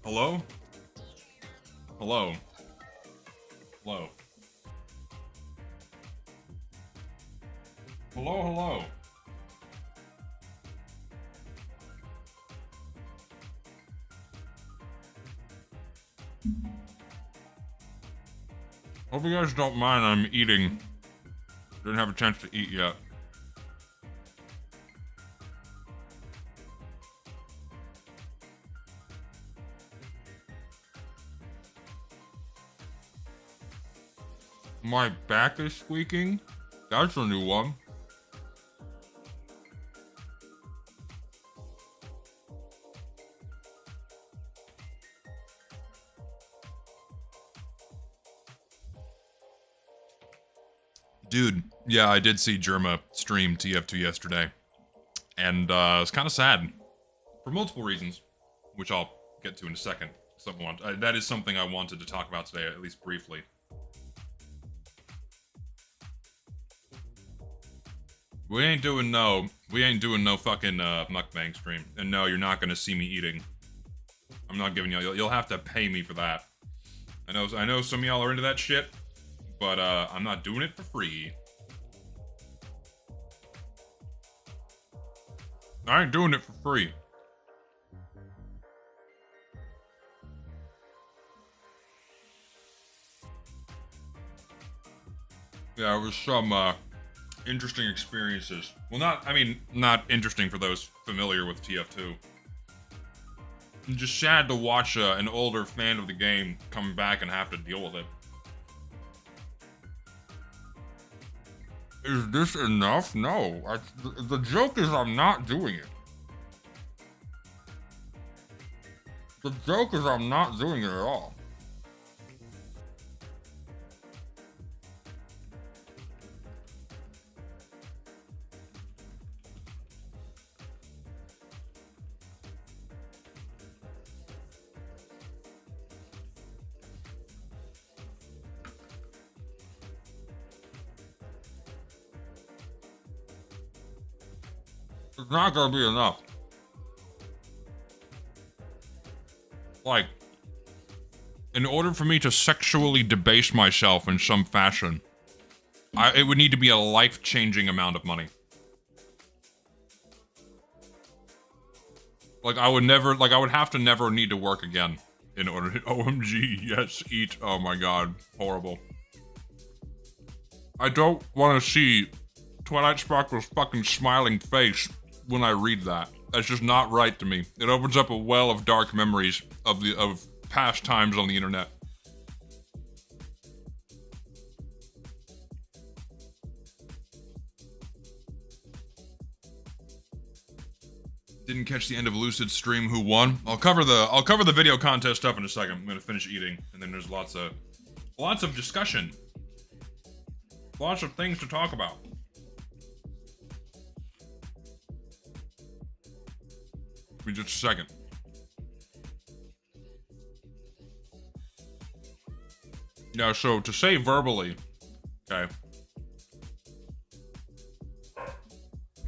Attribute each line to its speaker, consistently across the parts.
Speaker 1: Hello? Hello? Hello? Hello, hello? Hope you guys don't mind, I'm eating. Didn't have a chance to eat yet. My back is squeaking? That's a new one. Dude, yeah, I did see Germa stream TF2 yesterday. And it was kind of sad. For multiple reasons, which I'll get to in a second. That is something I wanted to talk about today, at least briefly. We ain't doing no fucking mukbang stream. And no, you're not gonna see me eating. I'm not giving you'll have to pay me for that. I know some of y'all are into that shit, but I'm not doing it for free. I ain't doing it for free. Yeah, it was some interesting experiences. Well, not interesting for those familiar with TF2. Just sad to watch an older fan of the game come back and have to deal with it. Is this enough? No. The joke is I'm not doing it. The joke is I'm not doing it at all. It's not gonna be enough. Like, in order for me to sexually debase myself in some fashion, it would need to be a life-changing amount of money. Like, I would have to never need to work again in order to, OMG, yes, eat, oh my god, horrible. I don't want to see Twilight Sparkle's fucking smiling face when I read that. That's just not right to me. It opens up a well of dark memories of past times on the internet. Didn't catch the end of Lucid's stream. Who won? I'll cover the video contest stuff in a second. I'm gonna finish eating, and then there's lots of discussion. Lots of things to talk about. Give me just a second. Yeah, so to say verbally, okay.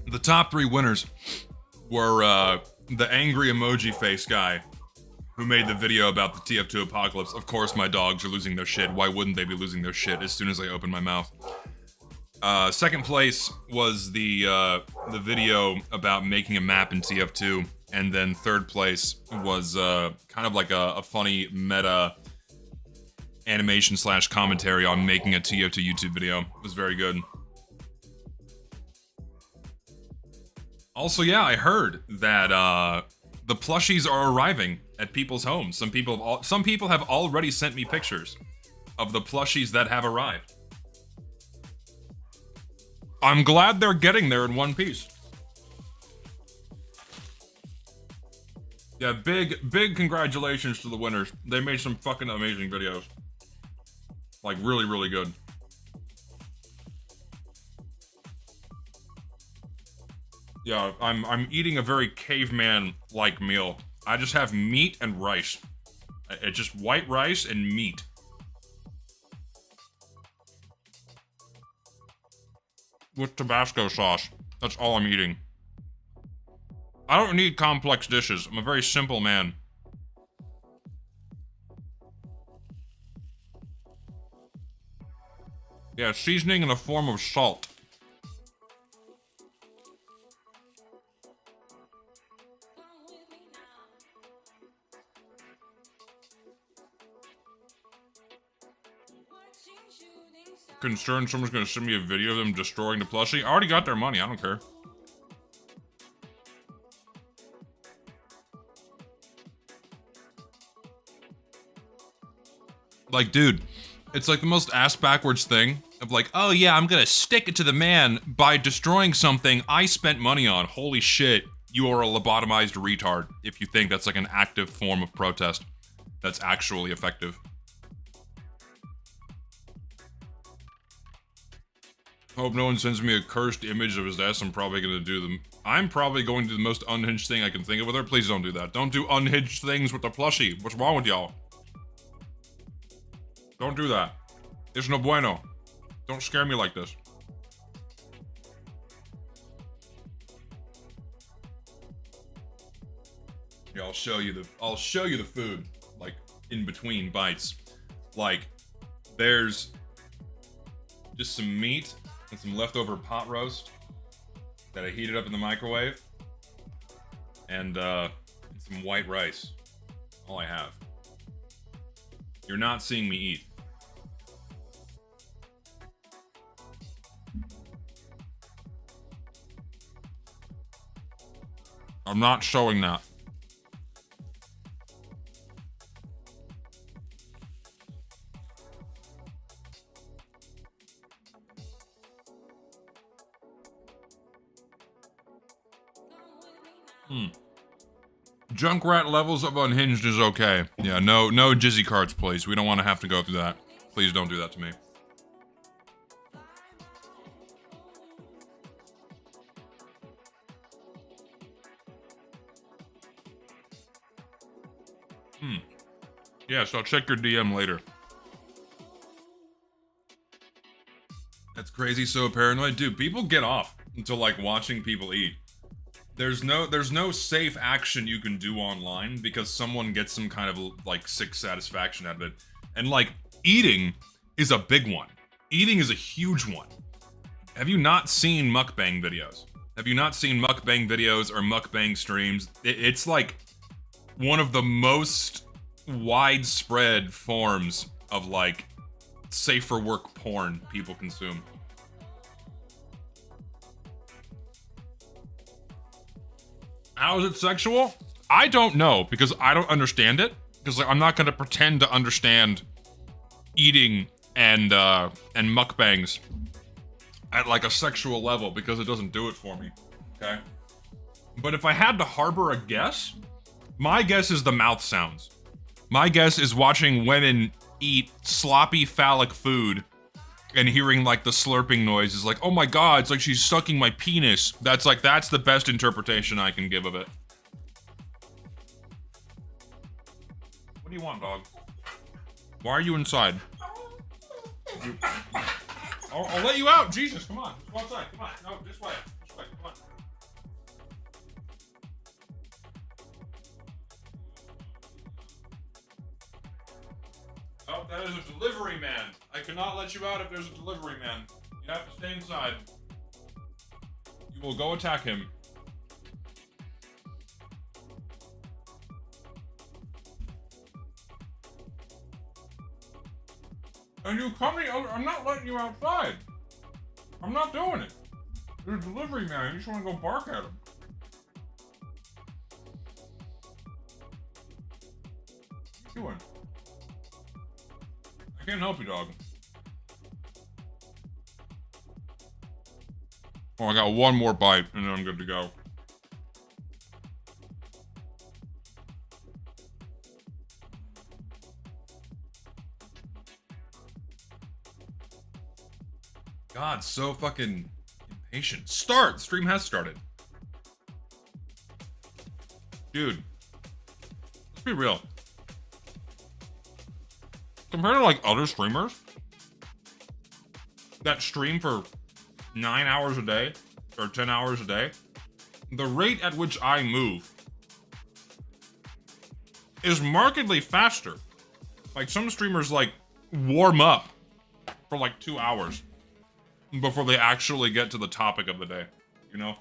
Speaker 1: The top 3 winners were the angry emoji face guy who made the video about the TF2 apocalypse. Of course my dogs are losing their shit. Why wouldn't they be losing their shit as soon as I open my mouth? Second place was the video about making a map in TF2. And then third place was kind of like a funny meta animation / commentary on making a TF2 YouTube video. It was very good. Also, yeah, I heard that the plushies are arriving at people's homes. Some people have already sent me pictures of the plushies that have arrived. I'm glad they're getting there in one piece. Yeah, big congratulations to the winners. They made some fucking amazing videos. Like, really, really good. Yeah, I'm eating a very caveman-like meal. I just have meat and rice. It's just white rice and meat. With Tabasco sauce. That's all I'm eating. I don't need complex dishes. I'm a very simple man. Yeah, seasoning in the form of salt. Concerned someone's gonna send me a video of them destroying the plushie? I already got their money, I don't care. Like, dude, it's like the most ass-backwards thing of like, oh yeah, I'm gonna stick it to the man by destroying something I spent money on. Holy shit, you are a lobotomized retard if you think that's like an active form of protest that's actually effective. Hope no one sends me a cursed image of his ass. I'm probably going to do the most unhinged thing I can think of with her. Please don't do that. Don't do unhinged things with the plushie. What's wrong with y'all? Don't do that. It's no bueno. Don't scare me like this. Yeah, I'll show you the food, like, in between bites. Like, there's just some meat and some leftover pot roast that I heated up in the microwave, and some white rice. All I have. You're not seeing me eat. I'm not showing that. Junkrat levels of unhinged is okay. Yeah, no jizzy cards, please. We don't want to have to go through that. Please don't do that to me. Yeah, so I'll check your DM later. That's crazy, so paranoid. Dude, people get off until, like, watching people eat. there's no safe action you can do online because someone gets some kind of like sick satisfaction out of it. And like eating is a big one. Eating is a huge one. Have you not seen mukbang videos? Have you not seen mukbang videos or mukbang streams? It's like one of the most widespread forms of like safe for work porn people consume. How is it sexual? I don't know because I don't understand it. Because like, I'm not gonna pretend to understand eating and mukbangs at like a sexual level because it doesn't do it for me. Okay. But if I had to harbor a guess, my guess is the mouth sounds. My guess is watching women eat sloppy phallic food and hearing like the slurping noise is like, oh my god, it's like she's sucking my penis. That's the best interpretation I can give of it. What do you want, dog? Why are you inside? I'll let you out. Jesus, come on. Go outside. Come on. No, this way. This way. Come on. Oh, that is a delivery man. I cannot let you out if there's a delivery man. You have to stay inside. You will go attack him. And you coming? I'm not letting you outside. I'm not doing it. There's a delivery man. You just want to go bark at him. What are you doing? I can't help you, dog. Oh, I got one more bite, and then I'm good to go. God, so fucking impatient. Start! Stream has started. Dude. Let's be real. Compared to like other streamers that stream for 9 hours a day or 10 hours a day, the rate at which I move is markedly faster. Like some streamers like warm up for like 2 hours before they actually get to the topic of the day, you know?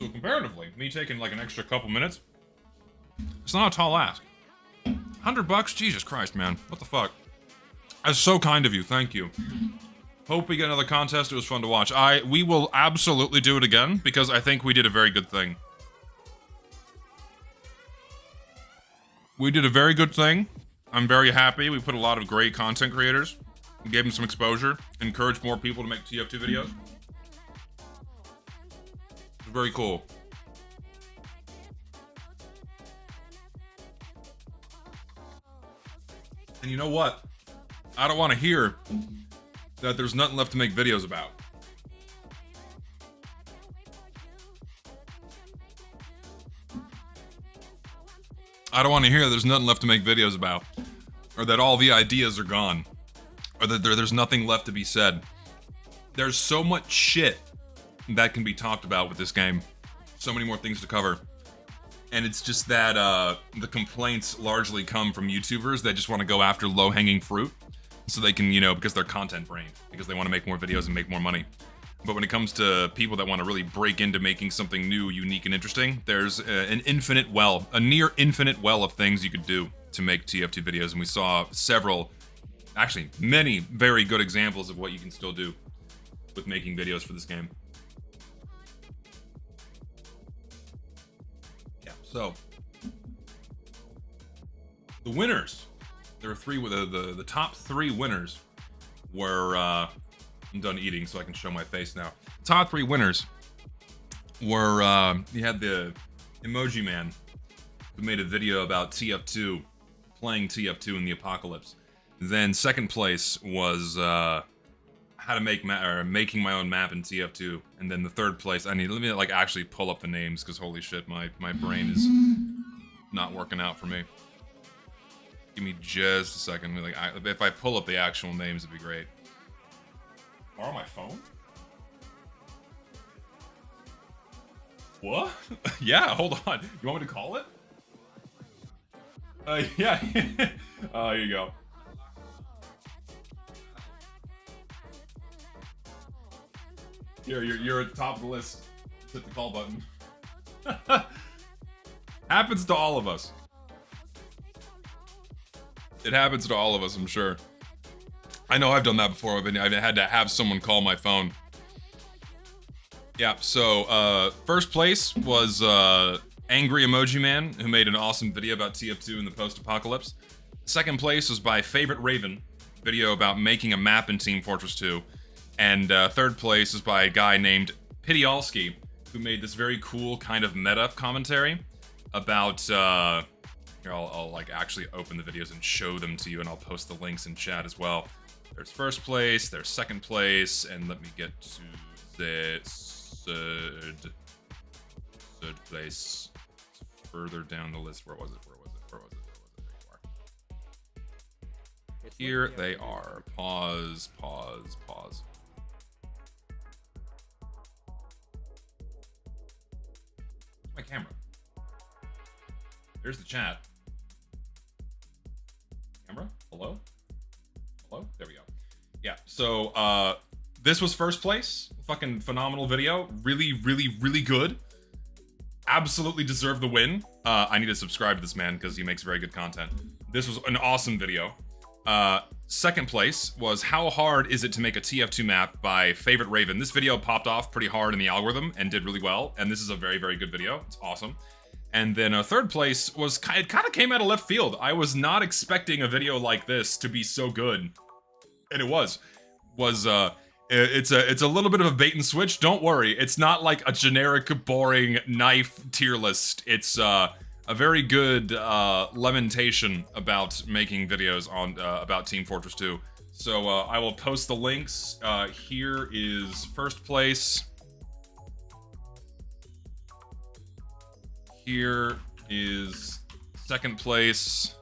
Speaker 1: So comparatively, me taking like an extra couple minutes, it's not a tall ask. $100? Jesus Christ, man. What the fuck? That's so kind of you. Thank you. Hope we get another contest. It was fun to watch. We will absolutely do it again because I think we did a very good thing. We did a very good thing. I'm very happy. We put a lot of great content creators. We gave them some exposure. Encouraged more people to make TF2 videos. It's very cool. And you know what? I don't want to hear that there's nothing left to make videos about. I don't want to hear there's nothing left to make videos about. Or that all the ideas are gone. Or that there's nothing left to be said. There's so much shit that can be talked about with this game. So many more things to cover. And it's just that the complaints largely come from YouTubers that just want to go after low-hanging fruit. So they can, you know, because they're content brain. Because they want to make more videos and make more money. But when it comes to people that want to really break into making something new, unique, and interesting, there's an infinite well, a near infinite well of things you could do to make TF2 videos. And we saw several, actually many very good examples of what you can still do with making videos for this game. Yeah, so the winners, there were three, the top three winners were, I'm done eating so I can show my face now. Top three winners were, you had the Emoji Man, who made a video about TF2, playing TF2 in the apocalypse. Then second place was how to make making my own map in TF2. And then the third place, let me like actually pull up the names because holy shit, my brain is not working out for me. Give me just a second. Like, if I pull up the actual names, it'd be great. Borrow my phone? What? Yeah, hold on. You want me to call it? Yeah. Here you go. You're at the top of the list. Hit the call button. Happens to all of us. It happens to all of us, I'm sure. I know I've done that before. I've had to have someone call my phone. Yeah, so first place was Angry Emoji Man, who made an awesome video about TF2 in the post-apocalypse. Second place was by Favorite Raven, video about making a map in Team Fortress 2. And third place is by a guy named Pidialski, who made this very cool kind of meta commentary about, here, I'll like actually open the videos and show them to you, and I'll post the links in chat as well. There's first place, there's second place, and let me get to the third place. It's further down the list. Where was it? There you are. Here they are. Pause. My camera. There's the chat. Camera? Hello? There we go. Yeah, so this was first place. Fucking phenomenal video. Really good. Absolutely deserved the win. I need to subscribe to this man because he makes very good content. This was an awesome video. Second place was How Hard Is It to Make a TF2 Map by Favorite Raven. This video popped off pretty hard in the algorithm and did really well, and this is a very good video. It's awesome. And then third place was, it kind of came out of left field. I was not expecting a video like this to be so good, and it was. It's a little bit of a bait and switch. Don't worry, it's not like a generic boring knife tier list. It's a very good lamentation about making videos on about Team Fortress 2. So I will post the links. Here is first place. Here is second place.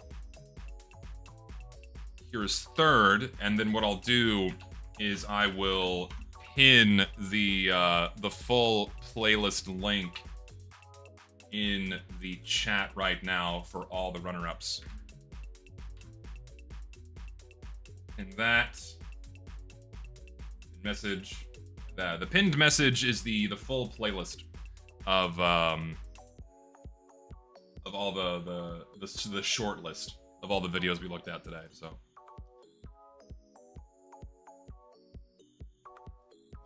Speaker 1: Here is third, and then what I'll do is I will pin the full playlist link in the chat right now for all the runner-ups. And that message, the pinned message is the full playlist of all the short list of all the videos we looked at today. So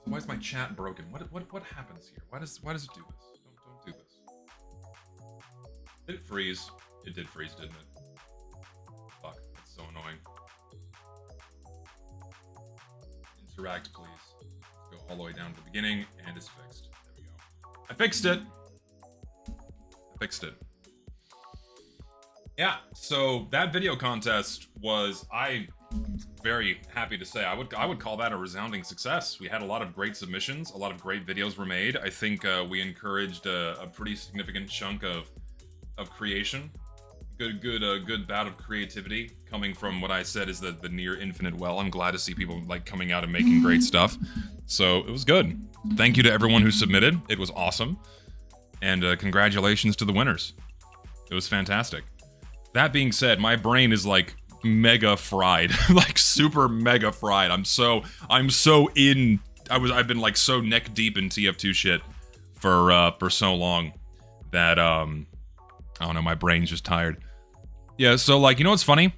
Speaker 1: why is my chat broken? What happens here? Why does it do this? Don't do this. Did it freeze? It did freeze, didn't it? Fuck, that's so annoying. Interact, please. Let's go all the way down to the beginning, and it's fixed. There we go. I fixed it. Yeah, so that video contest was, I'm very happy to say, I would call that a resounding success. We had a lot of great submissions, a lot of great videos were made. I think we encouraged a pretty significant chunk of creation. Good bout of creativity coming from what I said is the near infinite well. I'm glad to see people like coming out and making great stuff. So it was good. Thank you to everyone who submitted. It was awesome. And congratulations to the winners. It was fantastic. That being said, my brain is like mega fried, like super mega fried. I've been like so neck deep in TF2 shit for so long that I don't know, my brain's just tired. Yeah, so like, you know what's funny?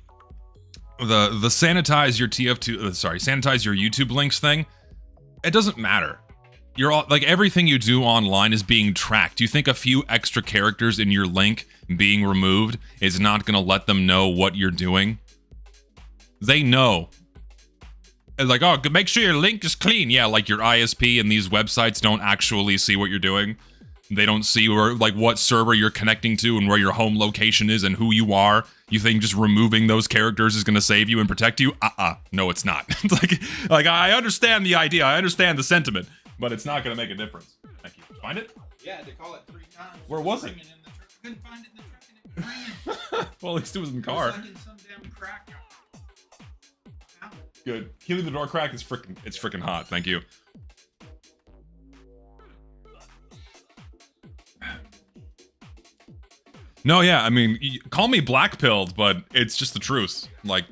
Speaker 1: The sanitize your sanitize your YouTube links thing, it doesn't matter. You're all, like, everything you do online is being tracked. You think a few extra characters in your link being removed is not gonna let them know what you're doing? They know. It's like, oh, make sure your link is clean. Yeah, like your ISP and these websites don't actually see what you're doing. They don't see where, like, what server you're connecting to and where your home location is and who you are. You think just removing those characters is gonna save you and protect you? No, it's not. It's like I understand the idea, I understand the sentiment, but it's not gonna make a difference. Thank you. Find it?
Speaker 2: Yeah, they call it 3 times.
Speaker 1: Where was it?
Speaker 2: Couldn't find it in the truck and it ran.
Speaker 1: Well, at least it was in the car.
Speaker 2: It was like in some damn crack.
Speaker 1: Good. Healing the door crack is freaking hot. Thank you. No, yeah, I mean, call me black-pilled, but it's just the truth. Like,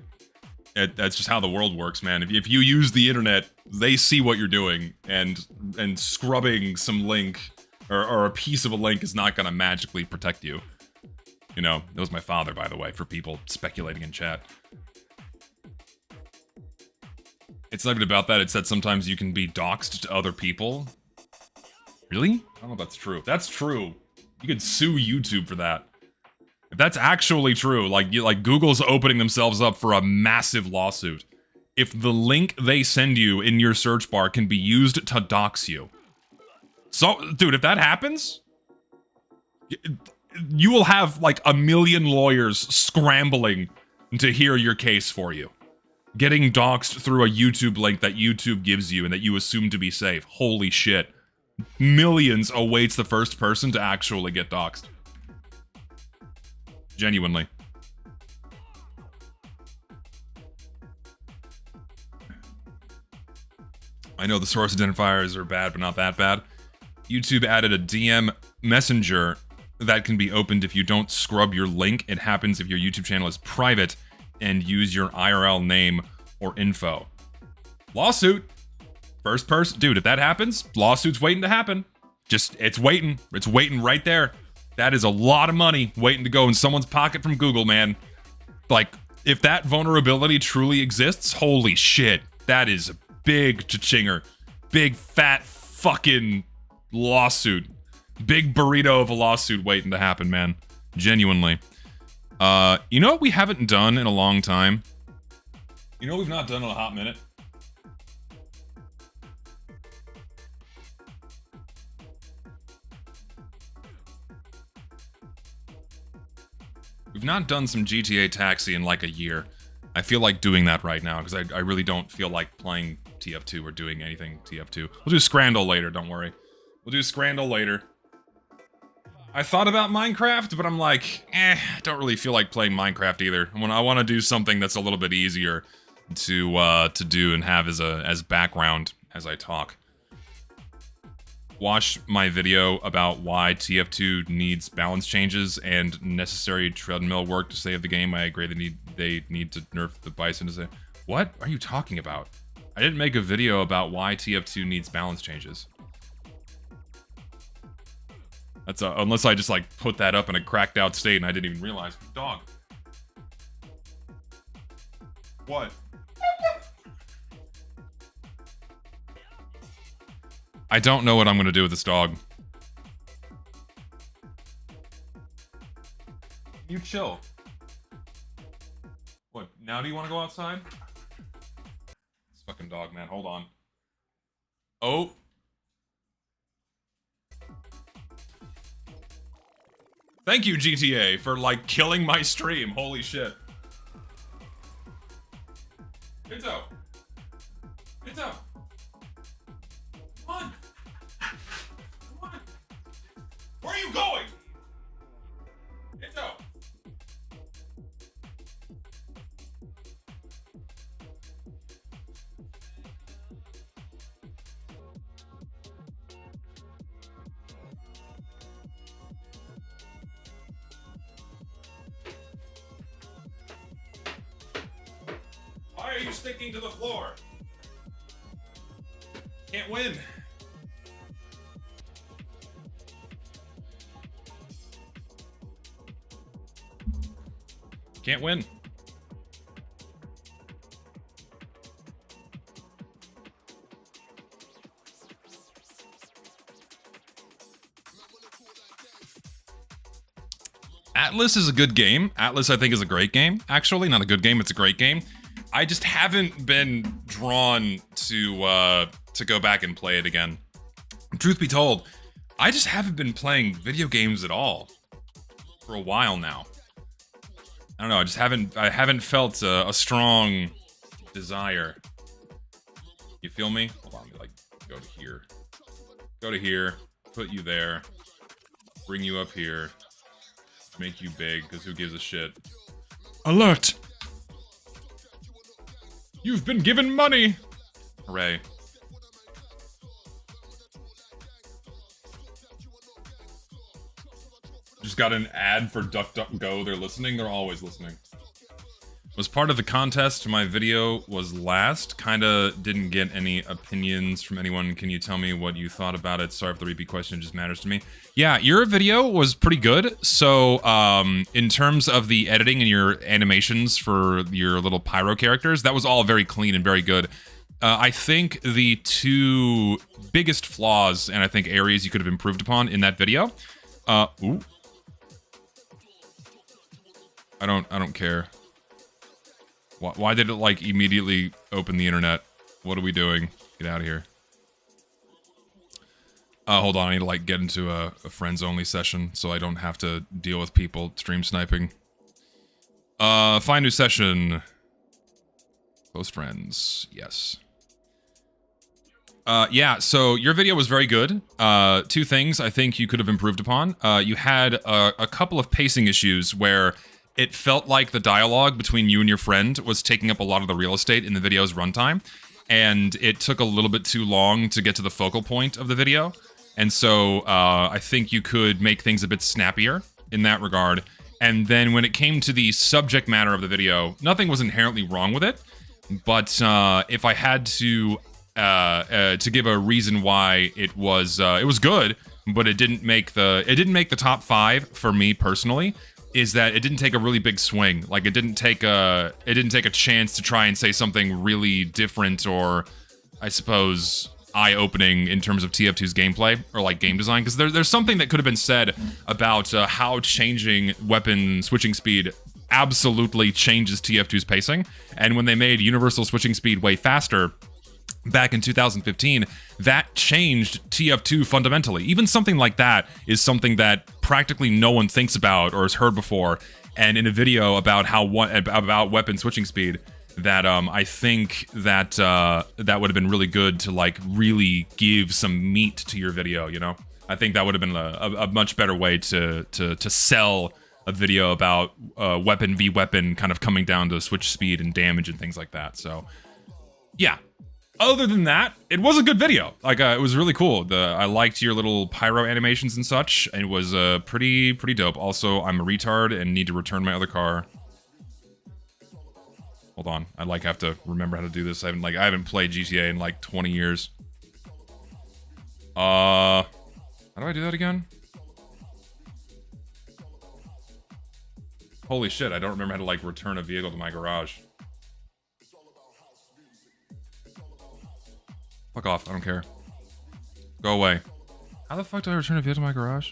Speaker 1: that's just how the world works, man. If you use the internet, they see what you're doing, and scrubbing some link, or a piece of a link is not gonna magically protect you. You know, that was my father, by the way, for people speculating in chat. It's not even about that, it's that sometimes you can be doxxed to other people. Really? I don't know if that's true. That's true. You could sue YouTube for that. If that's actually true, like Google's opening themselves up for a massive lawsuit. If the link they send you in your search bar can be used to dox you. So, dude, if that happens, you will have like a million lawyers scrambling to hear your case for you. Getting doxxed through a YouTube link that YouTube gives you and that you assume to be safe. Holy shit. Millions awaits the first person to actually get doxxed. Genuinely. I know the source identifiers are bad, but not that bad. YouTube added a DM messenger that can be opened if you don't scrub your link. It happens if your YouTube channel is private and use your IRL name or info. Lawsuit. First person. Dude, if that happens, lawsuit's waiting to happen. Just, it's waiting. It's waiting right there. That is a lot of money waiting to go in someone's pocket from Google, man. Like, if that vulnerability truly exists, holy shit. That is a big cha-chinger. Big, fat, fucking lawsuit. Big burrito of a lawsuit waiting to happen, man. Genuinely. You know what we haven't done in a long time? You know what we've not done in a hot minute? We've not done some GTA Taxi in like a year. I feel like doing that right now, because I really don't feel like playing TF2 or doing anything TF2. We'll do Scrandal later, don't worry. We'll do Scrandal later. I thought about Minecraft, but I'm like, I don't really feel like playing Minecraft either. I want to do something that's a little bit easier to do and have as background as I talk. Watch my video about why TF2 needs balance changes and necessary treadmill work to save the game. I agree they need to nerf the bison to say. What are you talking about? I didn't make a video about why TF2 needs balance changes. That's unless I just like put that up in a cracked out state and I didn't even realize. Dog. What? I don't know what I'm gonna do with this dog. You chill. What, now do you want to go outside? This fucking dog, man, hold on. Oh. Thank you, GTA, for, like, killing my stream. Holy shit. Pinto. Pinto. Come on. Come on. Where are you going? Pinto. Why are you sticking to the floor? Can't win. Can't win. Atlas is a good game. Atlas, I think, is a great game. Actually, not a good game, it's a great game. I just haven't been drawn to go back and play it again. Truth be told, I just haven't been playing video games at all for a while now. I don't know, I haven't felt a strong desire. You feel me? Hold on, let me like go to here. Go to here, put you there, bring you up here, make you big, because who gives a shit? Alert! You've been given money! Hooray. just got an ad for DuckDuckGo. They're listening. They're always listening. Was part of the contest. My video was last. Kinda didn't get any opinions from anyone. Can you tell me what you thought about it? Sorry if the repeat question just matters to me. Yeah, your video was pretty good. So, in terms of the editing and your animations for your little pyro characters, that was all very clean and very good. I think the two biggest flaws and I think areas you could have improved upon in that video. Ooh. I don't care. Why did it, like, immediately open the internet? What are we doing? Get out of here. Hold on, I need to, like, get into a friends-only session so I don't have to deal with people stream sniping. Find new session. Close friends. Yes. Yeah, so your video was very good. Two things I think you could have improved upon. You had a couple of pacing issues where it felt like the dialogue between you and your friend was taking up a lot of the real estate in the video's runtime, and it took a little bit too long to get to the focal point of the video. And so I think you could make things a bit snappier in that regard. And then when it came to the subject matter of the video, nothing was inherently wrong with it. But if I had to give a reason why it was good, but it didn't make the top 5 for me personally, is that it didn't take a really big swing. Like, it didn't take a chance to try and say something really different or, I suppose, eye-opening in terms of TF2's gameplay or, like, game design. Because there's something that could have been said about how changing weapon switching speed absolutely changes TF2's pacing. And when they made universal switching speed way faster back in 2015, that changed TF2 fundamentally. Even something like that is something that practically no one thinks about or has heard before. And in a video about about weapon switching speed, that I think that that would have been really good to, like, really give some meat to your video. You know, I think that would have been a much better way to sell a video about weapon v weapon kind of coming down to switch speed and damage and things like that. So, yeah. Other than that, it was a good video. Like, it was really cool. I liked your little pyro animations and such. And it was pretty dope. Also, I'm a retard and need to return my other car. Hold on, I like have to remember how to do this. I haven't played GTA in like 20 years. How do I do that again? Holy shit, I don't remember how to, like, return a vehicle to my garage. Fuck off, I don't care. Go away. How the fuck do I return a vehicle to my garage?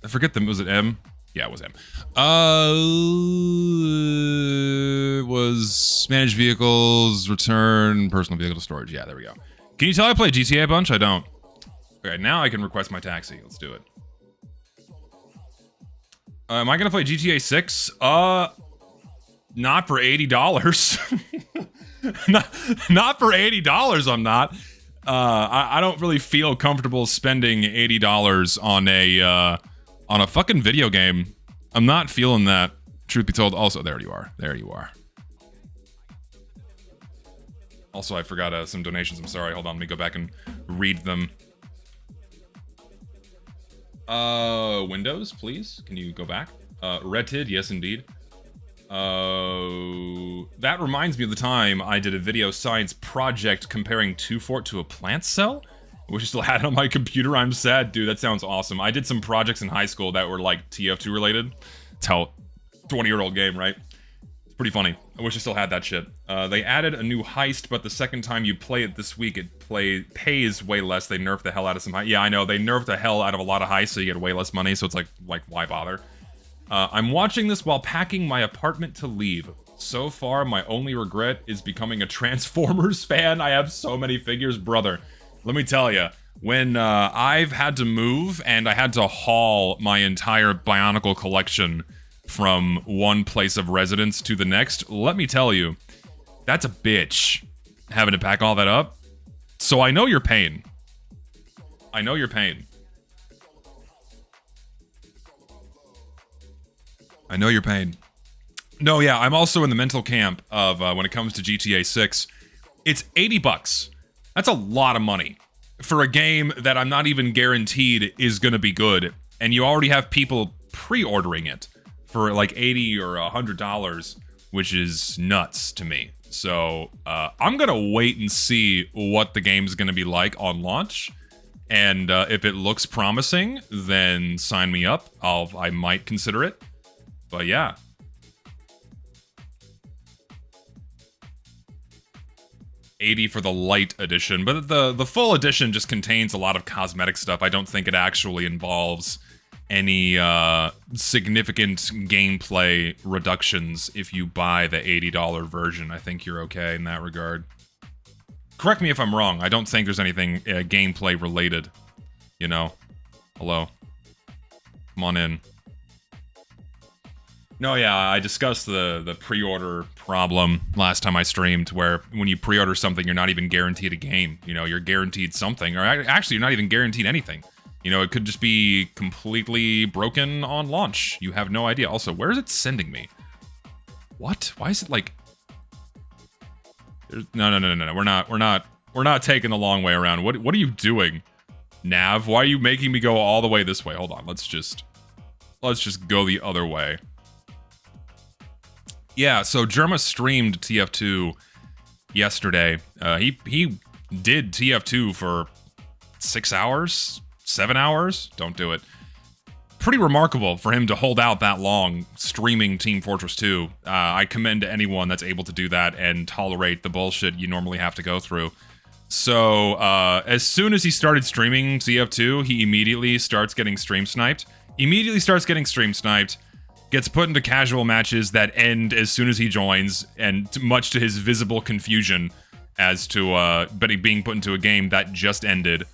Speaker 1: I forget them. Was it M? Yeah, it was M. Was manage vehicles, return personal vehicle to storage. Yeah, there we go. Can you tell I play GTA a bunch? I don't. Okay, now I can request my taxi. Let's do it. Am I gonna play GTA 6? Not for $80. not for $80, I'm not. I don't really feel comfortable spending $80 on a fucking video game. I'm not feeling that, truth be told. Also, there you are. There you are. Also, I forgot some donations. I'm sorry. Hold on. Let me go back and read them. Windows, please. Can you go back? Retid, yes, indeed. That reminds me of the time I did a video science project comparing 2-Fort to a plant cell. I wish I still had it on my computer. I'm sad. Dude, that sounds awesome. I did some projects in high school that were, like, TF2 related. It's how 20-year-old game, right? It's pretty funny. I wish I still had that shit. They added a new heist, but the second time you play it this week, it pays way less. They nerfed the hell out of some heists. Yeah, I know. They nerfed the hell out of a lot of heists, so you get way less money, so it's like why bother? I'm watching this while packing my apartment to leave. So far, my only regret is becoming a Transformers fan. I have so many figures, brother. Let me tell you, when I've had to move and I had to haul my entire Bionicle collection from one place of residence to the next, let me tell you, that's a bitch, having to pack all that up. So I know your pain. I know your pain. I know your pain. No, yeah, I'm also in the mental camp of when it comes to GTA 6, it's $80. That's a lot of money for a game that I'm not even guaranteed is gonna be good. and you already have people pre-ordering it for like $80 or $100, which is nuts to me. So I'm gonna wait and see what the game's gonna be like on launch, and if it looks promising, then sign me up. I might consider it. But yeah. $80 for the light edition, but the full edition just contains a lot of cosmetic stuff. I don't think it actually involves any significant gameplay reductions if you buy the $80 version. I think you're okay in that regard. Correct me if I'm wrong. I don't think there's anything gameplay related. You know? Hello. Come on in. No, yeah, I discussed the pre-order problem last time I streamed, where when you pre-order something, you're not even guaranteed a game. You know, you're guaranteed something, or actually, you're not even guaranteed anything. You know, it could just be completely broken on launch. You have no idea. Also, where is it sending me? What? Why is it like... No. We're not taking the long way around. What are you doing, Nav? Why are you making me go all the way this way? Hold on. Let's just go the other way. Yeah, so Jerma streamed TF2 yesterday. He did TF2 for 6 hours, 7 hours. Don't do it. Pretty remarkable for him to hold out that long streaming Team Fortress 2. I commend anyone that's able to do that and tolerate the bullshit you normally have to go through. So as soon as he started streaming TF2, he immediately starts getting stream sniped. Gets put into casual matches that end as soon as he joins, and much to his visible confusion as to being put into a game that just ended.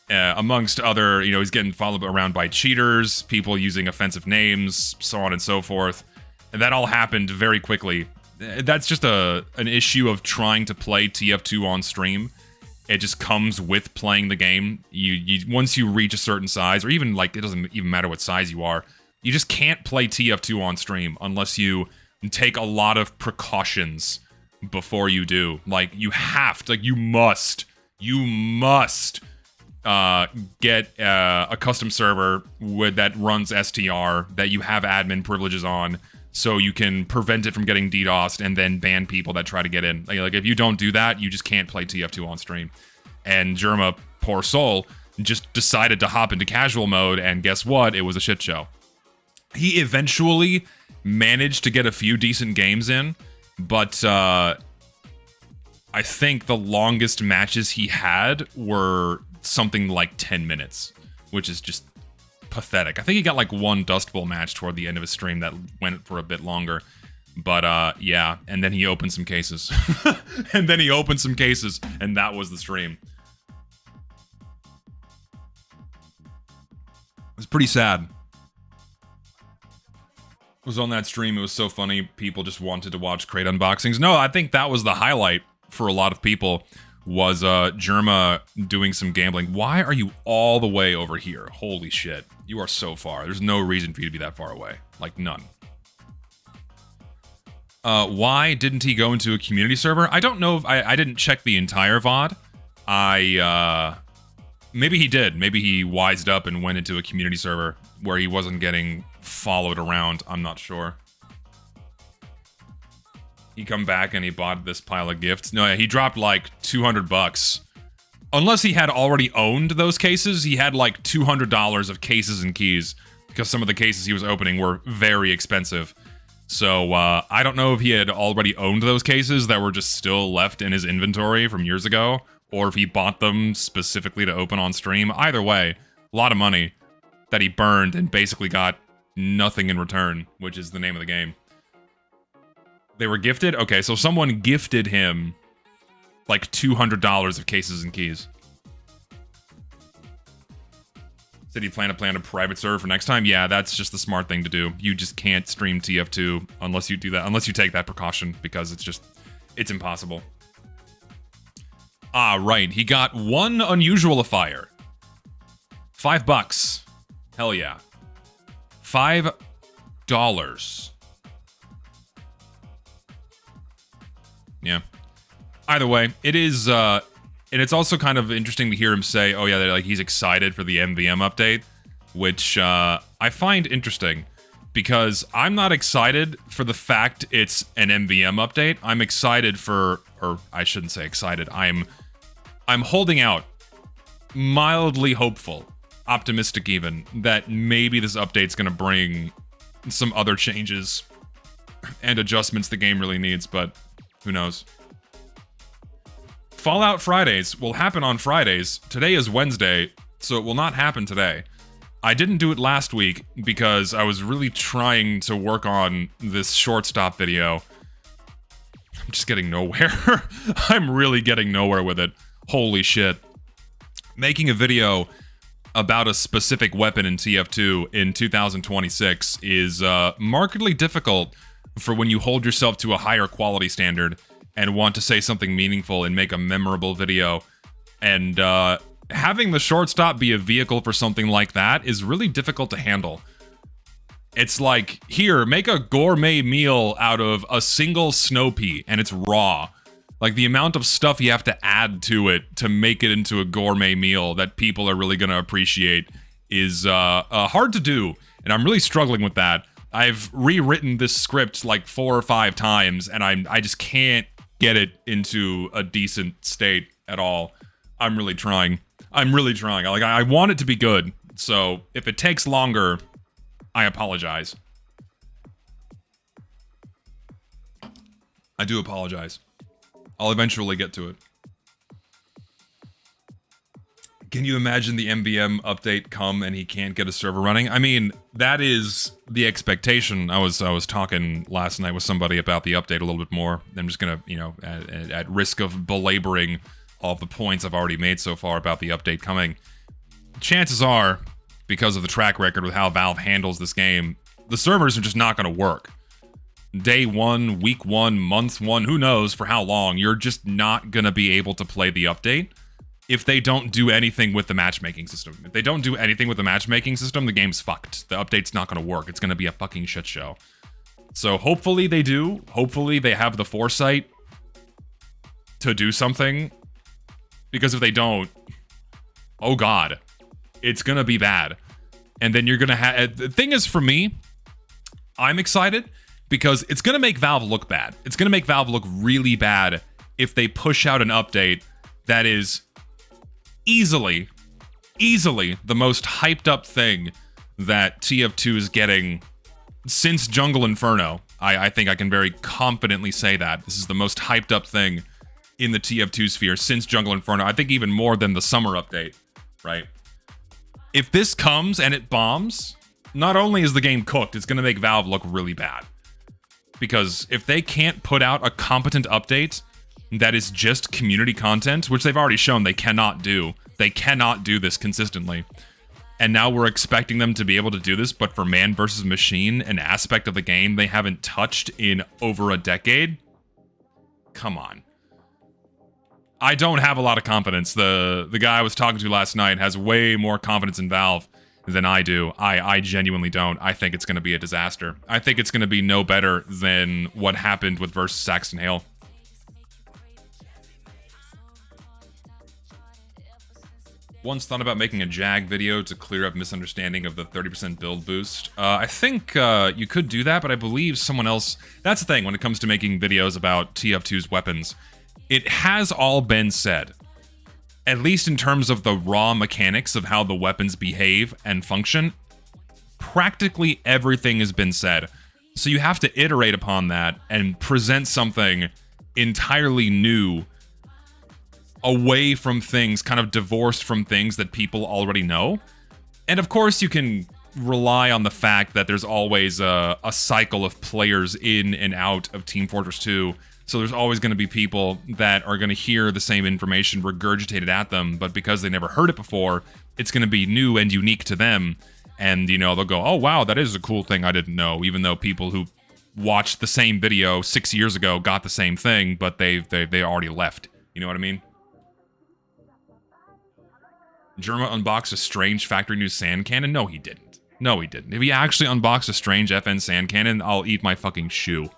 Speaker 1: Amongst other, you know, he's getting followed around by cheaters, people using offensive names, so on and so forth. And that all happened very quickly. That's just an issue of trying to play TF2 on stream. It just comes with playing the game. You once you reach a certain size, or even like, it doesn't even matter what size you are, you just can't play TF2 on stream unless you take a lot of precautions before you do. Like, you must get a custom server that runs STR that you have admin privileges on, so you can prevent it from getting DDoSed and then ban people that try to get in. Like if you don't do that, you just can't play TF2 on stream. And Jerma, poor soul, just decided to hop into casual mode, and guess what? It was a shit show. He eventually managed to get a few decent games in, but I think the longest matches he had were something like 10 minutes, which is just pathetic. I think he got like one Dust Bowl match toward the end of his stream that went for a bit longer. But yeah, and then he opened some cases. And that was the stream. It was pretty sad. Was on that stream, it was so funny, people just wanted to watch crate unboxings. No, I think that was the highlight for a lot of people, was Jerma doing some gambling. Why are you all the way over here? Holy shit, you are so far. There's no reason for you to be that far away. Like, none. Why didn't he go into a community server? I don't know if I didn't check the entire VOD. Maybe he did. Maybe he wised up and went into a community server where he wasn't getting followed around. I'm not sure. He come back and he bought this pile of gifts. No, yeah, he dropped like $200. Unless he had already owned those cases, he had like $200 of cases and keys, because some of the cases he was opening were very expensive. So I don't know if he had already owned those cases that were just still left in his inventory from years ago, or if he bought them specifically to open on stream. Either way, a lot of money that he burned and basically got nothing in return, which is the name of the game. They were gifted? Okay, so someone gifted him like $200 of cases and keys. Said he planned a private server for next time? Yeah, that's just the smart thing to do. You just can't stream TF2 unless you do that, unless you take that precaution, because it's impossible. Ah, right. He got one unusualifier. $5. Hell yeah. $5. Yeah. Either way, it is, and it's also kind of interesting to hear him say, oh yeah, like he's excited for the MVM update. which I find interesting because I'm not excited for the fact it's an MVM update. I'm excited for, or I shouldn't say excited. I'm holding out, mildly hopeful, optimistic even, that maybe this update's gonna bring some other changes and adjustments the game really needs, but who knows. Fallout Fridays will happen on Fridays. Today is Wednesday, so it will not happen today. I didn't do it last week because I was really trying to work on this shortstop video. I'm just getting nowhere. I'm really getting nowhere with it. Holy shit. Making a video about a specific weapon in TF2 in 2026 is markedly difficult for when you hold yourself to a higher quality standard and want to say something meaningful and make a memorable video. And having the shortstop be a vehicle for something like that is really difficult to handle. It's like, here, make a gourmet meal out of a single snow pea, and it's raw. Like, the amount of stuff you have to add to it to make it into a gourmet meal that people are really gonna appreciate is hard to do, and I'm really struggling with that. I've rewritten this script like 4 or 5 times, and I just can't get it into a decent state at all. I'm really trying. Like, I want it to be good, so if it takes longer, I apologize. I do apologize. I'll eventually get to it. Can you imagine the MVM update come and he can't get a server running? I mean, that is the expectation. I was talking last night with somebody about the update a little bit more. I'm just gonna, you know, at risk of belaboring all the points I've already made so far about the update coming. Chances are, because of the track record with how Valve handles this game, the servers are just not gonna work. Day 1, week 1, month 1, who knows for how long, you're just not gonna be able to play the update if they don't do anything with the matchmaking system. If they don't do anything with the matchmaking system, the game's fucked. The update's not gonna work. It's gonna be a fucking shit show. So hopefully they do. Hopefully they have the foresight to do something. Because if they don't, oh god, it's gonna be bad. And then you're gonna have... The thing is, for me, I'm excited because it's gonna make Valve look bad. It's gonna make Valve look really bad if they push out an update that is easily the most hyped up thing that TF2 is getting since Jungle Inferno. I think I can very confidently say that. This is the most hyped up thing in the TF2 sphere since Jungle Inferno. I think even more than the summer update, right? If this comes and it bombs, not only is the game cooked, it's gonna make Valve look really bad. Because if they can't put out a competent update that is just community content, which they've already shown they cannot do. They cannot do this consistently. And now we're expecting them to be able to do this, but for man versus machine, an aspect of the game they haven't touched in over a decade? Come on. I don't have a lot of confidence. The guy I was talking to last night has way more confidence in Valve than I do. I genuinely don't. I think it's going to be a disaster. I think it's going to be no better than what happened with versus Saxton Hale. Once thought about making a JAG video to clear up misunderstanding of the 30% build boost. I think you could do that, but I believe someone else... That's the thing when it comes to making videos about TF2's weapons. It has all been said. At least in terms of the raw mechanics of how the weapons behave and function. Practically everything has been said. So you have to iterate upon that and present something entirely new, away from things, kind of divorced from things that people already know. And of course you can rely on the fact that there's always a cycle of players in and out of Team Fortress 2, so there's always going to be people that are going to hear the same information regurgitated at them, but because they never heard it before, it's going to be new and unique to them, and, you know, they'll go, oh wow, that is a cool thing I didn't know, even though people who watched the same video 6 years ago got the same thing, but they already left. You know what I mean? Germa unboxed a strange factory new sand cannon? No, he didn't. No, he didn't. If he actually unboxed a strange FN sand cannon, I'll eat my fucking shoe.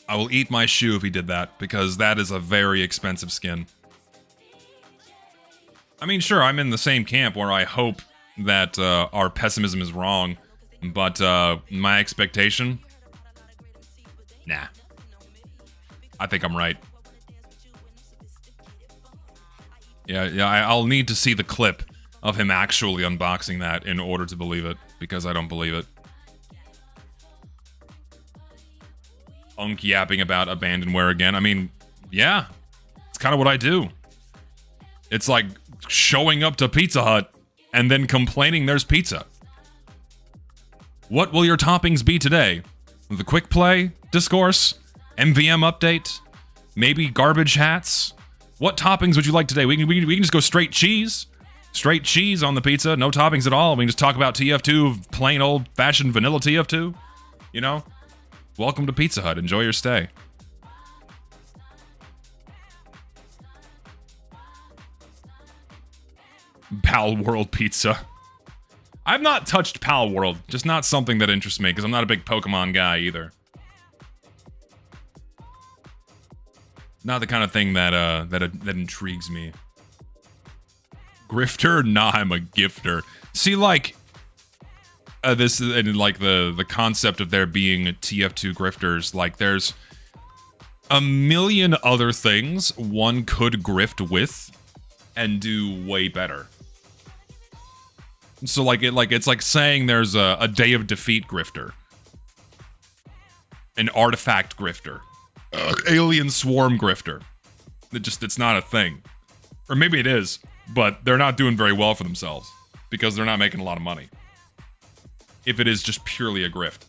Speaker 1: I will eat my shoe if he did that, because that is a very expensive skin. I mean, sure, I'm in the same camp where I hope that our pessimism is wrong, but my expectation? Nah. I think I'm right. Yeah, I'll need to see the clip of him actually unboxing that in order to believe it, because I don't believe it. Unk yapping about abandonware again. I mean, yeah, it's kind of what I do. It's like showing up to Pizza Hut and then complaining there's pizza. What will your toppings be today? The quick play discourse? MVM update? Maybe garbage hats? What toppings would you like today? We can just go straight cheese. Straight cheese on the pizza, no toppings at all. We can just talk about TF2, plain old-fashioned vanilla TF2. You know? Welcome to Pizza Hut. Enjoy your stay. Pal World Pizza. I've not touched Pal World. Just not something that interests me, because I'm not a big Pokemon guy either. Not the kind of thing that intrigues me. Grifter? Nah, I'm a gifter. See, like, this and like the concept of there being TF2 grifters. Like, there's a million other things one could grift with and do way better. So, like, it's like saying there's a Day of Defeat grifter, an artifact grifter, alien swarm grifter. It's not a thing, or maybe it is. But they're not doing very well for themselves because they're not making a lot of money. If it is just purely a grift.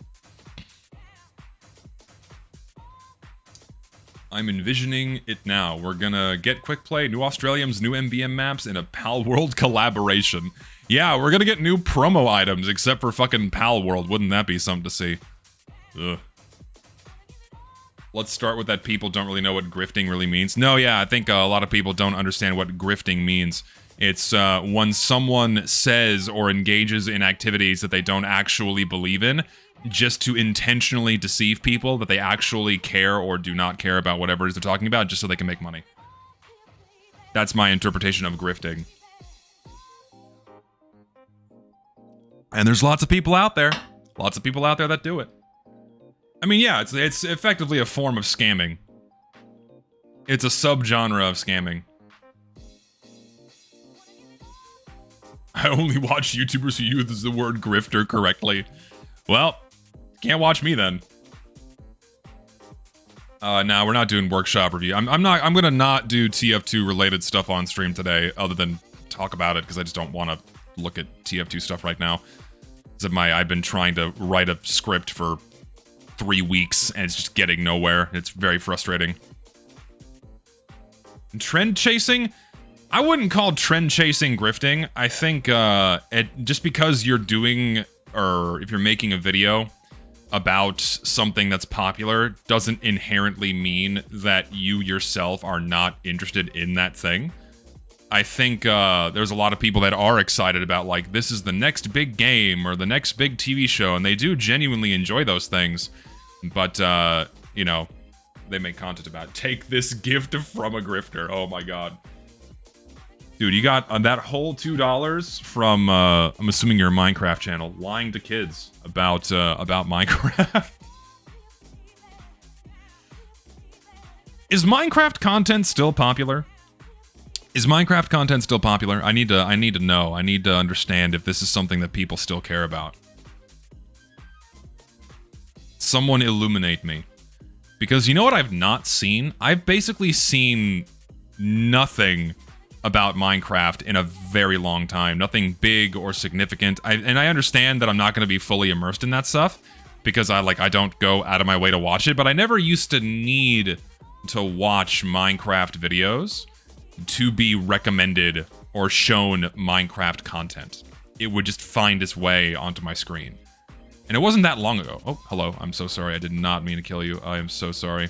Speaker 1: I'm envisioning it now. We're gonna get Quick Play, new Australiums, new MBM maps, and a Pal World collaboration. Yeah, we're gonna get new promo items, except for fucking Pal World. Wouldn't that be something to see? Ugh. Let's start with that people don't really know what grifting really means. No, yeah, I think a lot of people don't understand what grifting means. It's when someone says or engages in activities that they don't actually believe in, just to intentionally deceive people that they actually care or do not care about whatever it is they're talking about, just so they can make money. That's my interpretation of grifting. And there's lots of people out there. Lots of people out there that do it. I mean, yeah, it's effectively a form of scamming. It's a subgenre of scamming. I only watch YouTubers who use the word grifter correctly. Well, can't watch me then. Nah, we're not doing workshop review. I'm gonna not do TF2 related stuff on stream today, other than talk about it, because I just don't want to look at TF2 stuff right now. I've been trying to write a script for 3 weeks, and it's just getting nowhere. It's very frustrating. Trend chasing? I wouldn't call trend chasing grifting. I think just because you're doing, or if you're making a video about something that's popular, doesn't inherently mean that you yourself are not interested in that thing. I think there's a lot of people that are excited about, like, this is the next big game or the next big TV show, and they do genuinely enjoy those things. But, you know, they make content about, take this gift from a grifter. Oh my god. Dude, you got that whole $2 from, I'm assuming your Minecraft channel, lying to kids about Minecraft. Is Minecraft content still popular? Is Minecraft content still popular? I need to know. I need to understand if this is something that people still care about. Someone illuminate me. Because you know what I've not seen? I've basically seen nothing about Minecraft in a very long time. Nothing big or significant. And I understand that I'm not going to be fully immersed in that stuff, because I don't go out of my way to watch it, but I never used to need to watch Minecraft videos to be recommended or shown Minecraft content. It would just find its way onto my screen. And it wasn't that long ago. Oh, hello. I'm so sorry. I did not mean to kill you. I am so sorry.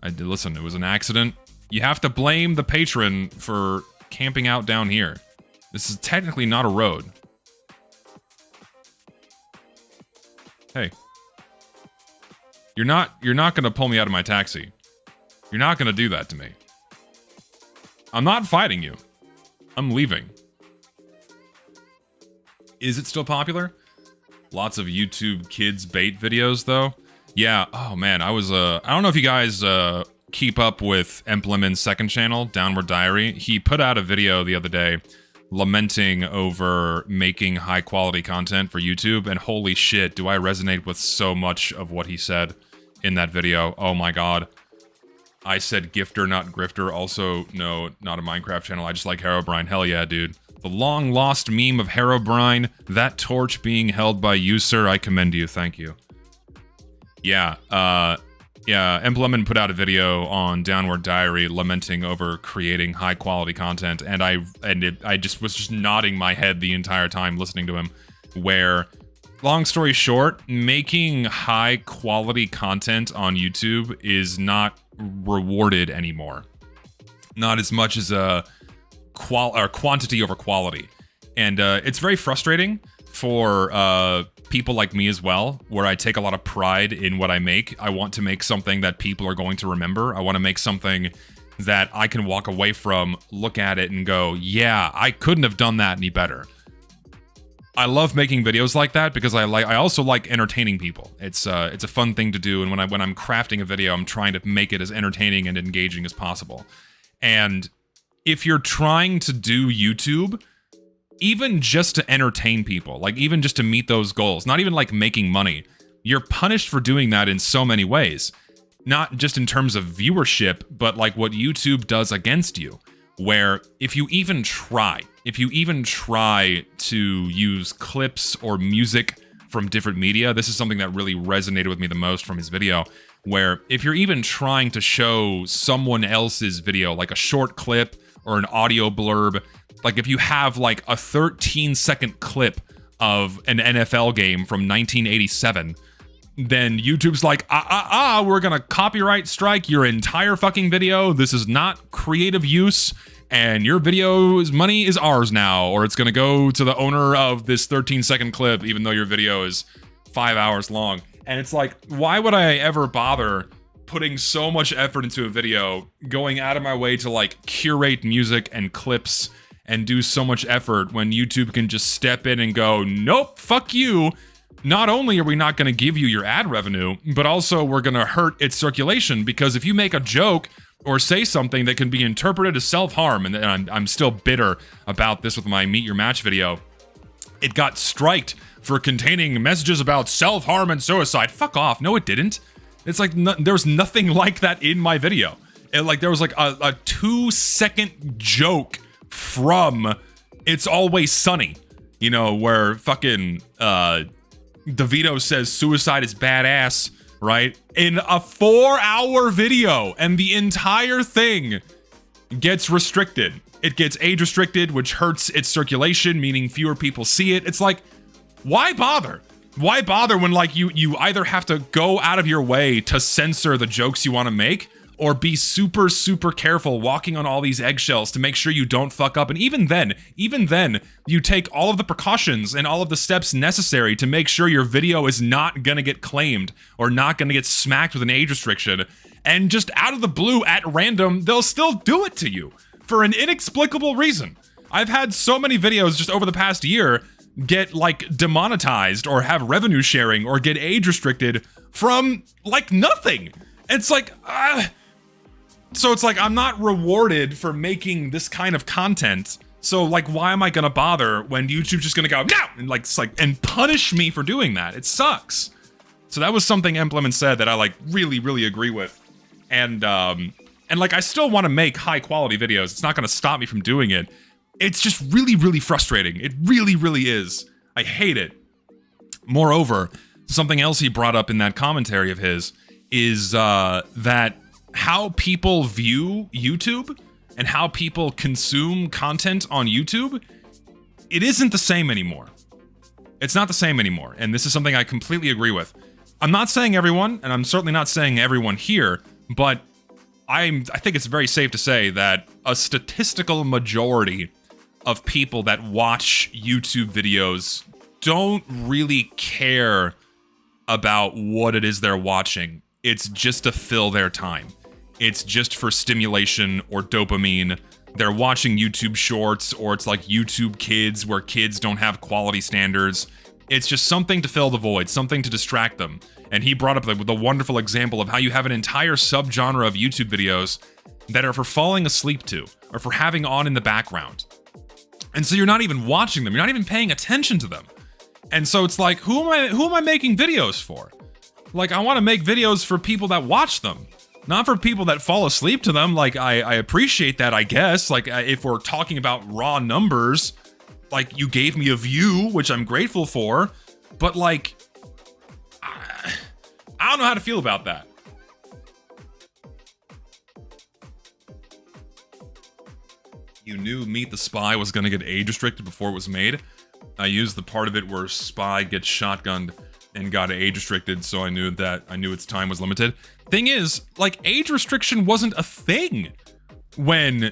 Speaker 1: Listen, it was an accident. You have to blame the patron for camping out down here. This is technically not a road. Hey. You're not gonna pull me out of my taxi. You're not gonna do that to me. I'm not fighting you. I'm leaving. Is it still popular? Lots of YouTube kids bait videos though. Yeah, oh man, I don't know if you guys keep up with Empleman's second channel, Downward Diary. He put out a video the other day lamenting over making high quality content for YouTube, and holy shit, do I resonate with so much of what he said in that video. Oh my god. I said gifter, not grifter. Also, no, not a Minecraft channel. I just like Herobrine. Hell yeah, dude. The long-lost meme of Herobrine, that torch being held by you, sir. I commend you. Thank you. Yeah, Empleman put out a video on Downward Diary lamenting over creating high-quality content, and I just was nodding my head the entire time listening to him, where, long story short, making high-quality content on YouTube is not rewarded anymore. Not as much as quantity over quality. And it's very frustrating for people like me as well, where I take a lot of pride in what I make. I want to make something that people are going to remember. I want to make something that I can walk away from, look at it, and go, yeah, I couldn't have done that any better. I love making videos like that because I also like entertaining people. It's a fun thing to do, and when I'm crafting a video, I'm trying to make it as entertaining and engaging as possible. And if you're trying to do YouTube, even just to entertain people, like even just to meet those goals, not even like making money, you're punished for doing that in so many ways. Not just in terms of viewership, but like what YouTube does against you, where if you even try to use clips or music from different media, this is something that really resonated with me the most from his video, where if you're even trying to show someone else's video, like a short clip or an audio blurb, like if you have like a 13-second clip of an NFL game from 1987, then YouTube's like, we're gonna copyright strike your entire fucking video. This is not creative use, and your video's money is ours now, or it's gonna go to the owner of this 13-second clip, even though your video is 5 hours long. And it's like, why would I ever bother putting so much effort into a video, going out of my way to like curate music and clips and do so much effort when YouTube can just step in and go, nope, fuck you. Not only are we not going to give you your ad revenue, but also we're going to hurt its circulation, because if you make a joke or say something that can be interpreted as self-harm, and I'm still bitter about this with my Meet Your Match video, it got striked for containing messages about self-harm and suicide. Fuck off. No, it didn't. It's like, there was nothing like that in my video. There was like a 2-second joke from It's Always Sunny, you know, where fucking DeVito says suicide is badass, right? In a 4-hour video, and the entire thing gets restricted. It gets age restricted, which hurts its circulation, meaning fewer people see it. It's like, why bother? Why bother when like you either have to go out of your way to censor the jokes you want to make, or be super, super careful walking on all these eggshells to make sure you don't fuck up. And even then, you take all of the precautions and all of the steps necessary to make sure your video is not gonna get claimed or not gonna get smacked with an age restriction. And just out of the blue, at random, they'll still do it to you for an inexplicable reason. I've had so many videos just over the past year get like demonetized or have revenue sharing or get age restricted from like nothing. It's like, so it's like, I'm not rewarded for making this kind of content. So like, why am I gonna bother when YouTube's just gonna go, no! And like, it's like, and punish me for doing that. It sucks. So that was something Empleman said that I like really, really agree with. And like, I still want to make high quality videos. It's not gonna stop me from doing it. It's just really, really frustrating. It really, really is. I hate it. Moreover, something else he brought up in that commentary of his is that how people view YouTube and how people consume content on YouTube, it isn't the same anymore. It's not the same anymore, and this is something I completely agree with. I'm not saying everyone, and I'm certainly not saying everyone here, but I think it's very safe to say that a statistical majority of people that watch YouTube videos don't really care about what it is they're watching. It's just to fill their time. It's just for stimulation or dopamine they're watching YouTube shorts, or it's like YouTube Kids where kids don't have quality standards. It's just something to fill the void, something to distract them. And he brought up the wonderful example of how you have an entire subgenre of YouTube videos that are for falling asleep to, or for having on in the background. And so you're not even watching them, you're not even paying attention to them. And so it's like, who am I making videos for? Like, I want to make videos for people that watch them, not for people that fall asleep to them. Like, I appreciate that, I guess. Like, if we're talking about raw numbers, like, you gave me a view, which I'm grateful for, but like, I don't know how to feel about that. You knew Meet the Spy was going to get age restricted before it was made. I used the part of it where Spy gets shotgunned and got age restricted, so I knew its time was limited. Thing is, like, age restriction wasn't a thing when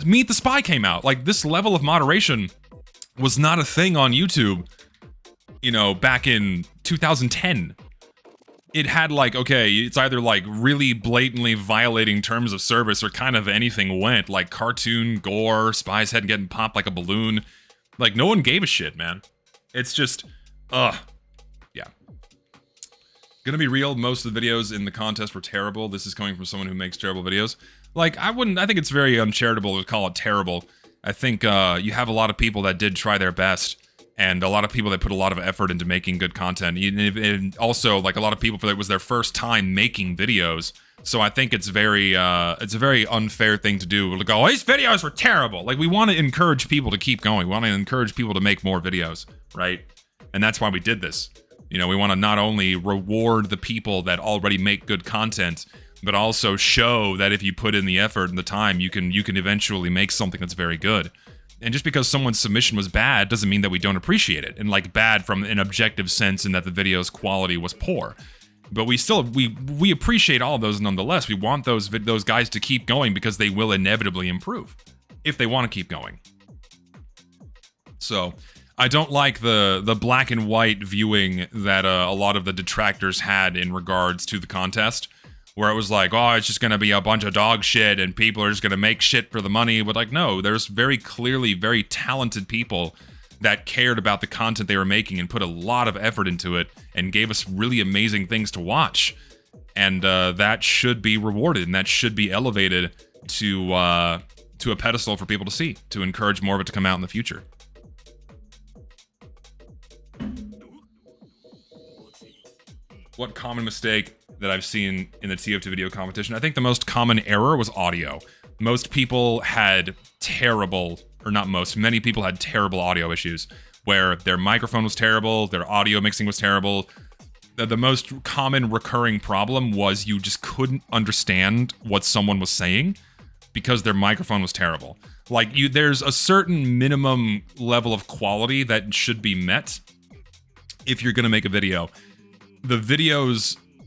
Speaker 1: Meet the Spy came out. Like, this level of moderation was not a thing on YouTube, you know, back in 2010. It had, like, okay, it's either like really blatantly violating terms of service or kind of anything went, like cartoon gore, Spy's head getting popped like a balloon. Like, no one gave a shit, man. It's just, yeah. Gonna be real, most of the videos in the contest were terrible. This is coming from someone who makes terrible videos. Like, I think it's very uncharitable to call it terrible. I think you have a lot of people that did try their best, and a lot of people that put a lot of effort into making good content. And also, like, a lot of people that it was their first time making videos. So I think it's a very unfair thing to do. To go, oh, these videos were terrible. Like, we want to encourage people to keep going. We want to encourage people to make more videos, right? And that's why we did this. You know, we want to not only reward the people that already make good content, but also show that if you put in the effort and the time, you can eventually make something that's very good. And just because someone's submission was bad doesn't mean that we don't appreciate it. And like bad from an objective sense in that the video's quality was poor. But we still, we appreciate all of those nonetheless. We want those guys to keep going because they will inevitably improve if they want to keep going. So I don't like the black and white viewing that a lot of the detractors had in regards to the contest, where it was like, oh, it's just going to be a bunch of dog shit and people are just going to make shit for the money. But like, no, there's very clearly very talented people that cared about the content they were making and put a lot of effort into it and gave us really amazing things to watch. And that should be rewarded, and that should be elevated to a pedestal for people to see, to encourage more of it to come out in the future. What common mistake that I've seen in the TF2 video competition? I think the most common error was audio. Most people had many people had terrible audio issues, where their microphone was terrible, their audio mixing was terrible. The most common recurring problem was you just couldn't understand what someone was saying because their microphone was terrible. Like, there's a certain minimum level of quality that should be met if you're gonna make a video. The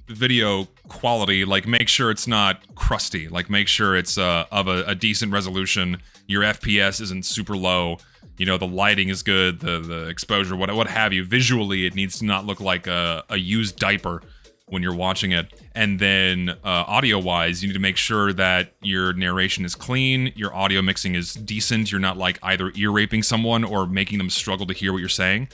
Speaker 1: video quality, like, make sure it's not crusty, like make sure it's of a decent resolution, your FPS isn't super low, you know, the lighting is good, the exposure, what have you. Visually, it needs to not look like a used diaper when you're watching it. And then audio-wise, you need to make sure that your narration is clean, your audio mixing is decent, you're not like either ear-raping someone or making them struggle to hear what you're saying.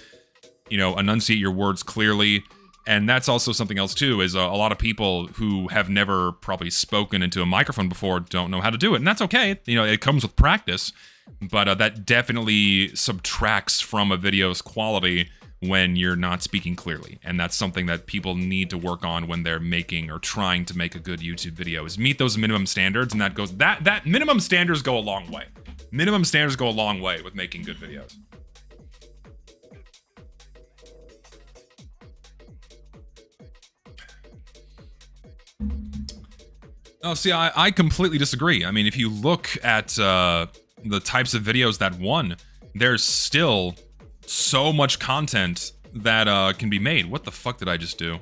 Speaker 1: You know, enunciate your words clearly. And that's also something else too, is a lot of people who have never probably spoken into a microphone before don't know how to do it. And that's okay, you know, it comes with practice, but that definitely subtracts from a video's quality when you're not speaking clearly. And that's something that people need to work on when they're making or trying to make a good YouTube video, is meet those minimum standards. And that minimum standards go a long way. Minimum standards go a long way with making good videos. Oh, see, I completely disagree. I mean, if you look at the types of videos that won, there's still so much content that can be made. What the fuck did I just do?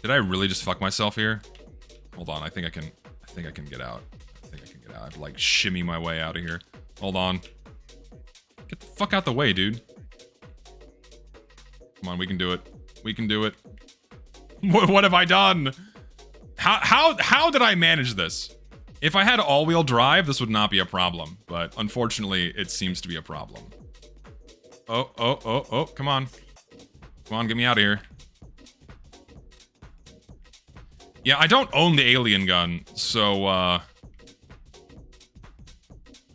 Speaker 1: Did I really just fuck myself here? Hold on, I think I can get out. I have to, like, shimmy my way out of here. Hold on. Get the fuck out the way, dude. Come on, we can do it. We can do it. What have I done? How did I manage this If I had all-wheel drive, this would not be a problem, but unfortunately, it seems to be a problem. Oh, come on. Come on, get me out of here. Yeah, I don't own the alien gun, so, I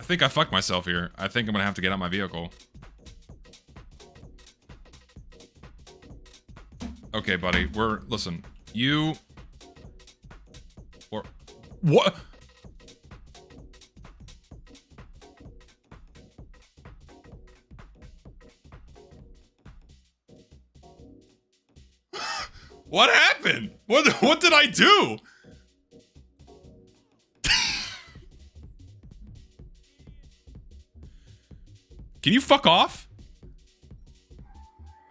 Speaker 1: think I fucked myself here. I think I'm gonna have to get out my vehicle. Okay, buddy, listen, you... Or... What? What happened? What did I do? Can you fuck off?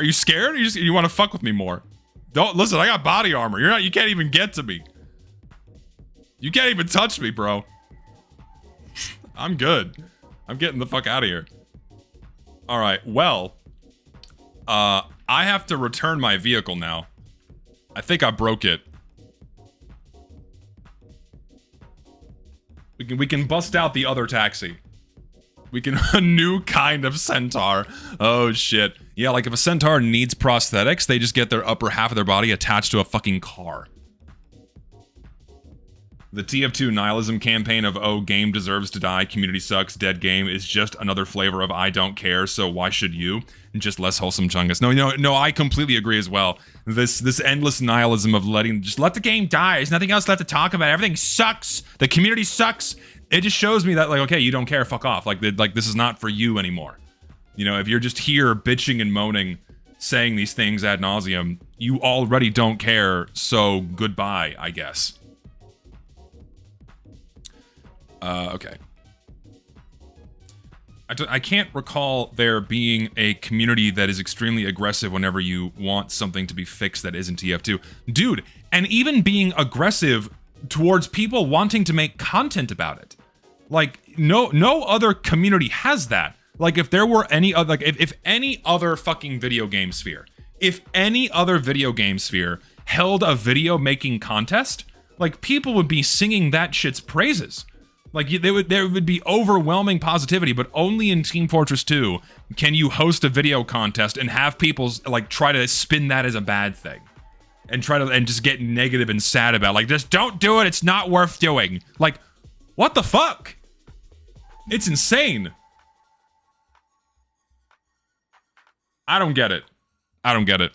Speaker 1: Are you scared? Or you want to fuck with me more? Don't listen. I got body armor. You can't even get to me. You can't even touch me, bro. I'm good. I'm getting the fuck out of here. All right. Well, I have to return my vehicle now. I think I broke it. We can bust out the other taxi. We can a new kind of centaur. Oh shit. Yeah, like if a centaur needs prosthetics, they just get their upper half of their body attached to a fucking car. The TF2 nihilism campaign of "Oh, game deserves to die, community sucks, dead game" is just another flavor of "I don't care, so why should you?" And just less wholesome chungus. No, I completely agree as well. This endless nihilism of just let the game die. There's nothing else left to talk about. Everything sucks. The community sucks. It just shows me that, like, okay, you don't care. Fuck off. Like this is not for you anymore. You know, if you're just here bitching and moaning, saying these things ad nauseum, you already don't care. So goodbye, I guess. Okay. I can't recall there being a community that is extremely aggressive whenever you want something to be fixed that isn't TF2. Dude, and even being aggressive towards people wanting to make content about it. Like, no other community has that. Like, if there were any other, like, if any other fucking video game sphere, if any other video game sphere held a video making contest, like, people would be singing that shit's praises. Like, there would be overwhelming positivity, but only in Team Fortress 2 can you host a video contest and have people, like, try to spin that as a bad thing. And just get negative and sad about it. Like, just don't do it, it's not worth doing. Like, what the fuck? It's insane. I don't get it. I don't get it.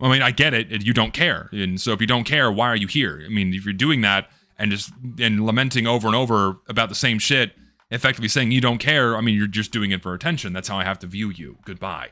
Speaker 1: I mean, I get it, you don't care. And so if you don't care, why are you here? I mean, if you're doing that, and lamenting over and over about the same shit, effectively saying you don't care, I mean, you're just doing it for attention. That's how I have to view you. Goodbye.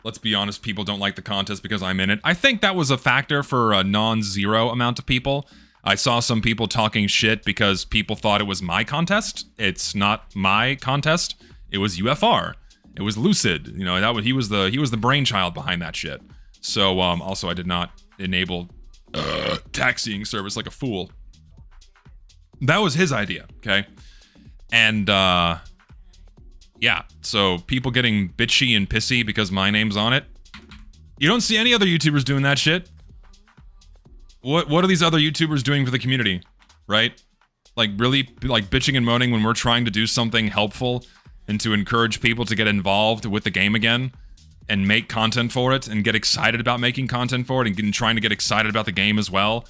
Speaker 1: Let's be honest, people don't like the contest because I'm in it. I think that was a factor for a non-zero amount of people. I saw some people talking shit because people thought it was my contest. It's not my contest. It was UFR. It was Lucid. You know, he was the brainchild behind that shit. So, also, I did not enable taxiing service like a fool. That was his idea, okay? And, yeah, so people getting bitchy and pissy because my name's on it. You don't see any other YouTubers doing that shit. What are these other YouTubers doing for the community, right? Like, really, like, bitching and moaning when we're trying to do something helpful and to encourage people to get involved with the game again? And make content for it, and get excited about making content for it, and trying to get excited about the game as well,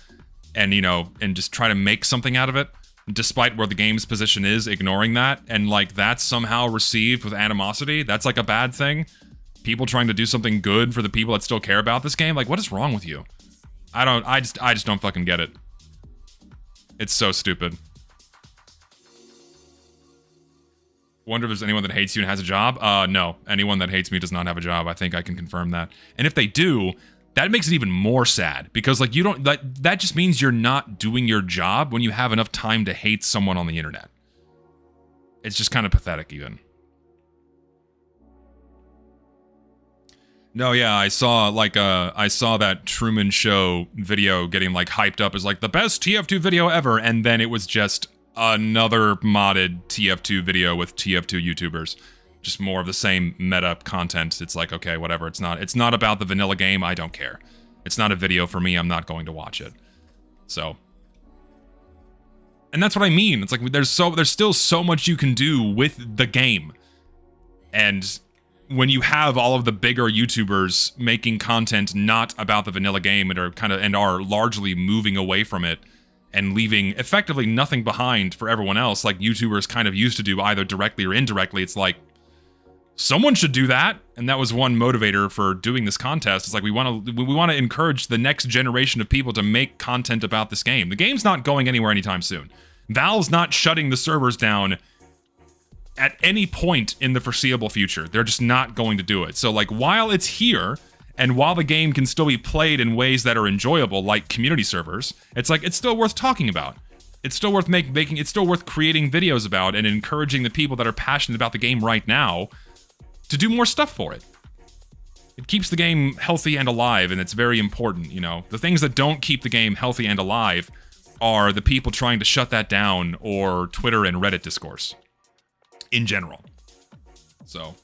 Speaker 1: and, you know, and just try to make something out of it, despite where the game's position is, ignoring that, and, like, that's somehow received with animosity. That's, like, a bad thing. People trying to do something good for the people that still care about this game. Like, what is wrong with you? I just don't fucking get it. It's so stupid. Wonder if there's anyone that hates you and has a job? No. Anyone that hates me does not have a job. I think I can confirm that. And if they do, that makes it even more sad. Because, like, you don't... that just means you're not doing your job when you have enough time to hate someone on the internet. It's just kind of pathetic, even. No, yeah, I saw that Truman Show video getting, like, hyped up as, like, the best TF2 video ever, and then it was just another modded TF2 video with TF2 YouTubers. Just more of the same meta content. It's like, okay, whatever. It's not about the vanilla game. I don't care. It's not a video for me. I'm not going to watch it. So, and that's what I mean. It's like there's still so much you can do with the game. And when you have all of the bigger YouTubers making content not about the vanilla game and are largely moving away from it and leaving effectively nothing behind for everyone else, like YouTubers kind of used to do either directly or indirectly, it's like someone should do that. And that was one motivator for doing this contest. It's like we want to encourage the next generation of people to make content about this game. The game's not going anywhere anytime soon. Valve's not shutting the servers down at any point in the foreseeable future. They're just not going to do it. So like while it's here and while the game can still be played in ways that are enjoyable, like community servers, it's like it's still worth talking about. It's still worth making. It's still worth creating videos about and encouraging the people that are passionate about the game right now to do more stuff for it. It keeps the game healthy and alive, and it's very important, you know. The things that don't keep the game healthy and alive are the people trying to shut that down or Twitter and Reddit discourse in general. So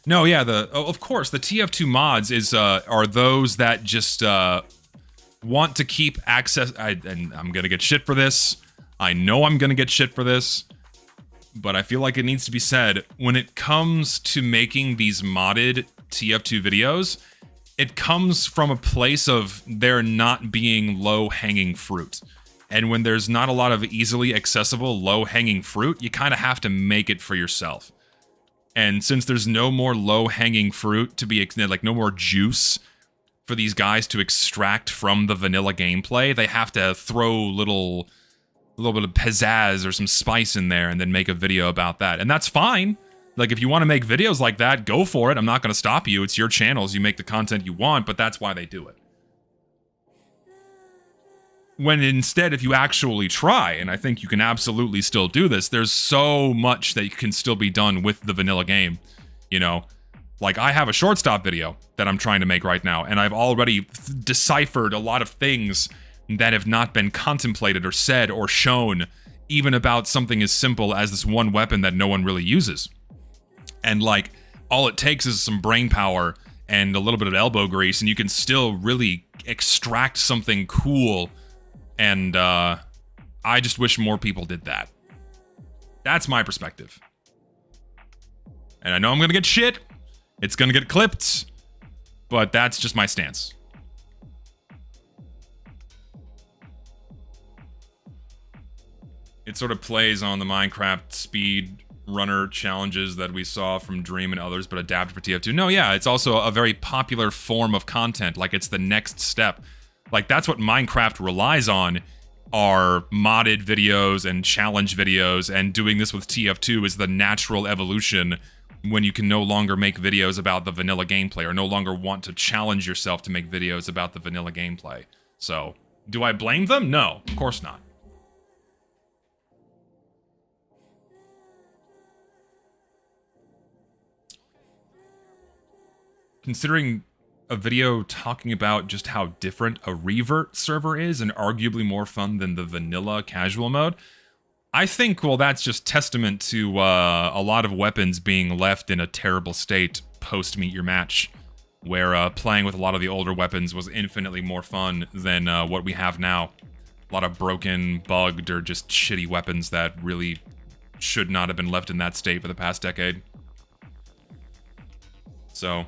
Speaker 1: no, yeah, of course the TF2 mods are those that just want to keep access. And I'm gonna get shit for this. I know I'm gonna get shit for this, but I feel like it needs to be said. When it comes to making these modded TF2 videos, it comes from a place of there not being low-hanging fruit. And when there's not a lot of easily accessible, low-hanging fruit, you kind of have to make it for yourself. And since there's no more low-hanging fruit to be, like, no more juice for these guys to extract from the vanilla gameplay, they have to throw a little bit of pizzazz or some spice in there and then make a video about that. And that's fine. Like, if you want to make videos like that, go for it. I'm not going to stop you. It's your channels. You make the content you want, but that's why they do it. When instead, if you actually try, and I think you can absolutely still do this, there's so much that can still be done with the vanilla game, you know? Like, I have a shortstop video that I'm trying to make right now, and I've already deciphered a lot of things that have not been contemplated or said or shown, even about something as simple as this one weapon that no one really uses. And, like, all it takes is some brain power and a little bit of elbow grease, and you can still really extract something cool. And I just wish more people did that. That's my perspective. And I know I'm gonna get shit. It's gonna get clipped. But that's just my stance. It sort of plays on the Minecraft speed runner challenges that we saw from Dream and others, but adapted for TF2. No, yeah, it's also a very popular form of content. Like, it's the next step. Like, that's what Minecraft relies on, are modded videos and challenge videos, and doing this with TF2 is the natural evolution when you can no longer make videos about the vanilla gameplay, or no longer want to challenge yourself to make videos about the vanilla gameplay. So, do I blame them? No, of course not. Considering a video talking about just how different a revert server is and arguably more fun than the vanilla casual mode, I think, well, that's just testament to a lot of weapons being left in a terrible state post Meet Your Match, where playing with a lot of the older weapons was infinitely more fun than what we have now. A lot of broken, bugged, or just shitty weapons that really should not have been left in that state for the past decade. So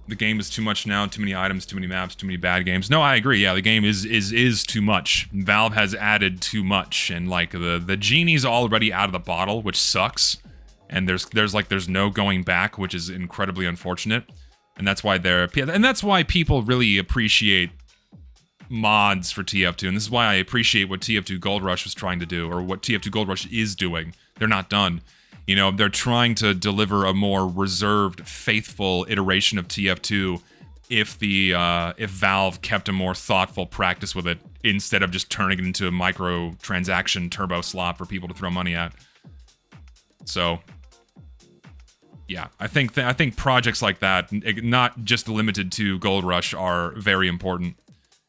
Speaker 1: the game is too much now, too many items, too many maps, too many bad games. No, I agree. Yeah, the game is too much. Valve has added too much, and like the genie's already out of the bottle, which sucks. And there's no going back, which is incredibly unfortunate. And that's why people really appreciate mods for TF2, and this is why I appreciate what TF2 Gold Rush was trying to do, or what TF2 Gold Rush is doing. They're not done. You know, they're trying to deliver a more reserved, faithful iteration of TF2 if Valve kept a more thoughtful practice with it, instead of just turning it into a microtransaction turbo slot for people to throw money at. So, yeah, I think projects like that, not just limited to Gold Rush, are very important,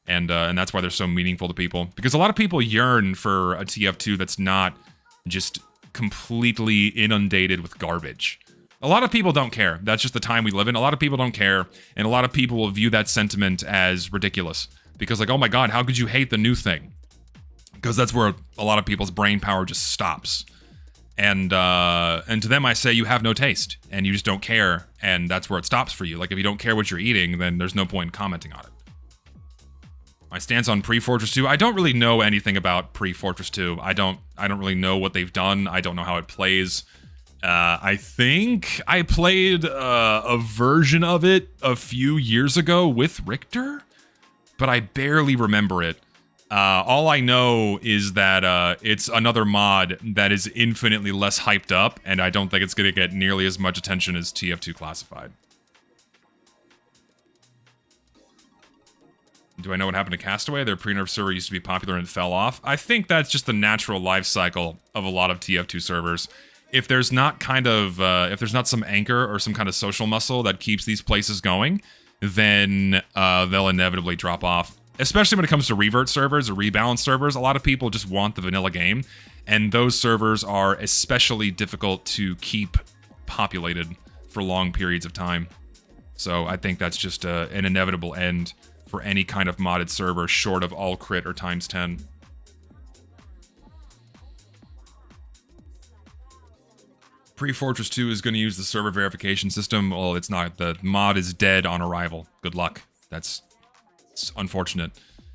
Speaker 1: and that's why they're so meaningful to people. Because a lot of people yearn for a TF2 that's not just completely inundated with garbage. A lot of people don't care. That's just the time we live in. A lot of people don't care, and a lot of people will view that sentiment as ridiculous. Because like, oh my god, how could you hate the new thing? Because that's where a lot of people's brain power just stops. And to them I say you have no taste, and you just don't care, and that's where it stops for you. Like if you don't care what you're eating, then there's no point in commenting on it. My stance on pre-Fortress 2, I don't really know anything about pre-Fortress 2. I don't really know what they've done. I don't know how it plays. I think I played a version of it a few years ago with Richter, but I barely remember it. All I know is that it's another mod that is infinitely less hyped up, and I don't think it's going to get nearly as much attention as TF2 Classified. Do I know what happened to Castaway? Their pre-nerf server used to be popular and fell off. I think that's just the natural life cycle of a lot of TF2 servers. If there's not if there's not some anchor or some kind of social muscle that keeps these places going, then they'll inevitably drop off. Especially when it comes to revert servers or rebalance servers, a lot of people just want the vanilla game, and those servers are especially difficult to keep populated for long periods of time. So I think that's just an inevitable end for any kind of modded server short of all crit or times 10. Pre-Fortress 2 is going to use the server verification system. Well, it's not. The mod is dead on arrival. Good luck. It's unfortunate.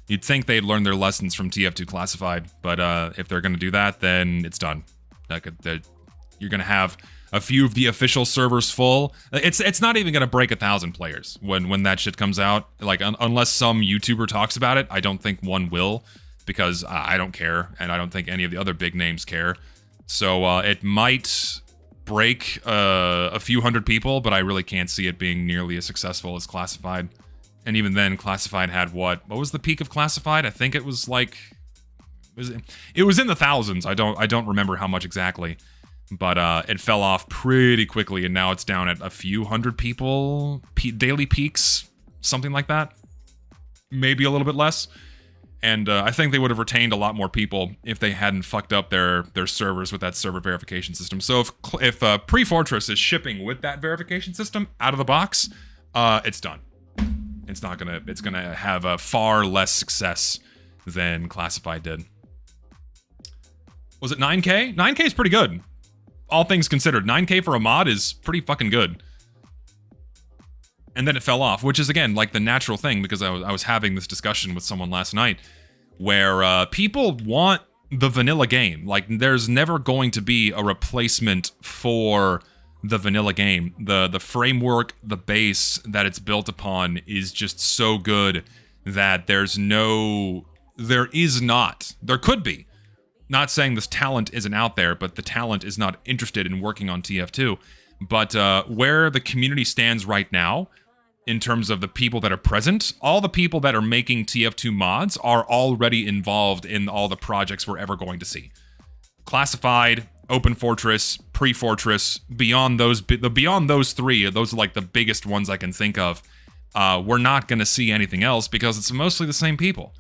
Speaker 1: You'd think they'd learn their lessons from TF2 Classified, but if they're going to do that, then it's done. You're going to have a few of the official servers full. It's not even going to break 1,000 players when that shit comes out. Like, unless some YouTuber talks about it, I don't think one will, because I don't care, and I don't think any of the other big names care. So it might break a few hundred people, but I really can't see it being nearly as successful as Classified. And even then, Classified had what was the peak of Classified? I think it was like, it was in the thousands. I don't remember how much exactly, but it fell off pretty quickly, and now it's down at a few hundred people, daily peaks, something like that, maybe a little bit less. And I think they would have retained a lot more people if they hadn't fucked up their servers with that server verification system. So if Pre-Fortress is shipping with that verification system out of the box, it's done. It's gonna have a far less success than Classified did. Was it 9K? 9K is pretty good. All things considered, 9K for a mod is pretty fucking good. And then it fell off, which is, again, like the natural thing, because I was having this discussion with someone last night where people want the vanilla game. Like, there's never going to be a replacement for the vanilla game. The framework, the base that it's built upon is just so good that there could be. Not saying this talent isn't out there, but the talent is not interested in working on TF2. But where the community stands right now, in terms of the people that are present, all the people that are making TF2 mods are already involved in all the projects we're ever going to see. Classified, Open Fortress, Pre-Fortress, beyond those three, those are like the biggest ones I can think of. We're not going to see anything else because it's mostly the same people.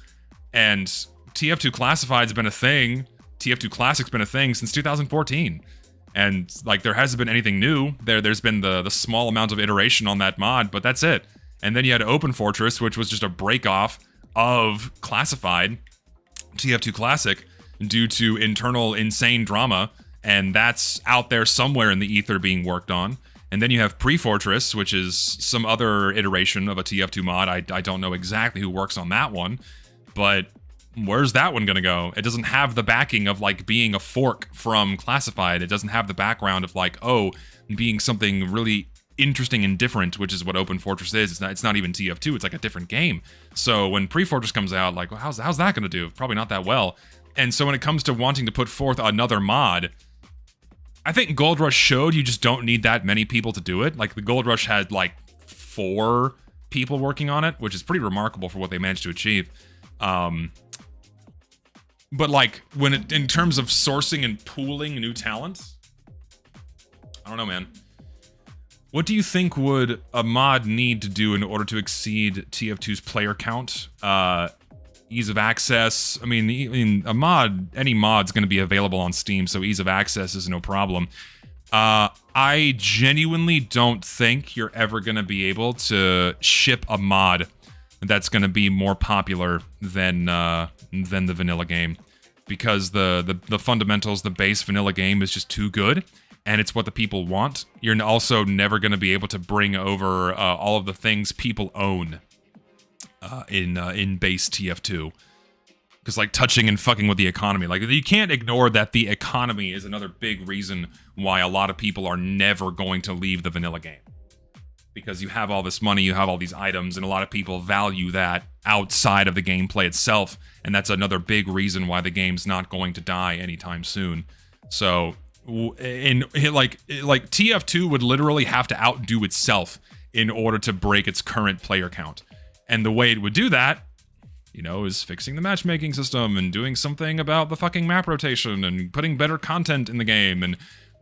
Speaker 1: And TF2 Classified's been a thing. TF2 Classic's been a thing since 2014. And, like, there hasn't been anything new. There's been the small amount of iteration on that mod, but that's it. And then you had Open Fortress, which was just a break-off of Classified, TF2 Classic, due to internal insane drama, and that's out there somewhere in the ether being worked on. And then you have Pre-Fortress, which is some other iteration of a TF2 mod. I don't know exactly who works on that one, but where's that one gonna go? It doesn't have the backing of, like, being a fork from Classified. It doesn't have the background of, like, oh, being something really interesting and different, which is what Open Fortress is. It's not even TF2, it's like a different game. So when Pre-Fortress comes out, like, well, how's that gonna do? Probably not that well. And so when it comes to wanting to put forth another mod, I think Gold Rush showed you just don't need that many people to do it. Like, the Gold Rush had, like, 4 people working on it, which is pretty remarkable for what they managed to achieve. But, like, in terms of sourcing and pooling new talent, I don't know, man. What do you think would a mod need to do in order to exceed TF2's player count? Ease of access. I mean, any mod's going to be available on Steam, so ease of access is no problem. I genuinely don't think you're ever going to be able to ship a mod that's going to be more popular than the vanilla game, because the fundamentals, the base vanilla game is just too good, and it's what the people want. You're also never going to be able to bring over all of the things people own in base TF2. Because, like, touching and fucking with the economy. Like, you can't ignore that the economy is another big reason why a lot of people are never going to leave the vanilla game. Because you have all this money, you have all these items, and a lot of people value that outside of the gameplay itself, and that's another big reason why the game's not going to die anytime soon. So, like TF2 would literally have to outdo itself in order to break its current player count. And the way it would do that, you know, is fixing the matchmaking system and doing something about the fucking map rotation and putting better content in the game. And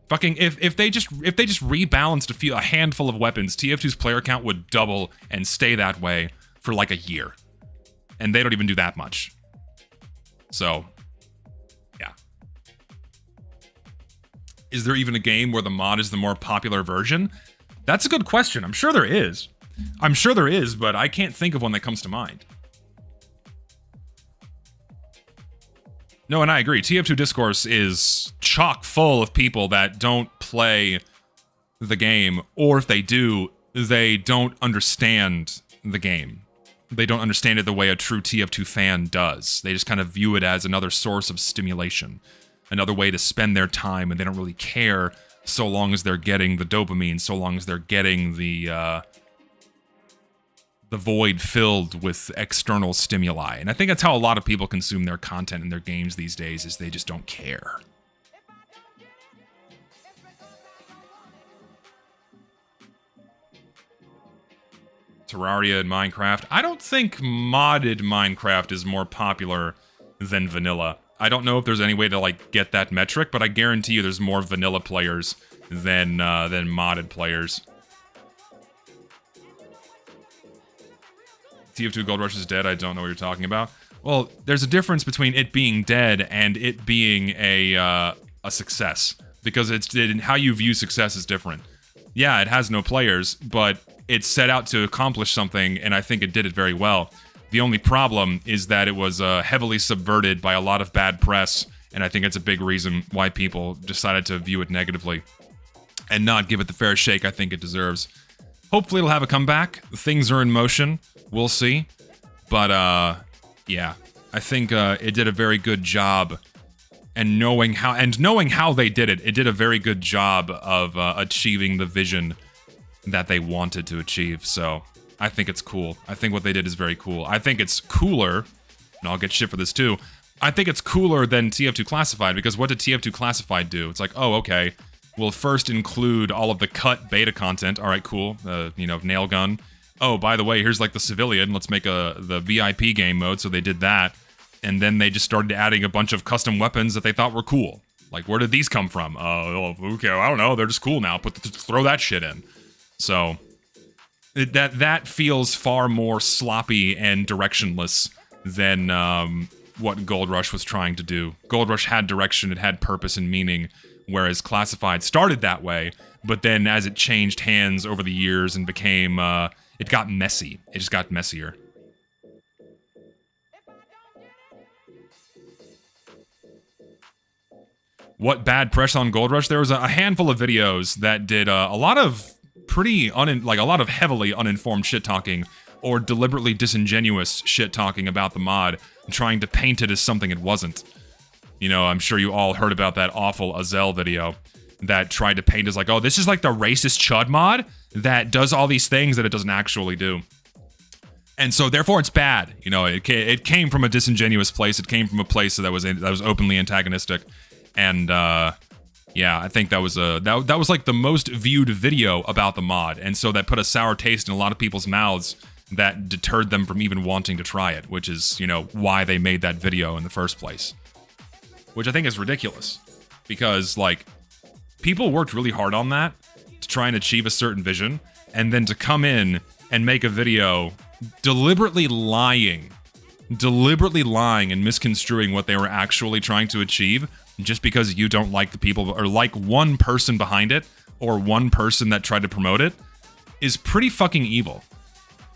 Speaker 1: fucking if they just rebalanced a handful of weapons, TF2's player count would double and stay that way for like a year. And they don't even do that much. So, yeah. Is there even a game where the mod is the more popular version? That's a good question. I'm sure there is. But I can't think of one that comes to mind. No, and I agree. TF2 Discourse is chock full of people that don't play the game, or if they do, they don't understand the game. They don't understand it the way a true TF2 fan does. They just kind of view it as another source of stimulation, another way to spend their time, and they don't really care so long as they're getting the dopamine, so long as they're getting the void filled with external stimuli. And I think that's how a lot of people consume their content in their games these days, is they just don't care. Terraria and Minecraft. I don't think modded Minecraft is more popular than vanilla. I don't know if there's any way to, like, get that metric, but I guarantee you there's more vanilla players than modded players. TF2 Gold Rush is dead. I don't know what you're talking about. Well, there's a difference between it being dead and it being a success, because how you view success is different. Yeah, it has no players, but it set out to accomplish something, and I think it did it very well. The only problem is that it was heavily subverted by a lot of bad press, and I think it's a big reason why people decided to view it negatively and not give it the fair shake I think it deserves. Hopefully it'll have a comeback. Things are in motion. We'll see. But, yeah. I think it did a very good job. And knowing how they did it, it did a very good job of achieving the vision that they wanted to achieve. So, I think it's cool. I think what they did is very cool. I think it's cooler, and I'll get shit for this too, I think it's cooler than TF2 Classified, because what did TF2 Classified do? It's like, oh, okay, we'll first include all of the cut beta content. All right, cool. You know, nail gun. Oh, by the way, here's like the civilian. Let's make the VIP game mode. So they did that. And then they just started adding a bunch of custom weapons that they thought were cool. Like, where did these come from? Okay, I don't know. They're just cool now. Throw that shit in. So that feels far more sloppy and directionless than what Gold Rush was trying to do. Gold Rush had direction, it had purpose and meaning, whereas Classified started that way, but then as it changed hands over the years and became, it got messy. It just got messier. What bad press on Gold Rush? There was a handful of videos that did a lot of a lot of heavily uninformed shit-talking or deliberately disingenuous shit-talking about the mod, trying to paint it as something it wasn't. You know, I'm sure you all heard about that awful Azel video that tried to paint as like, oh, this is like the racist chud mod that does all these things that it doesn't actually do. And so, therefore, it's bad. You know, it came from a disingenuous place. It came from a place that was openly antagonistic. And, yeah, I think that was that was like the most viewed video about the mod. And so that put a sour taste in a lot of people's mouths that deterred them from even wanting to try it, which is, you know, why they made that video in the first place. Which I think is ridiculous. Because, like, people worked really hard on that to try and achieve a certain vision, and then to come in and make a video deliberately lying and misconstruing what they were actually trying to achieve, just because you don't like the people or like one person behind it or one person that tried to promote it is pretty fucking evil.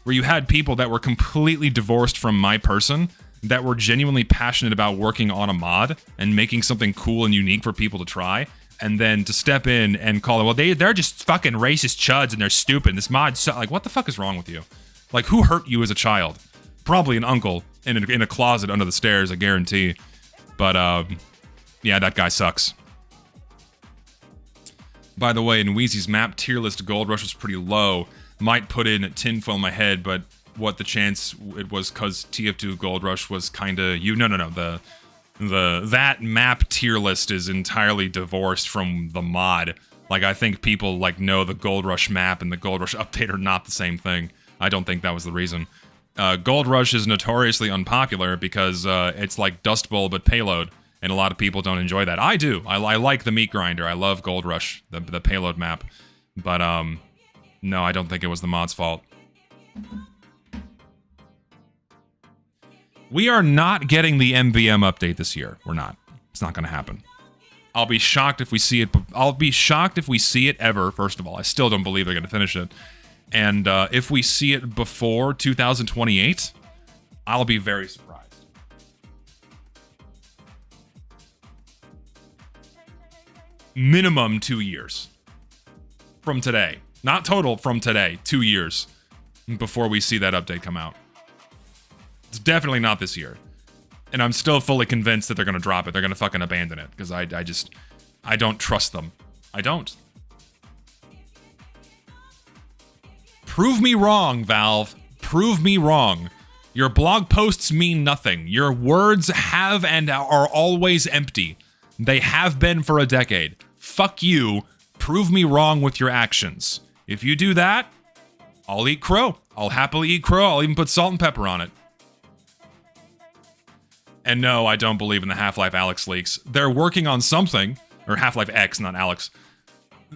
Speaker 1: Where you had people that were completely divorced from my person that were genuinely passionate about working on a mod and making something cool and unique for people to try, and then to step in and call it, well, they're just fucking racist chuds and they're stupid. This mod, like, what the fuck is wrong with you? Like, who hurt you as a child? Probably an uncle in a closet under the stairs, I guarantee. But, yeah, that guy sucks. By the way, in Wheezy's map tier list, Gold Rush was pretty low. Might put in tinfoil in my head, but what the chance it was because TF2 Gold Rush was kind of no. That map tier list is entirely divorced from the mod. Like, I think people like know the Gold Rush map and the Gold Rush update are not the same thing. I don't think that was the reason. Gold Rush is notoriously unpopular because it's like Dust Bowl but payload, and a lot of people don't enjoy that. I do. I like the meat grinder. I love Gold Rush, the payload map, but no, I don't think it was the mod's fault. We are not getting the MVM update this year. We're not. It's not going to happen. I'll be shocked if we see it. I'll be shocked if we see it ever, first of all. I still don't believe they're going to finish it. And if we see it before 2028, I'll be very surprised. Minimum 2 years. From today. Not total, from today. 2 years. Before we see that update come out. It's definitely not this year. And I'm still fully convinced that they're going to drop it. They're going to fucking abandon it. Because I don't trust them. I don't. Prove me wrong, Valve. Prove me wrong. Your blog posts mean nothing. Your words have and are always empty. They have been for a decade. Fuck you. Prove me wrong with your actions. If you do that, I'll eat crow. I'll happily eat crow. I'll even put salt and pepper on it. And no, I don't believe in the Half-Life Alyx leaks. They're working on something. Or Half-Life X, not Alyx.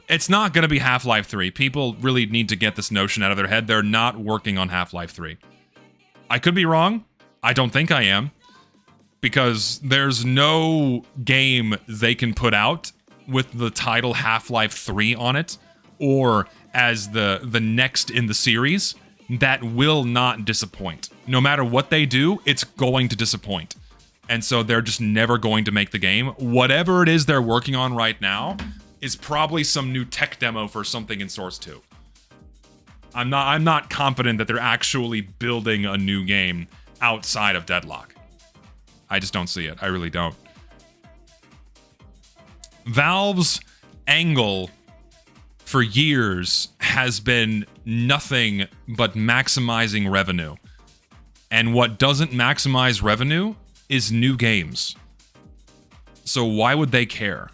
Speaker 1: It's not going to be Half-Life 3. People really need to get this notion out of their head. They're not working on Half-Life 3. I could be wrong. I don't think I am. Because there's no game they can put out with the title Half-Life 3 on it, or as the next in the series, that will not disappoint. No matter what they do, it's going to disappoint. And so they're just never going to make the game. Whatever it is they're working on right now is probably some new tech demo for something in Source 2. I'm not confident that they're actually building a new game outside of Deadlock. I just don't see it. I really don't. Valve's angle for years has been nothing but maximizing revenue. And what doesn't maximize revenue is new games. So why would they care?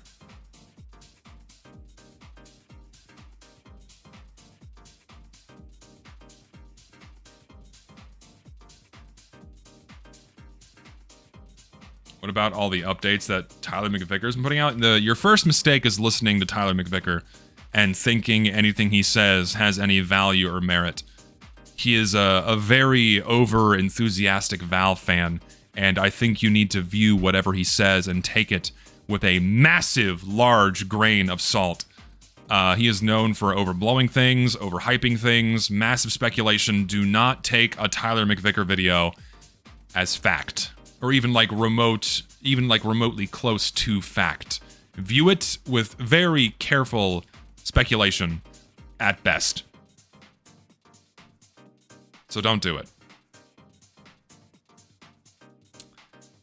Speaker 1: What about all the updates that Tyler McVicker's been putting out? Your first mistake is listening to Tyler McVicker and thinking anything he says has any value or merit. He is a very over-enthusiastic Valve fan, and I think you need to view whatever he says and take it with a massive, large grain of salt. He is known for overblowing things, overhyping things, massive speculation. Do not take a Tyler McVicker video as fact, or even like remotely close to fact. View it with very careful speculation at best. So don't do it.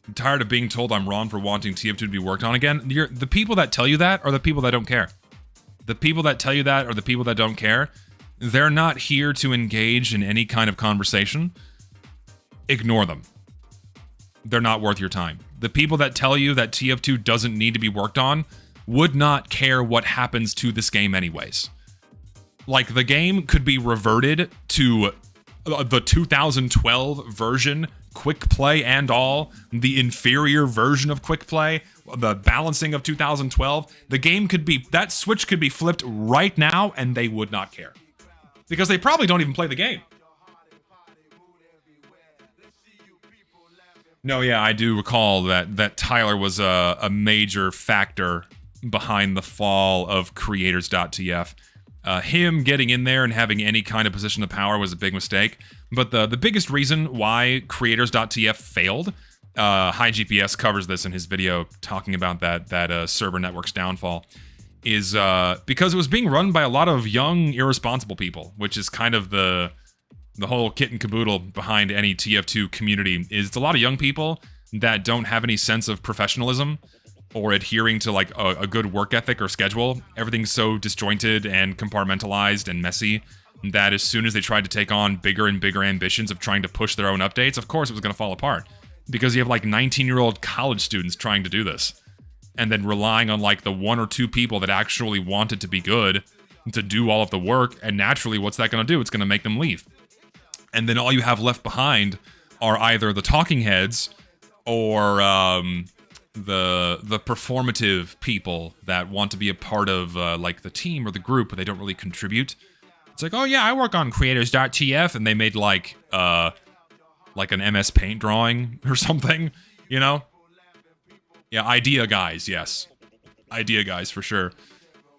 Speaker 1: I'm tired of being told I'm wrong for wanting TF2 to be worked on again. The people that tell you that are the people that don't care. The people that tell you that are the people that don't care. They're not here to engage in any kind of conversation. Ignore them. They're not worth your time. The people that tell you that TF2 doesn't need to be worked on would not care what happens to this game anyways. Like, the game could be reverted to the 2012 version, quick play and all, the inferior version of quick play, the balancing of 2012. The game could be, that switch could be flipped right now and they would not care. Because they probably don't even play the game. No, yeah, I do recall that Tyler was a major factor behind the fall of creators.tf. Him getting in there and having any kind of position of power was a big mistake. But the biggest reason why creators.tf failed, High GPS covers this in his video talking about that server network's downfall, is because it was being run by a lot of young, irresponsible people, which is kind of the whole kit and caboodle behind any TF2 community. Is it's a lot of young people that don't have any sense of professionalism or adhering to like a good work ethic or schedule. Everything's so disjointed and compartmentalized and messy that as soon as they tried to take on bigger and bigger ambitions of trying to push their own updates, of course it was going to fall apart. Because you have like 19-year-old college students trying to do this. And then relying on like the one or two people that actually wanted to be good to do all of the work. And naturally, what's that going to do? It's going to make them leave. And then all you have left behind are either the talking heads or the performative people that want to be a part of like the team or the group, but they don't really contribute. It's like, oh yeah, I work on creators.tf, and they made like an MS Paint drawing or something, you know? Yeah, idea guys, yes. Idea guys, for sure.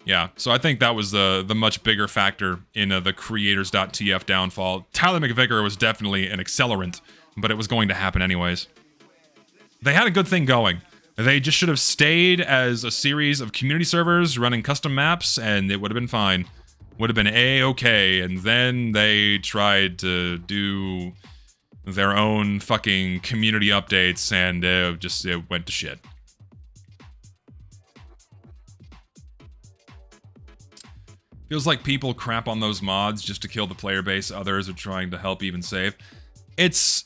Speaker 1: Yeah, so I think that was the much bigger factor in the creators.tf downfall. Tyler McVicker was definitely an accelerant, but it was going to happen anyways. They had a good thing going. They just should have stayed as a series of community servers running custom maps, and it would have been fine. Would have been A-okay, and then they tried to do their own fucking community updates, and it went to shit. Feels like people crap on those mods just to kill the player base others are trying to help even save. It's,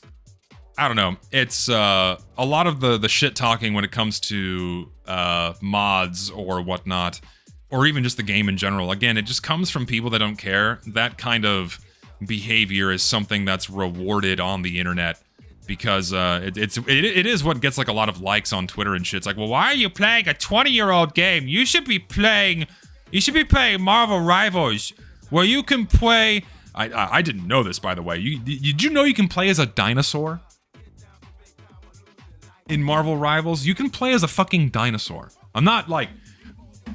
Speaker 1: I don't know, it's a lot of the shit talking when it comes to mods or whatnot, or even just the game in general. Again, it just comes from people that don't care. That kind of behavior is something that's rewarded on the internet because it is what gets like a lot of likes on Twitter and shit. It's like, well, why are you playing a 20-year-old game? You should be playing Marvel Rivals, where you can play. I didn't know this, by the way. Did you know you can play as a dinosaur in Marvel Rivals? You can play as a fucking dinosaur. I'm not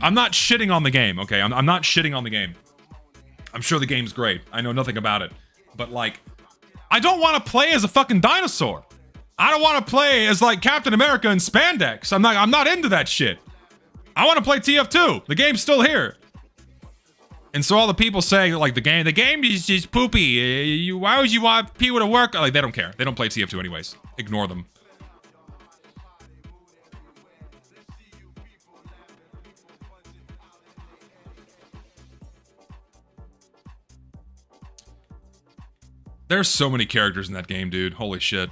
Speaker 1: shitting on the game, okay? I'm not shitting on the game. I'm sure the game's great. I know nothing about it. But, like, I don't want to play as a fucking dinosaur. I don't want to play as, like, Captain America in spandex. I'm not into that shit. I want to play TF2. The game's still here. And so all the people saying, like, the game is just poopy. Why would you want people to work? Like, they don't care. They don't play TF2 anyways. Ignore them. There's so many characters in that game, dude. Holy shit.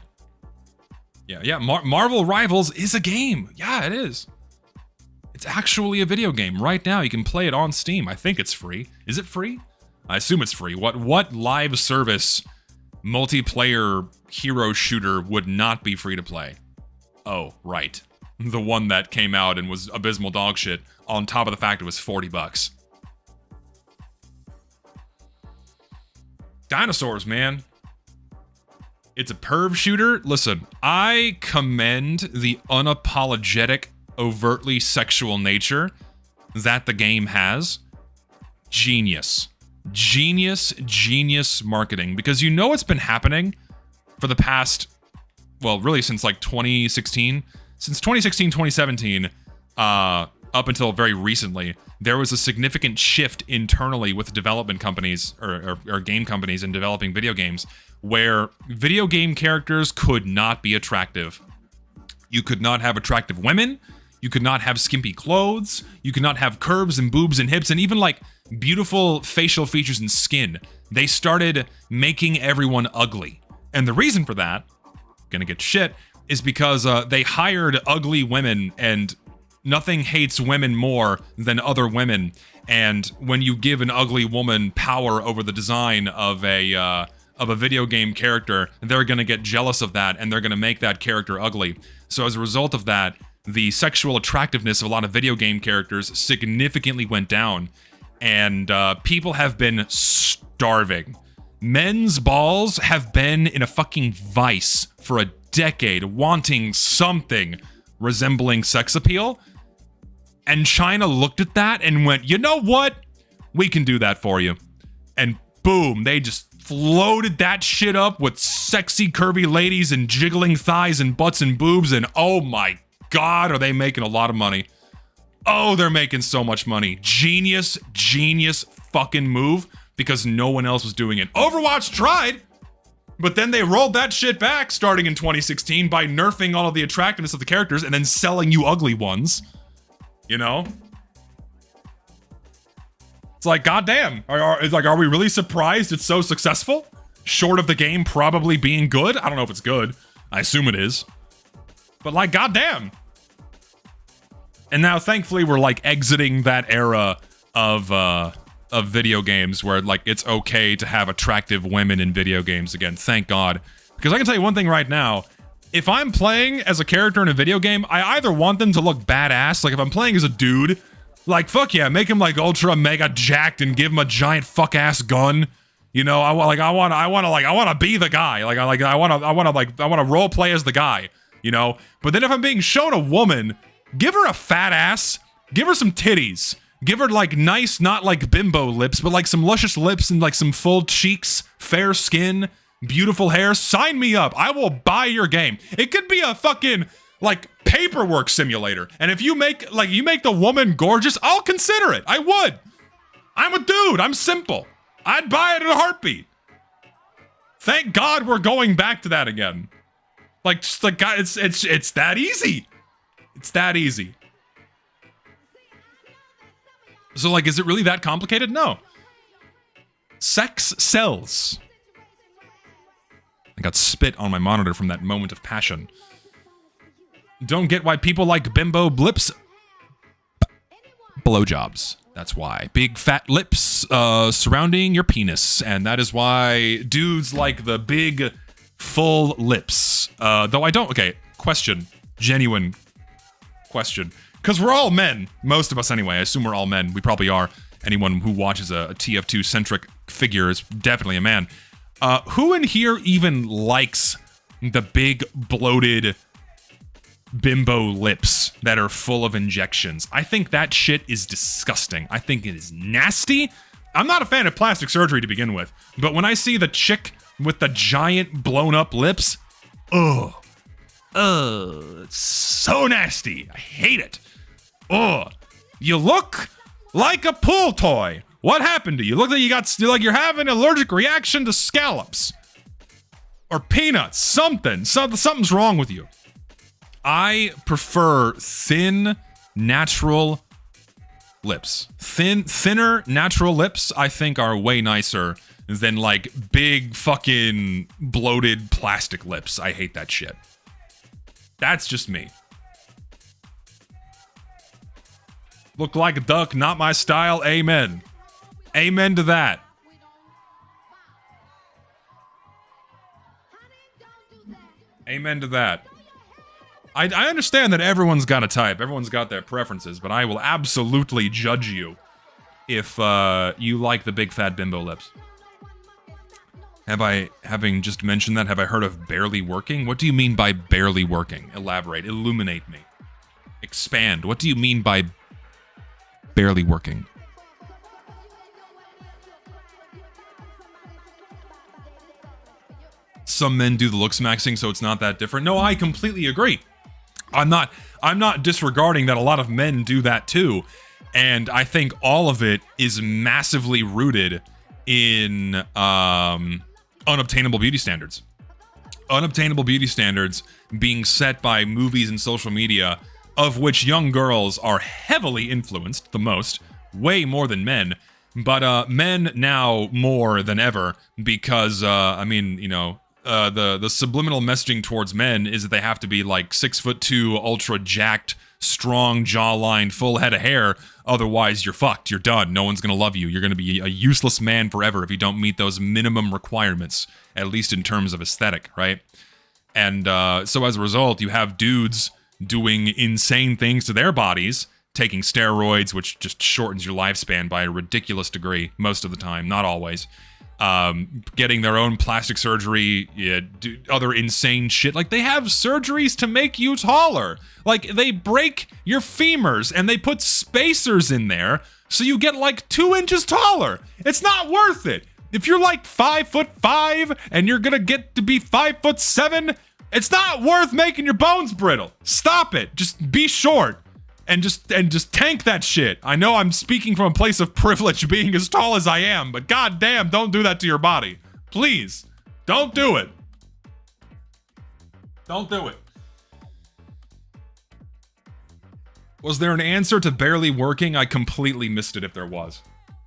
Speaker 1: Yeah. Marvel Rivals is a game. Yeah, it is. It's actually a video game. Right now, you can play it on Steam. I think it's free. Is it free? I assume it's free. What live service multiplayer hero shooter would not be free to play? Oh, right. The one that came out and was abysmal dog shit, on top of the fact it was $40. Dinosaurs, man. It's a perv shooter. Listen, I commend the unapologetic, overtly sexual nature that the game has. Genius. Genius marketing. Because you know what's been happening for the past, well, really since like 2016. Since 2016, 2017, up until very recently, there was a significant shift internally with development companies or game companies in developing video games where video game characters could not be attractive. You could not have attractive women. You could not have skimpy clothes. You could not have curves and boobs and hips and even like beautiful facial features and skin. They started making everyone ugly. And the reason for that, gonna get shit, is because they hired ugly women, and nothing hates women more than other women. And when you give an ugly woman power over the design of a video game character, they're gonna get jealous of that, and they're gonna make that character ugly. So as a result of that, the sexual attractiveness of a lot of video game characters significantly went down, and people have been starving. Men's balls have been in a fucking vice for a decade wanting something resembling sex appeal. And China looked at that and went, you know what? We can do that for you. And boom, they just floated that shit up with sexy curvy ladies and jiggling thighs and butts and boobs. And oh my God, are they making a lot of money. Oh, they're making so much money. Genius fucking move because no one else was doing it. Overwatch tried, but then they rolled that shit back starting in 2016 by nerfing all of the attractiveness of the characters and then selling you ugly ones. You know? It's like, goddamn. Are we really surprised it's so successful? Short of the game probably being good? I don't know if it's good. I assume it is. But like, goddamn. And now, thankfully, we're like exiting that era of video games where like it's okay to have attractive women in video games again. Thank God. Because I can tell you one thing right now. If I'm playing as a character in a video game, I either want them to look badass, like if I'm playing as a dude, like fuck yeah, make him like ultra mega jacked and give him a giant fuck ass gun. You know, I want to be the guy. I want to role play as the guy, you know? But then if I'm being shown a woman, give her a fat ass, give her some titties, give her like nice, not like bimbo lips, but like some luscious lips and like some full cheeks, fair skin, beautiful hair. Sign me up. I will buy your game. It could be a fucking like paperwork simulator. And if you make the woman gorgeous, I'll consider it. I would. I'm a dude. I'm simple. I'd buy it in a heartbeat. Thank God we're going back to that again. Like, just like, it's that easy. It's that easy. So like, is it really that complicated? No. Sex sells. I got spit on my monitor from that moment of passion. Don't get why people like bimbo blips. Blowjobs. That's why. Big fat lips surrounding your penis. And that is why dudes like the big, full lips. Though I don't... Okay, question. Genuine question. Because we're all men. Most of us anyway. I assume we're all men. We probably are. Anyone who watches a TF2-centric figure is definitely a man. Who in here even likes the big, bloated bimbo lips that are full of injections? I think that shit is disgusting. I think it is nasty. I'm not a fan of plastic surgery to begin with, but when I see the chick with the giant blown up lips, it's so nasty. I hate it. You look like a pool toy. What happened to you? Look like you're having an allergic reaction to scallops or peanuts. Something's wrong with you. I prefer thin, natural lips. Thinner, natural lips, I think, are way nicer than like big fucking bloated plastic lips. I hate that shit. That's just me. Look like a duck, not my style. Amen. Amen to that. Amen to that. I understand that everyone's got a type. Everyone's got their preferences, but I will absolutely judge you if you like the big fat bimbo lips. Having just mentioned that, have I heard of barely working? What do you mean by barely working? Elaborate. Illuminate me. Expand. What do you mean by barely working? Some men do the looks maxing, so it's not that different. No, I completely agree. I'm not disregarding that a lot of men do that too. And I think all of it is massively rooted in unobtainable beauty standards. Unobtainable beauty standards being set by movies and social media, of which young girls are heavily influenced the most, way more than men. But men now more than ever because, I mean, you know, the subliminal messaging towards men is that they have to be like 6'2", ultra jacked, strong jawline, full head of hair. Otherwise, you're fucked. You're done. No one's gonna love you. You're gonna be a useless man forever if you don't meet those minimum requirements, at least in terms of aesthetic, right? And so as a result, you have dudes doing insane things to their bodies, taking steroids, which just shortens your lifespan by a ridiculous degree most of the time, not always. getting their own plastic surgery, yeah, do other insane shit. Like, they have surgeries to make you taller. Like, they break your femurs and they put spacers in there so you get like 2 inches taller. It's not worth it. If you're like 5'5" and you're gonna get to be 5'7", it's not worth making your bones brittle. Stop it. Just be short and just tank that shit. I know I'm speaking from a place of privilege being as tall as I am, but goddamn, don't do that to your body. Please, don't do it. Don't do it. Was there an answer to barely working? I completely missed it if there was.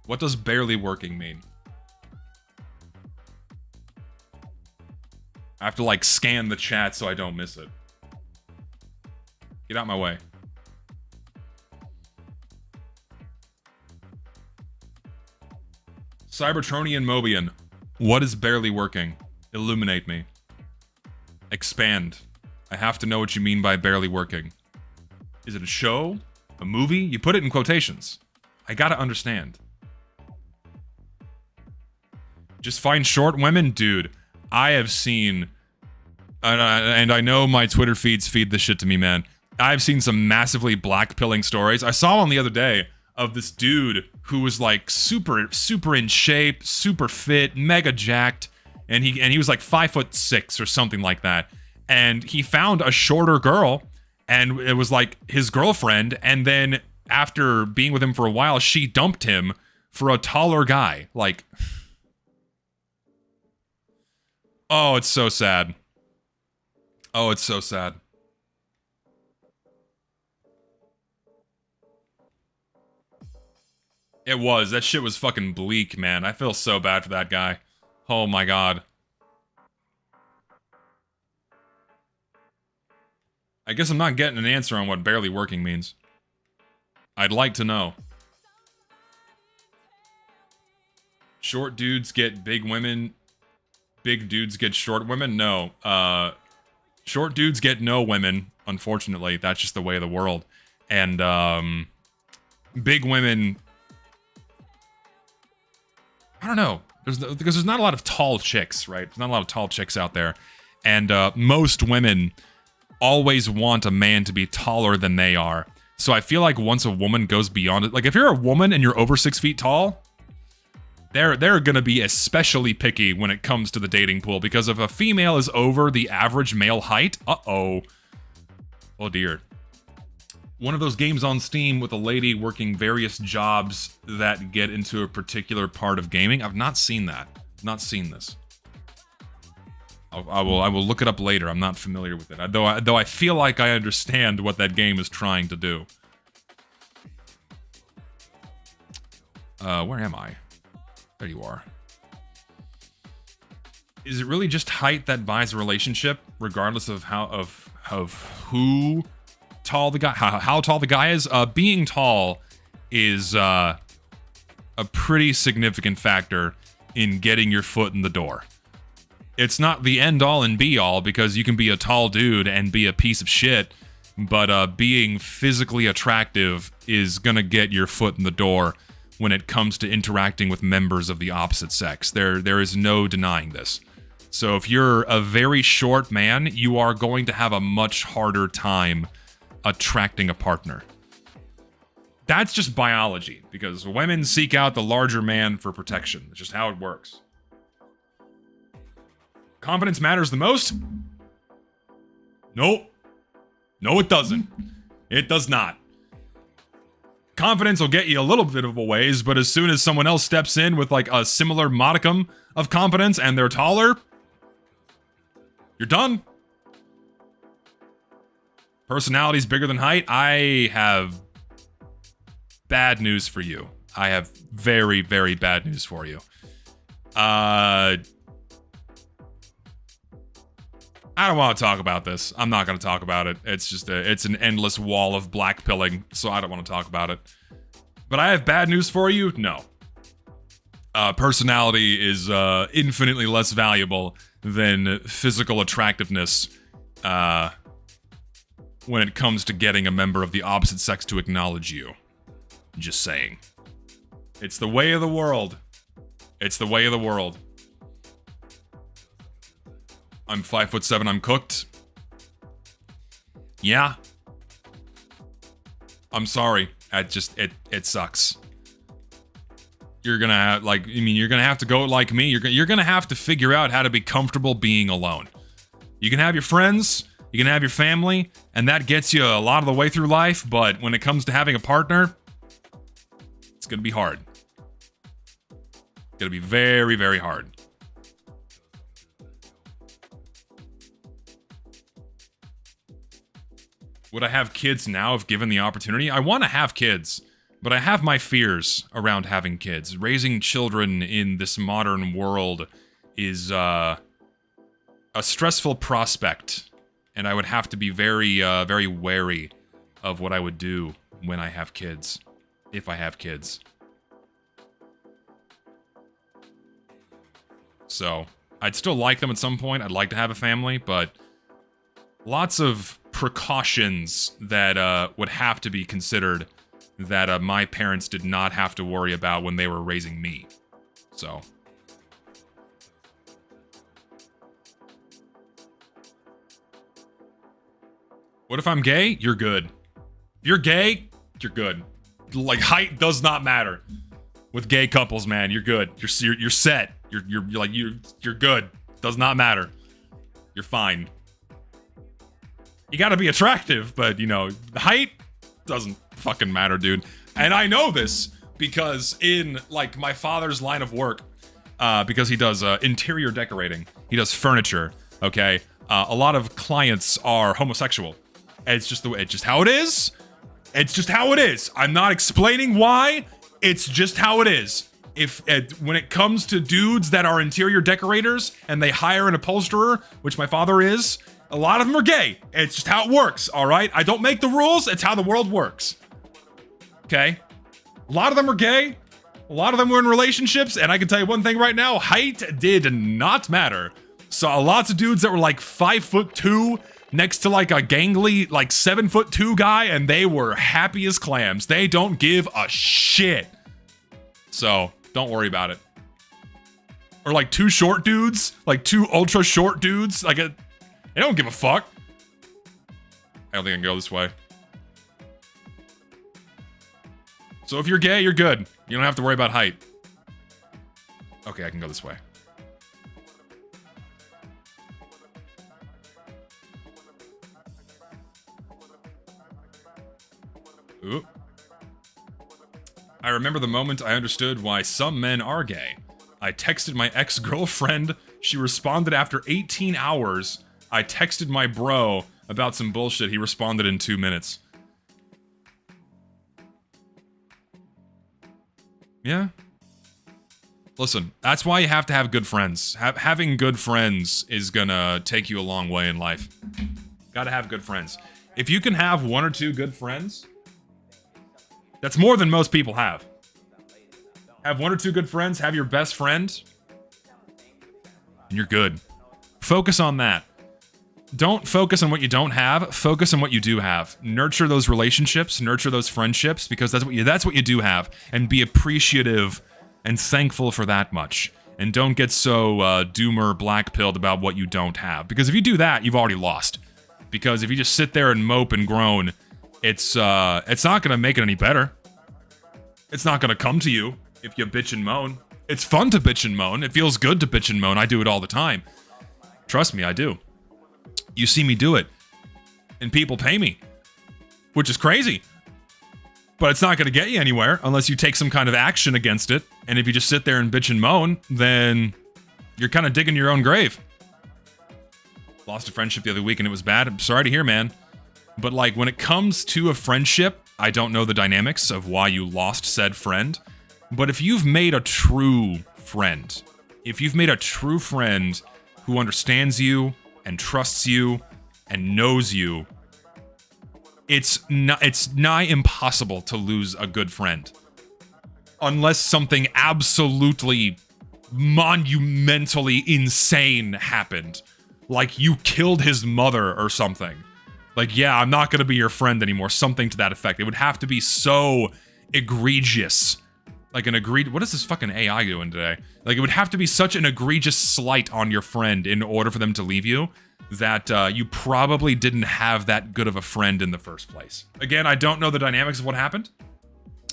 Speaker 1: What does barely working mean? I have to like scan the chat so I don't miss it. Get out my way. Cybertronian Mobian. What is barely working? Illuminate me. Expand. I have to know what you mean by barely working. Is it a show? A movie? You put it in quotations. I gotta understand. Just find short women? Dude, I have seen... And I know my Twitter feeds feed this shit to me, man. I've seen some massively black-pilling stories. I saw one the other day of this dude who was like super in shape, super fit, mega jacked, and he was like 5'6" or something like that. And he found a shorter girl, and it was like his girlfriend, and then after being with him for a while, she dumped him for a taller guy. Like, oh, it's so sad. Oh, it's so sad. It was. That shit was fucking bleak, man. I feel so bad for that guy. Oh my god. I guess I'm not getting an answer on what barely working means. I'd like to know. Short dudes get big women. Big dudes get short women? No. Short dudes get no women, unfortunately. That's just the way of the world. And, big women... I don't know. Because there's not a lot of tall chicks, right? There's not a lot of tall chicks out there. And, most women always want a man to be taller than they are. So I feel like once a woman goes beyond it... Like, if you're a woman and you're over 6 feet tall... They're gonna be especially picky when it comes to the dating pool, because if a female is over the average male height, uh-oh. Oh dear. One of those games on Steam with a lady working various jobs that get into a particular part of gaming. I've not seen that. Not seen this. I will look it up later. I'm not familiar with it. Though I feel like I understand what that game is trying to do. Where am I? There you are. Is it really just height that buys a relationship, regardless of who tall the guy, how tall the guy is? Being tall is a pretty significant factor in getting your foot in the door. It's not the end all and be all, because you can be a tall dude and be a piece of shit, but being physically attractive is gonna get your foot in the door when it comes to interacting with members of the opposite sex. There is no denying this. So if you're a very short man, you are going to have a much harder time attracting a partner. That's just biology, because women seek out the larger man for protection. It's just how it works. Confidence matters the most? Nope. No, it doesn't. It does not. Confidence will get you a little bit of a ways, but as soon as someone else steps in with like a similar modicum of confidence and they're taller, you're done. Personality's bigger than height. I have bad news for you. I have very, very bad news for you. I don't want to talk about this. I'm not going to talk about it. It's just it's an endless wall of black pilling, so I don't want to talk about it. But I have bad news for you. No. Personality is infinitely less valuable than physical attractiveness when it comes to getting a member of the opposite sex to acknowledge you. Just saying. It's the way of the world. It's the way of the world. I'm 5'7", I'm cooked. Yeah. I'm sorry. It sucks. You're gonna have, like, I mean, you're gonna have to go like me. You're gonna have to figure out how to be comfortable being alone. You can have your friends, you can have your family, and that gets you a lot of the way through life, but when it comes to having a partner, it's gonna be hard. It's gonna be very, very hard. Would I have kids now if given the opportunity? I want to have kids, but I have my fears around having kids. Raising children in this modern world is a stressful prospect, and I would have to be very, very wary of what I would do when I have kids, if I have kids. So, I'd still like them at some point. I'd like to have a family, but lots of precautions that would have to be considered that my parents did not have to worry about when they were raising me. So. What if I'm gay? You're good. If you're gay, you're good. Like, height does not matter. With gay couples, man, you're good. You're set. You're good. Does not matter. You're fine. You gotta be attractive, but, you know, height doesn't fucking matter, dude. And I know this because in, like, my father's line of work, because he does interior decorating, he does furniture, okay? A lot of clients are homosexual. It's just it's just how it is. It's just how it is. I'm not explaining why. It's just how it is. When it comes to dudes that are interior decorators and they hire an upholsterer, which my father is, a lot of them are gay. It's just how it works, all right? I don't make the rules. It's how the world works. Okay? A lot of them are gay. A lot of them were in relationships. And I can tell you one thing right now. Height did not matter. Saw lots of dudes that were like 5'2" next to like a gangly, like 7'2" guy. And they were happy as clams. They don't give a shit. So, don't worry about it. Or like two short dudes. Like two ultra short dudes. Like they don't give a fuck. I don't think I can go this way. So if you're gay, you're good. You don't have to worry about height. Okay, I can go this way. Ooh. I remember the moment I understood why some men are gay. I texted my ex-girlfriend. She responded after 18 hours. I texted my bro about some bullshit. He responded in 2 minutes. Yeah. Listen, that's why you have to have good friends. Having good friends is gonna take you a long way in life. Gotta have good friends. If you can have 1 or 2 good friends, that's more than most people have. Have 1 or 2 good friends, have your best friend, and you're good. Focus on that. Don't focus on what you don't have. Focus on what you do have. Nurture those relationships. Nurture those friendships, because that's what you do have. And be appreciative and thankful for that much. And don't get so doomer black-pilled about what you don't have. Because if you do that, you've already lost. Because if you just sit there and mope and groan, it's not going to make it any better. It's not going to come to you if you bitch and moan. It's fun to bitch and moan. It feels good to bitch and moan. I do it all the time. Trust me, I do. You see me do it, and people pay me, which is crazy. But it's not going to get you anywhere unless you take some kind of action against it. And if you just sit there and bitch and moan, then you're kind of digging your own grave. Lost a friendship the other week and it was bad. I'm sorry to hear, man. But like, when it comes to a friendship, I don't know the dynamics of why you lost said friend. But if you've made a true friend, who understands you and trusts you and knows you, it's nigh impossible to lose a good friend. Unless something absolutely monumentally insane happened. Like you killed his mother or something. Like, yeah, I'm not gonna be your friend anymore. Something to that effect. It would have to be so egregious Like an what is this fucking AI doing today? Like it would have to be such an egregious slight on your friend in order for them to leave you that you probably didn't have that good of a friend in the first place. Again, I don't know the dynamics of what happened.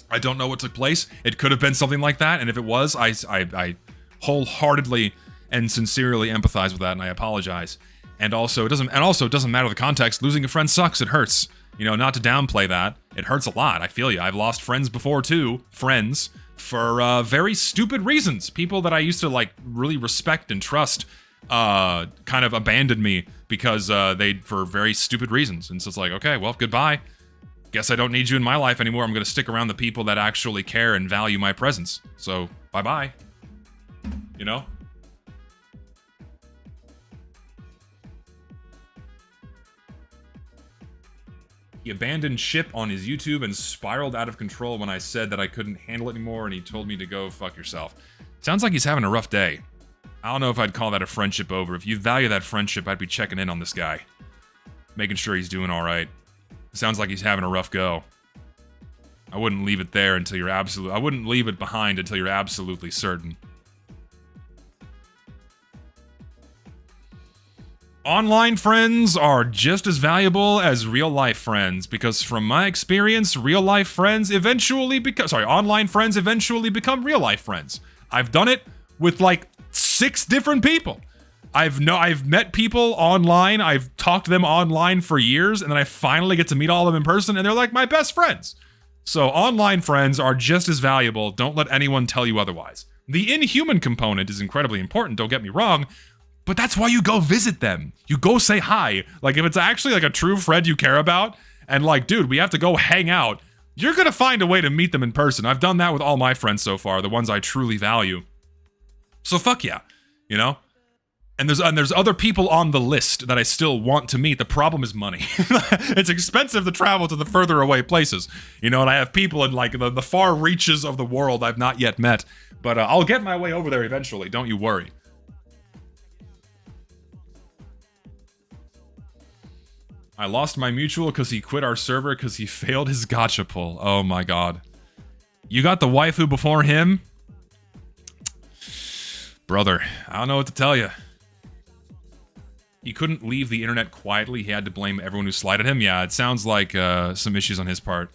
Speaker 1: I don't know what took place. It could have been something like that, and if it was, I wholeheartedly and sincerely empathize with that, and I apologize. And also, it doesn't matter the context. Losing a friend sucks. It hurts. You know, not to downplay that. It hurts a lot. I feel you. I've lost friends before too. Friends. For very stupid reasons. People that I used to, like, really respect and trust kind of abandoned me because for very stupid reasons. And so it's like, okay, well, goodbye. Guess I don't need you in my life anymore. I'm going to stick around the people that actually care and value my presence. So, bye-bye. You know? He abandoned ship on his YouTube and spiraled out of control when I said that I couldn't handle it anymore, and he told me to go fuck yourself. Sounds like he's having a rough day. I don't know if I'd call that a friendship over. If you value that friendship, I'd be checking in on this guy. Making sure he's doing alright. Sounds like he's having a rough go. I wouldn't leave it there until you're I wouldn't leave it behind until you're absolutely certain. Online friends are just as valuable as real-life friends, because from my experience, real-life friends eventually online friends eventually become real-life friends. I've done it with, like, 6 different people. I've met people online, I've talked to them online for years, and then I finally get to meet all of them in person, and they're like my best friends. So online friends are just as valuable, don't let anyone tell you otherwise. The inhuman component is incredibly important, don't get me wrong, but that's why you go visit them. You go say hi. Like, if it's actually, like, a true friend you care about, and, like, dude, we have to go hang out, you're gonna find a way to meet them in person. I've done that with all my friends so far, the ones I truly value. So fuck yeah, you know? And there's other people on the list that I still want to meet. The problem is money. It's expensive to travel to the further away places. You know, and I have people in, like, the far reaches of the world I've not yet met. But I'll get my way over there eventually, don't you worry. I lost my mutual because he quit our server because he failed his gacha pull. Oh my god. You got the waifu before him? Brother, I don't know what to tell you. He couldn't leave the internet quietly. He had to blame everyone who slighted him. Yeah, it sounds like some issues on his part.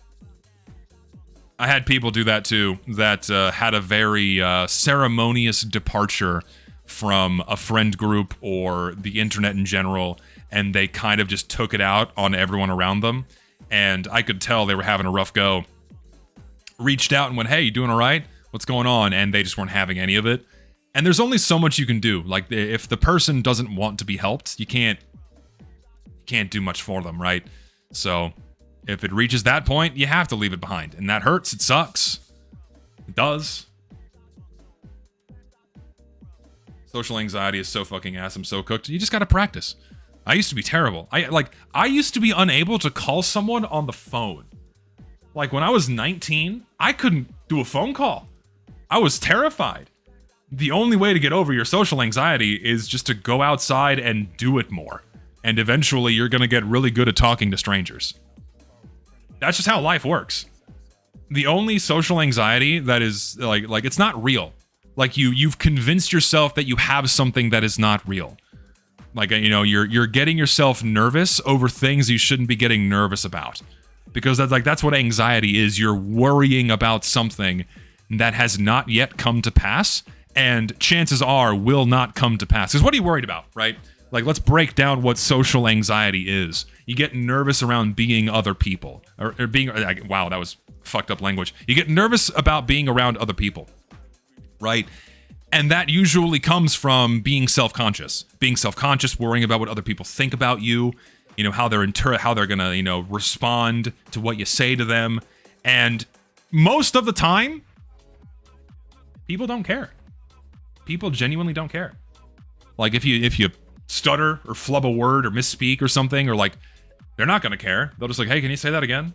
Speaker 1: I had people do that too, that had a very ceremonious departure from a friend group or the internet in general, and they kind of just took it out on everyone around them, and I could tell they were having a rough go. Reached out and went, hey, you doing all right? What's going on? And they just weren't having any of it. And there's only so much you can do. Like, if the person doesn't want to be helped, you can't do much for them, right? So, if it reaches that point, you have to leave it behind. And that hurts, it sucks. It does. Social anxiety is so fucking ass, I'm so cooked. You just gotta practice. I used to be terrible. I used to be unable to call someone on the phone. Like, when I was 19, I couldn't do a phone call. I was terrified. The only way to get over your social anxiety is just to go outside and do it more. And eventually, you're gonna get really good at talking to strangers. That's just how life works. The only social anxiety that is, like it's not real. Like, you've convinced yourself that you have something that is not real. Like, you know, you're getting yourself nervous over things you shouldn't be getting nervous about. Because that's what anxiety is. You're worrying about something that has not yet come to pass, and chances are will not come to pass. Because what are you worried about, right? Like, let's break down what social anxiety is. You get nervous around being other people. Or being, wow, that was fucked up language. You get nervous about being around other people, right? And that usually comes from being self-conscious. Being self-conscious, worrying about what other people think about you, you know, how they're gonna, you know, respond to what you say to them. And most of the time, people don't care. People genuinely don't care. Like, if you stutter or flub a word or misspeak or something, or like, they're not gonna care. They'll just like, hey, can you say that again?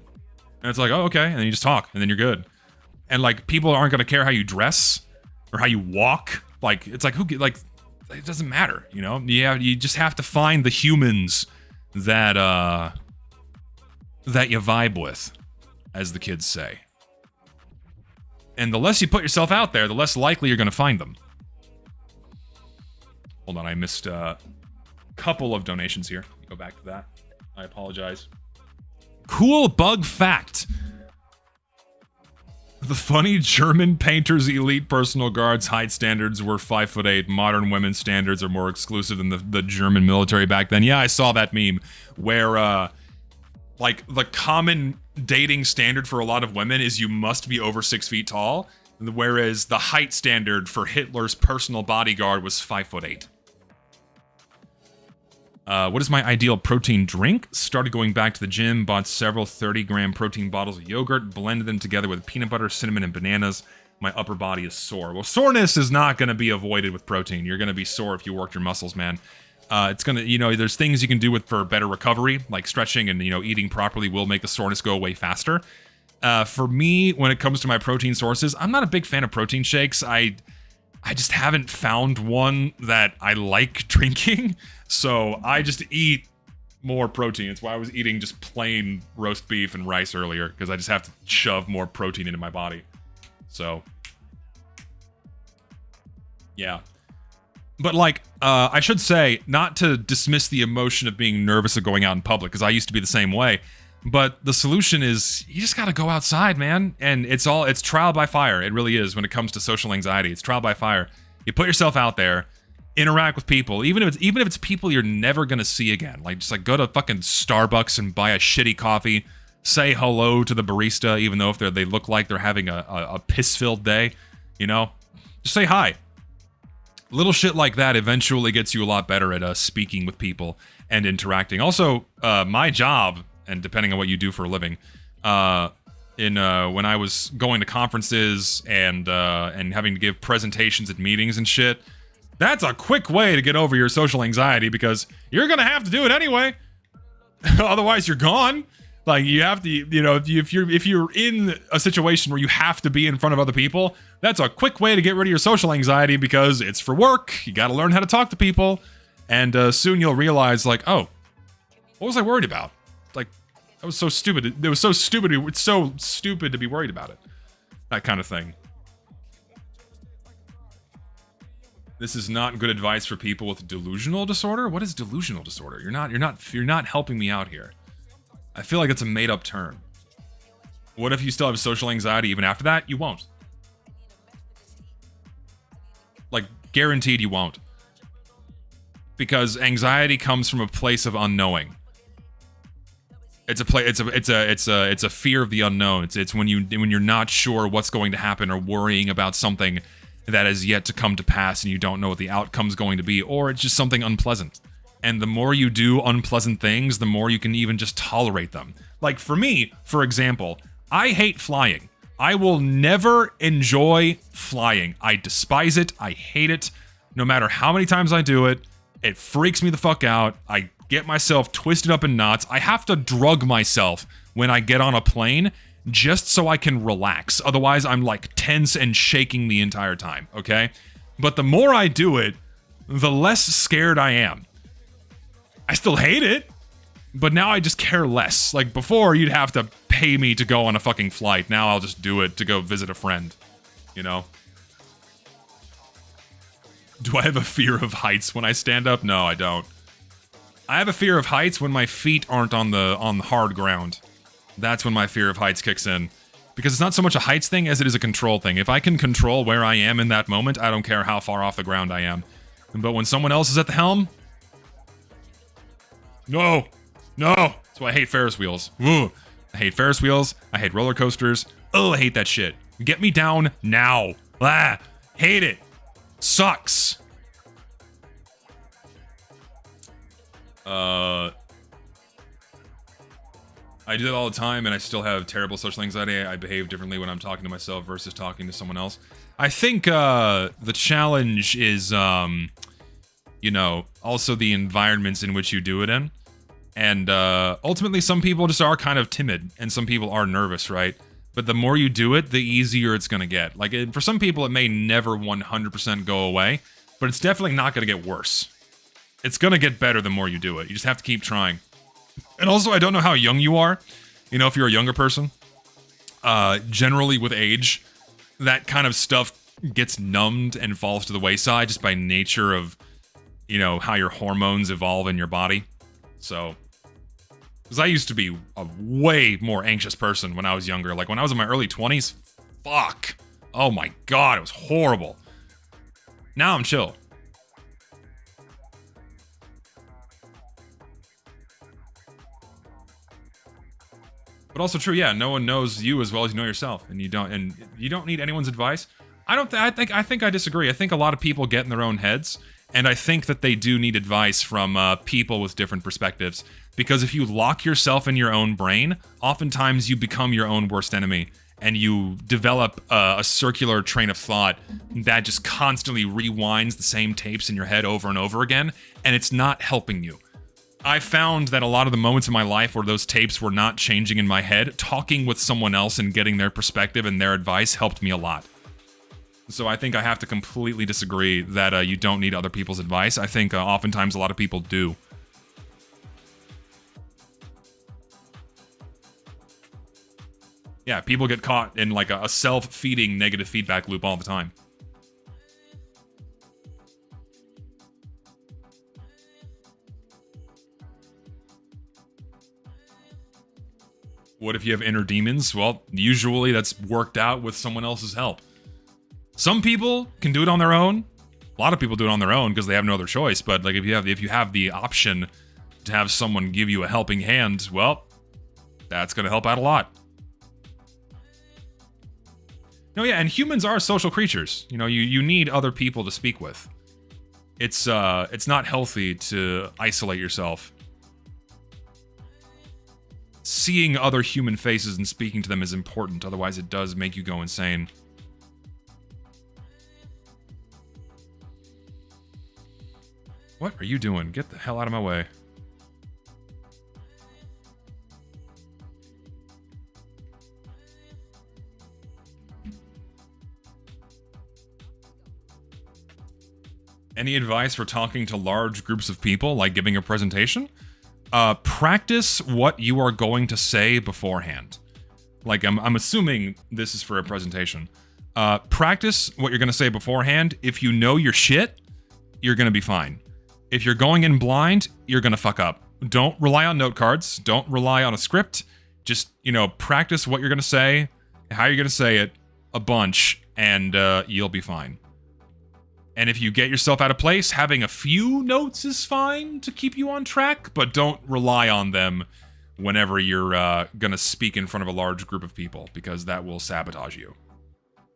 Speaker 1: And it's like, oh, okay. And then you just talk, and then you're good. And like, people aren't gonna care how you dress or how you walk. Like, it's like, it doesn't matter, you know? You just have to find the humans that you vibe with, as the kids say. And the less you put yourself out there, the less likely you're going to find them. Hold on, I missed a couple of donations here. Go back to that. I apologize. Cool bug fact. The funny German painter's elite personal guards height standards were 5'8". Modern women's standards are more exclusive than the German military back then. Yeah, I saw that meme where, like, the common dating standard for a lot of women is you must be over 6 feet tall, whereas the height standard for Hitler's personal bodyguard was 5'8". What is my ideal protein drink? Started going back to the gym, bought several 30-gram protein bottles of yogurt, blended them together with peanut butter, cinnamon, and bananas. My upper body is sore. Well, soreness is not going to be avoided with protein. You're going to be sore if you worked your muscles, man. It's going to, you know, there's things you can do for better recovery, like stretching and, you know, eating properly will make the soreness go away faster. For me, when it comes to my protein sources, I'm not a big fan of protein shakes. I just haven't found one that I like drinking, so I just eat more protein. It's why I was eating just plain roast beef and rice earlier, because I just have to shove more protein into my body. So, yeah. But, like, I should say, not to dismiss the emotion of being nervous of going out in public, because I used to be the same way, but the solution is, you just gotta go outside, man. And it's trial by fire. It really is when it comes to social anxiety. It's trial by fire. You put yourself out there, interact with people, even if it's people you're never gonna see again. Like, just like go to fucking Starbucks and buy a shitty coffee, say hello to the barista, even though if they look like they're having a piss-filled day, you know? Just say hi. Little shit like that eventually gets you a lot better at speaking with people and interacting. Also, my job, and depending on what you do for a living, when I was going to conferences and having to give presentations at meetings and shit, that's a quick way to get over your social anxiety, because you're gonna have to do it anyway. Otherwise, you're gone. Like, you have to, you know, if you're in a situation where you have to be in front of other people, that's a quick way to get rid of your social anxiety, because it's for work. You got to learn how to talk to people, and soon you'll realize, like, oh, what was I worried about? Like, that was so stupid. It was so stupid. It's so stupid to be worried about it. That kind of thing. This is not good advice for people with delusional disorder. What is delusional disorder? You're not helping me out here. I feel like it's a made-up term. What if you still have social anxiety even after that? You won't. Like, guaranteed you won't. Because anxiety comes from a place of unknowing. It's a fear of the unknown. It's when you're not sure what's going to happen, or worrying about something that is yet to come to pass and you don't know what the outcome's going to be, or it's just something unpleasant. And the more you do unpleasant things, the more you can even just tolerate them. Like, for me, for example, I hate flying. I will never enjoy flying. I despise it. I hate it. No matter how many times I do it, it freaks me the fuck out. I get myself twisted up in knots. I have to drug myself when I get on a plane just so I can relax. Otherwise, I'm like tense and shaking the entire time, okay? But the more I do it, the less scared I am. I still hate it, but now I just care less. Like, before, you'd have to pay me to go on a fucking flight. Now I'll just do it to go visit a friend, you know? Do I have a fear of heights when I stand up? No, I don't. I have a fear of heights when my feet aren't on the hard ground. That's when my fear of heights kicks in. Because it's not so much a heights thing as it is a control thing. If I can control where I am in that moment, I don't care how far off the ground I am. But when someone else is at the helm... No! That's why I hate Ferris wheels. Ugh. I hate Ferris wheels. I hate roller coasters. Oh, I hate that shit. Get me down now. Ah, hate it. Sucks. I do that all the time, and I still have terrible social anxiety. I behave differently when I'm talking to myself versus talking to someone else. I think the challenge is, you know, also the environments in which you do it in. And ultimately, some people just are kind of timid, and some people are nervous, right? But the more you do it, the easier it's going to get. Like, for some people, it may never 100% go away, but it's definitely not going to get worse. It's going to get better the more you do it. You just have to keep trying. And also, I don't know how young you are. You know, if you're a younger person, generally with age, that kind of stuff gets numbed and falls to the wayside just by nature of, you know, how your hormones evolve in your body. So, because I used to be a way more anxious person when I was younger. Like when I was in my early 20s, fuck. Oh my god, it was horrible. Now I'm chill. But also true, yeah. No one knows you as well as you know yourself, and you don't need anyone's advice. I think I disagree. I think a lot of people get in their own heads, and I think that they do need advice from people with different perspectives. Because if you lock yourself in your own brain, oftentimes you become your own worst enemy, and you develop a circular train of thought that just constantly rewinds the same tapes in your head over and over again, and it's not helping you. I found that a lot of the moments in my life where those tapes were not changing in my head, talking with someone else and getting their perspective and their advice helped me a lot. So I think I have to completely disagree that you don't need other people's advice. I think oftentimes a lot of people do. Yeah, people get caught in like a self-feeding negative feedback loop all the time. What if you have inner demons? Well, usually that's worked out with someone else's help. Some people can do it on their own. A lot of people do it on their own because they have no other choice. But like if you have the option to have someone give you a helping hand, well, that's going to help out a lot. No, yeah, and humans are social creatures. You know, you need other people to speak with. It's not healthy to isolate yourself. Seeing other human faces and speaking to them is important, otherwise it does make you go insane. What are you doing? Get the hell out of my way. Any advice for talking to large groups of people, like giving a presentation? Practice what you are going to say beforehand. Like, I'm assuming this is for a presentation. Practice what you're going to say beforehand. If you know your shit, you're going to be fine. If you're going in blind, you're going to fuck up. Don't rely on note cards. Don't rely on a script. Just, you know, practice what you're going to say, how you're going to say it, a bunch, and you'll be fine. And if you get yourself out of place, having a few notes is fine to keep you on track, but don't rely on them whenever you're going to speak in front of a large group of people, because that will sabotage you.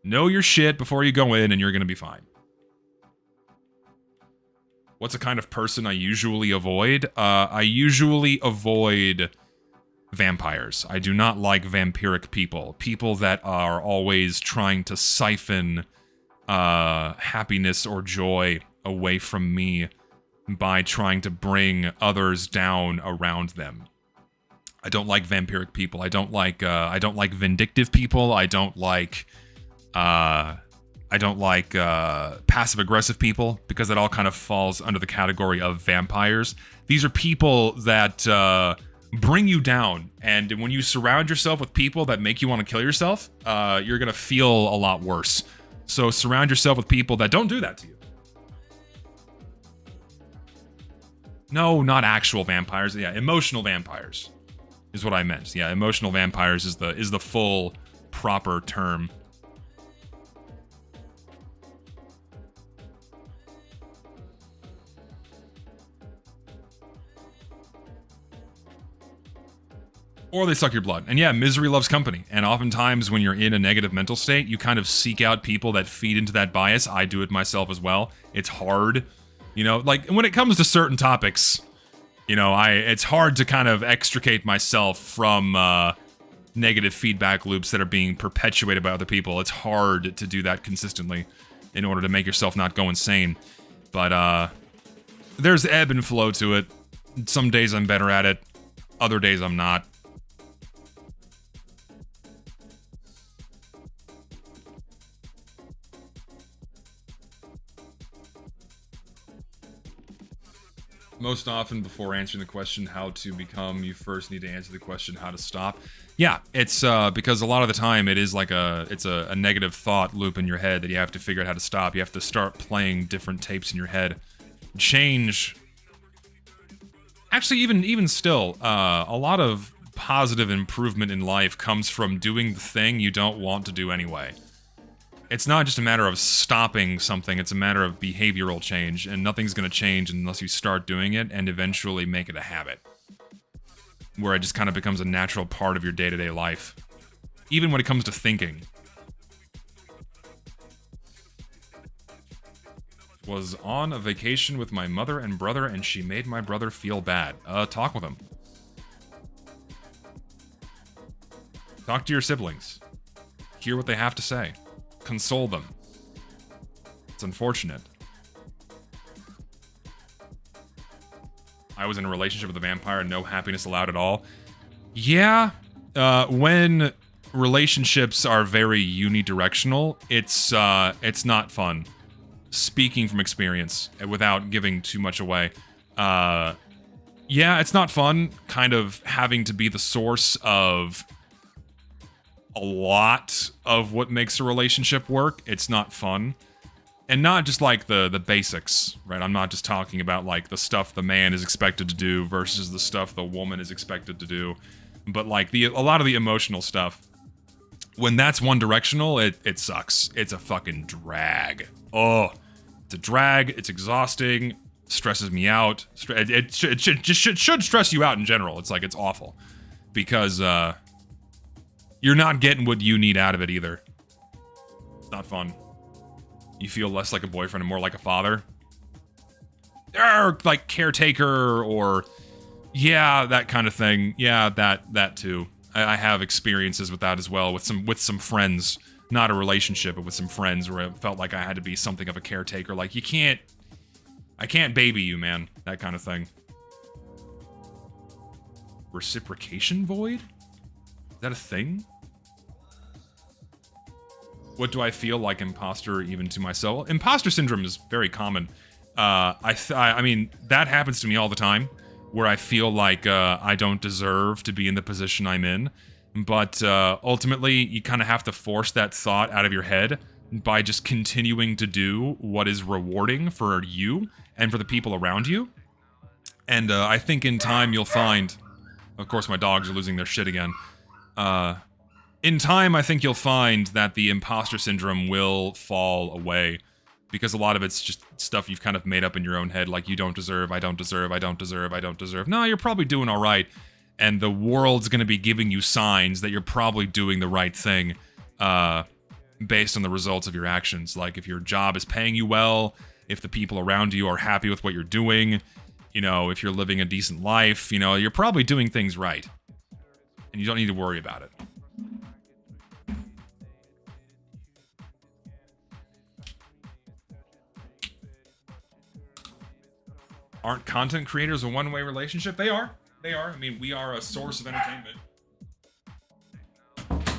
Speaker 1: Know your shit before you go in, and you're going to be fine. What's a kind of person I usually avoid? I usually avoid vampires. I do not like vampiric people. People that are always trying to siphon happiness or joy away from me by trying to bring others down around them. I don't like vampiric people. I don't like vindictive people. I don't like passive aggressive people, because that all kind of falls under the category of vampires. These are people that bring you down, and when you surround yourself with people that make you want to kill yourself, you're gonna feel a lot worse. So surround yourself with people that don't do that to you. No, not actual vampires. Yeah, emotional vampires is what I meant. Yeah, emotional vampires is the full proper term. Or they suck your blood. And yeah, misery loves company. And oftentimes when you're in a negative mental state, you kind of seek out people that feed into that bias. I do it myself as well. It's hard. You know, like when it comes to certain topics, you know, it's hard to kind of extricate myself from negative feedback loops that are being perpetuated by other people. It's hard to do that consistently in order to make yourself not go insane. But there's ebb and flow to it. Some days I'm better at it. Other days I'm not. Most often before answering the question how to become, you first need to answer the question how to stop. Yeah, it's because a lot of the time it is like it's a negative thought loop in your head that you have to figure out how to stop. You have to start playing different tapes in your head. Change. Actually, even still, a lot of positive improvement in life comes from doing the thing you don't want to do anyway. It's not just a matter of stopping something, it's a matter of behavioral change, and nothing's gonna change unless you start doing it and eventually make it a habit. Where it just kind of becomes a natural part of your day-to-day life. Even when it comes to thinking. Was on a vacation with my mother and brother, and she made my brother feel bad. Talk with him. Talk to your siblings. Hear what they have to say. Console them. It's unfortunate. I was in a relationship with a vampire, no happiness allowed at all. Yeah, when relationships are very unidirectional, it's not fun. Speaking from experience, without giving too much away. Yeah, it's not fun, kind of having to be the source of a lot of what makes a relationship work. It's not fun. And not just like the basics, right? I'm not just talking about like the stuff the man is expected to do versus the stuff the woman is expected to do. But like a lot of the emotional stuff. When that's one directional, it sucks. It's a fucking drag. Oh, it's a drag. It's exhausting. Stresses me out. It should stress you out in general. It's like, it's awful. Because, you're not getting what you need out of it either. It's not fun. You feel less like a boyfriend and more like a father. Or like caretaker or yeah, that kind of thing. Yeah, that too. I have experiences with that as well with some friends. Not a relationship, but with some friends where it felt like I had to be something of a caretaker. Like I can't baby you, man. That kind of thing. Reciprocation void? Is that a thing? What do I feel like imposter even to myself? Imposter syndrome is very common. I mean, that happens to me all the time, where I feel like I don't deserve to be in the position I'm in. But ultimately, you kind of have to force that thought out of your head by just continuing to do what is rewarding for you and for the people around you. And I think in time you'll find... Of course, my dogs are losing their shit again. In time, I think you'll find that the imposter syndrome will fall away. Because a lot of it's just stuff you've kind of made up in your own head, like you don't deserve, I don't deserve, I don't deserve, I don't deserve. No, you're probably doing alright. And the world's gonna be giving you signs that you're probably doing the right thing, based on the results of your actions. Like, if your job is paying you well, if the people around you are happy with what you're doing, you know, if you're living a decent life, you know, you're probably doing things right. And you don't need to worry about it. Aren't content creators a one-way relationship? They are. They are. I mean, we are a source of entertainment.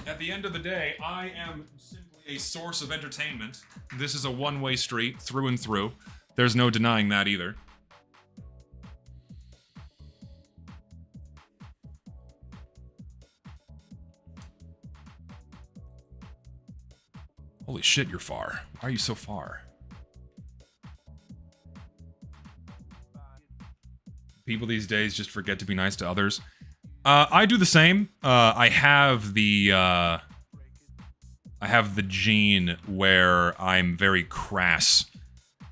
Speaker 1: At the end of the day, I am simply a source of entertainment. This is a one-way street, through and through. There's no denying that either. Holy shit, you're far. Why are you so far? People these days just forget to be nice to others. I do the same. I have the gene where I'm very crass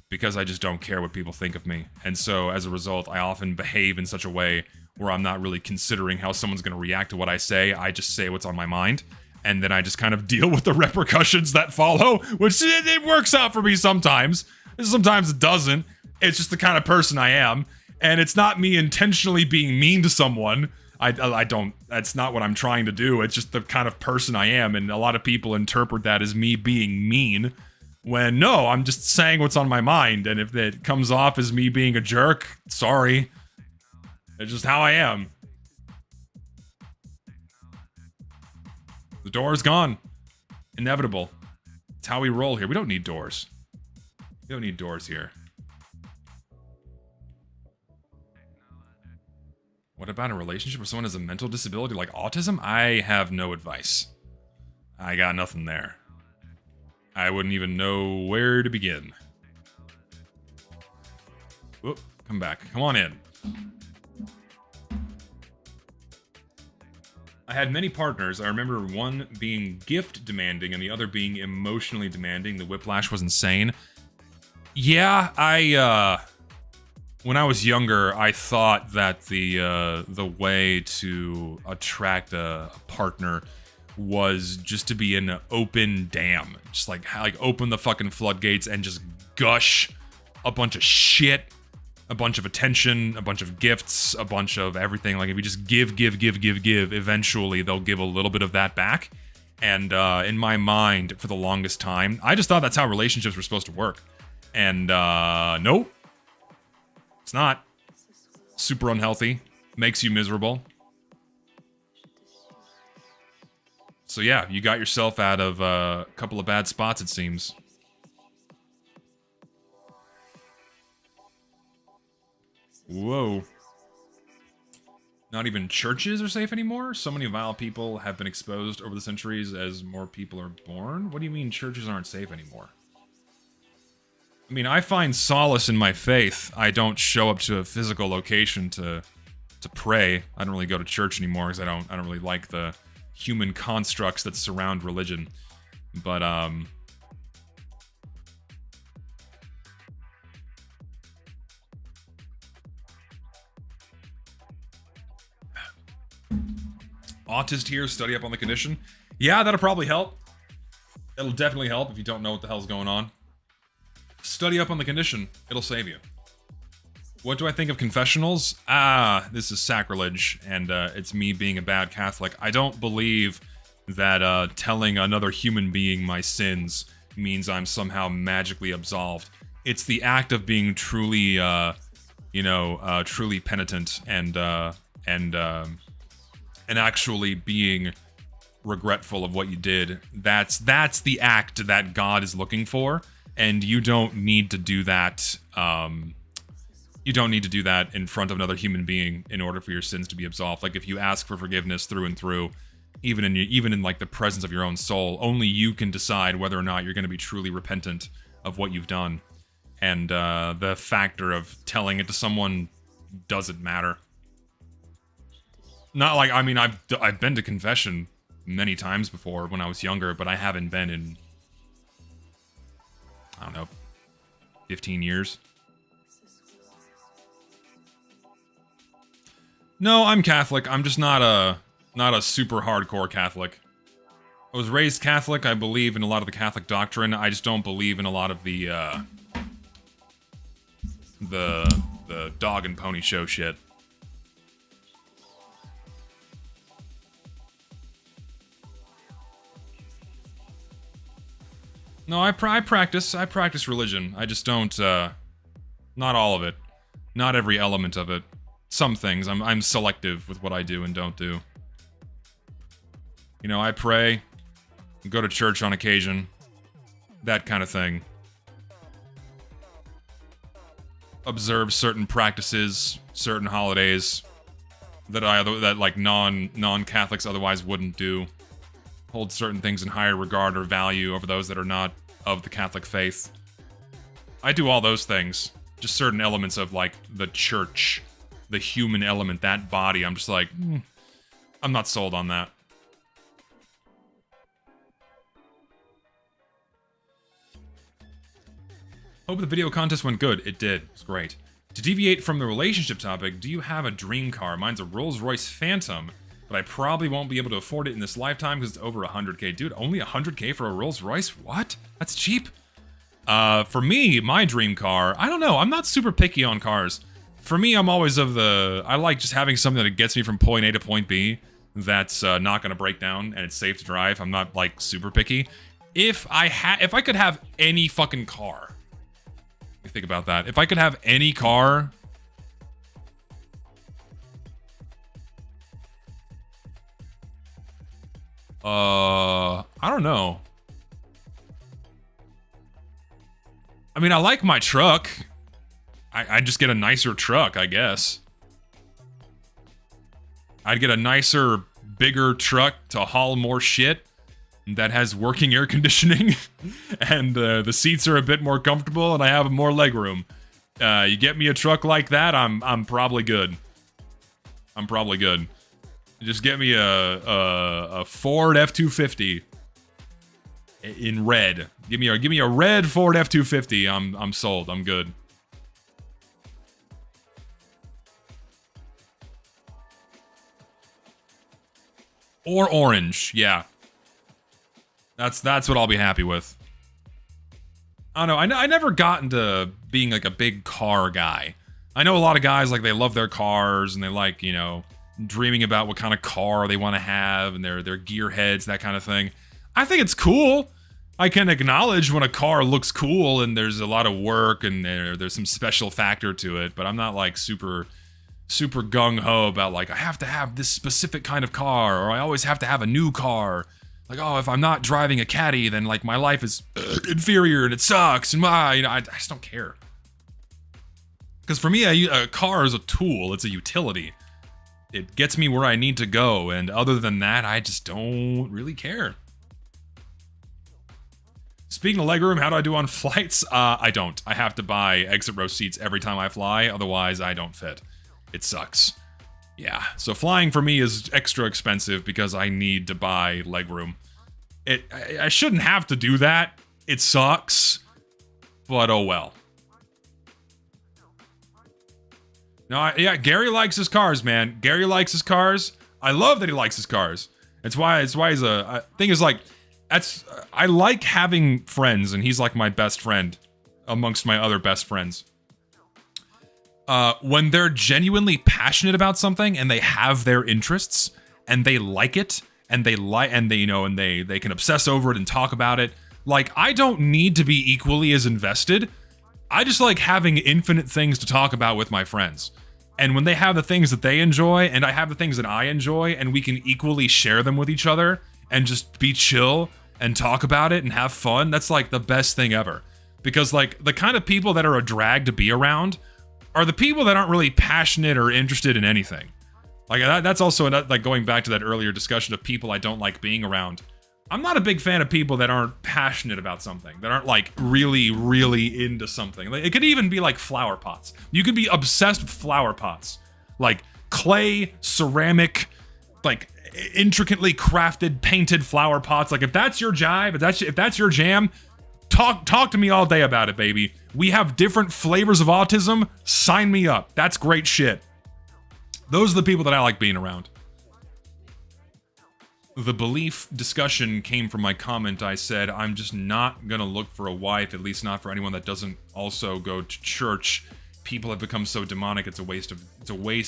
Speaker 1: because I just don't care what people think of me. And so as a result, I often behave in such a way where I'm not really considering how someone's going to react to what I say. I just say what's on my mind. And then I just kind of deal with the repercussions that follow, which it works out for me sometimes. Sometimes it doesn't. It's just the kind of person I am. And it's not me intentionally being mean to someone. I don't, that's not what I'm trying to do. It's just the kind of person I am. And a lot of people interpret that as me being mean. When no, I'm just saying what's on my mind. And if it comes off as me being a jerk, sorry. It's just how I am. The door's gone. Inevitable. It's how we roll here. We don't need doors. We don't need doors here. What about a relationship with someone who has a mental disability like autism? I have no advice. I got nothing there. I wouldn't even know where to begin. Whoop, come back. Come on in. I had many partners. I remember one being gift demanding and the other being emotionally demanding. The whiplash was insane. Yeah, when I was younger, I thought that the way to attract a partner was just to be an open dam. Just like open the fucking floodgates and just gush a bunch of shit, a bunch of attention, a bunch of gifts, a bunch of everything. Like if you just give, eventually they'll give a little bit of that back. And in my mind, for the longest time, I just thought that's how relationships were supposed to work. And nope. It's not. Super unhealthy. Makes you miserable. So yeah, you got yourself out of a couple of bad spots, it seems. Whoa. Not even churches are safe anymore? So many vile people have been exposed over the centuries as more people are born? What do you mean churches aren't safe anymore? I mean, I find solace in my faith. I don't show up to a physical location to pray. I don't really go to church anymore because I don't really like the human constructs that surround religion. But autist here, study up on the condition. Yeah, that'll probably help. It'll definitely help if you don't know what the hell's going on. Study up on the condition. It'll save you. What do I think of confessionals? This is sacrilege, and it's me being a bad Catholic. I don't believe that telling another human being my sins means I'm somehow magically absolved. It's the act of being truly, truly penitent and actually being regretful of what you did. That's the act that God is looking for. And you don't need to do that. You don't need to do that in front of another human being in order for your sins to be absolved. Like if you ask for forgiveness through and through, even in like the presence of your own soul, only you can decide whether or not you're going to be truly repentant of what you've done. And the factor of telling it to someone doesn't matter. Not like, I mean, I've been to confession many times before when I was younger, but I haven't been in, I don't know, 15 years. No, I'm Catholic. I'm just not a super hardcore Catholic. I was raised Catholic. I believe in a lot of the Catholic doctrine. I just don't believe in a lot of the dog and pony show shit. No, I practice religion. I just don't, not all of it. Not every element of it. Some things. I'm selective with what I do and don't do. You know, I pray, go to church on occasion, that kind of thing. Observe certain practices, certain holidays that like non-Catholics otherwise wouldn't do. Hold certain things in higher regard or value over those that are not of the Catholic faith. I do all those things. Just certain elements of, like, the church, the human element, that body. I'm just like, I'm not sold on that. Hope the video contest went good. It did. It's great. To deviate from the relationship topic, do you have a dream car? Mine's a Rolls-Royce Phantom, but I probably won't be able to afford it in this lifetime because it's over 100k. Dude, only 100k for a Rolls-Royce? What? That's cheap. For me, my dream car, I don't know. I'm not super picky on cars. For me, I'm always I like just having something that gets me from point A to point B that's not going to break down and it's safe to drive. I'm not, like, super picky. If I could have any fucking car, let me think about that. If I could have any car, I don't know. I mean, I like my truck. I just get a nicer truck, I guess. I'd get a nicer, bigger truck to haul more shit that has working air conditioning, and the seats are a bit more comfortable, and I have more leg room. You get me a truck like that, I'm probably good. I'm probably good. Just get me a Ford F-250 in red. Give me a red Ford F-250. I'm sold. I'm good. Or orange, yeah. That's what I'll be happy with. I don't know. I never got into being like a big car guy. I know a lot of guys, like, they love their cars and they like, you know, dreaming about what kind of car they want to have and their gearheads, that kind of thing. I think it's cool. I can acknowledge when a car looks cool and there's a lot of work and there's some special factor to it, but I'm not like super gung-ho about like, I have to have this specific kind of car, or I always have to have a new car. Like, oh, if I'm not driving a caddy, then like my life is inferior and it sucks, and you know, I just don't care. Because for me, a car is a tool. It's a utility. It gets me where I need to go, and other than that, I just don't really care. Speaking of legroom, how do I do on flights? I don't. I have to buy exit row seats every time I fly, otherwise I don't fit. It sucks. Yeah, so flying for me is extra expensive because I need to buy legroom. I shouldn't have to do that. It sucks, but oh well. No, yeah, Gary likes his cars, man. Gary likes his cars. I love that he likes his cars. It's why he's a thing is like, I like having friends, and he's like my best friend amongst my other best friends. When they're genuinely passionate about something and they have their interests and they like it and they can obsess over it and talk about it. Like, I don't need to be equally as invested. I just like having infinite things to talk about with my friends. And when they have the things that they enjoy and I have the things that I enjoy and we can equally share them with each other and just be chill and talk about it and have fun, that's like the best thing ever. Because like the kind of people that are a drag to be around are the people that aren't really passionate or interested in anything. Like that's also like going back to that earlier discussion of people I don't like being around. I'm not a big fan of people that aren't passionate about something, that aren't like really, really into something. Like, it could even be like flower pots. You could be obsessed with flower pots, like clay, ceramic, like intricately crafted, painted flower pots. Like if that's your jive, if that's your jam, talk to me all day about it, baby. We have different flavors of autism. Sign me up. That's great shit. Those are the people that I like being around. The belief discussion came from my comment. I said, I'm just not gonna look for a wife, at least not for anyone that doesn't also go to church. People have become so demonic, it's a waste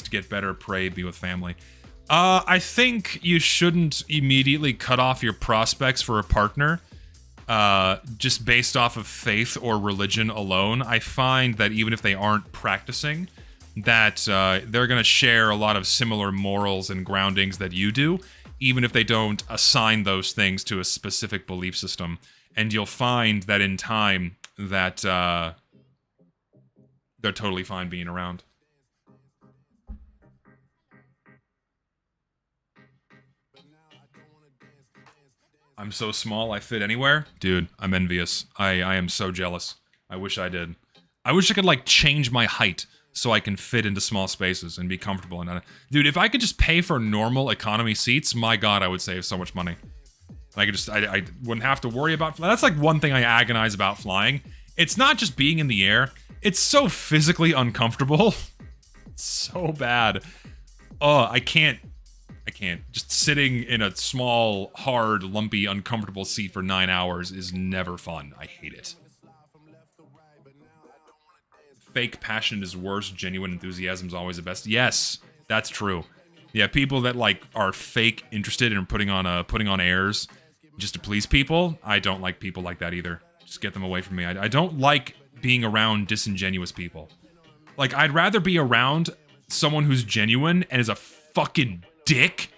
Speaker 1: to get better, pray, be with family. I think you shouldn't immediately cut off your prospects for a partner, just based off of faith or religion alone. I find that even if they aren't practicing, that they're gonna share a lot of similar morals and groundings that you do, even if they don't assign those things to a specific belief system. And you'll find that in time that they're totally fine being around. I'm so small I fit anywhere? Dude, I'm envious. I am so jealous. I wish I did. I wish I could like change my height so I can fit into small spaces and be comfortable. And dude, if I could just pay for normal economy seats, my god, I would save so much money. I could just, I wouldn't have to worry about. That's like one thing I agonize about flying. It's not just being in the air. It's so physically uncomfortable. It's so bad. Oh, I can't. Just sitting in a small, hard, lumpy, uncomfortable seat for 9 hours is never fun. I hate it. Fake passion is worse. Genuine enthusiasm is always the best. Yes, that's true. Yeah, people that like are fake interested in putting on airs just to please people. I don't like people like that either. Just get them away from me. I don't like being around disingenuous people. Like, I'd rather be around someone who's genuine and is a fucking dick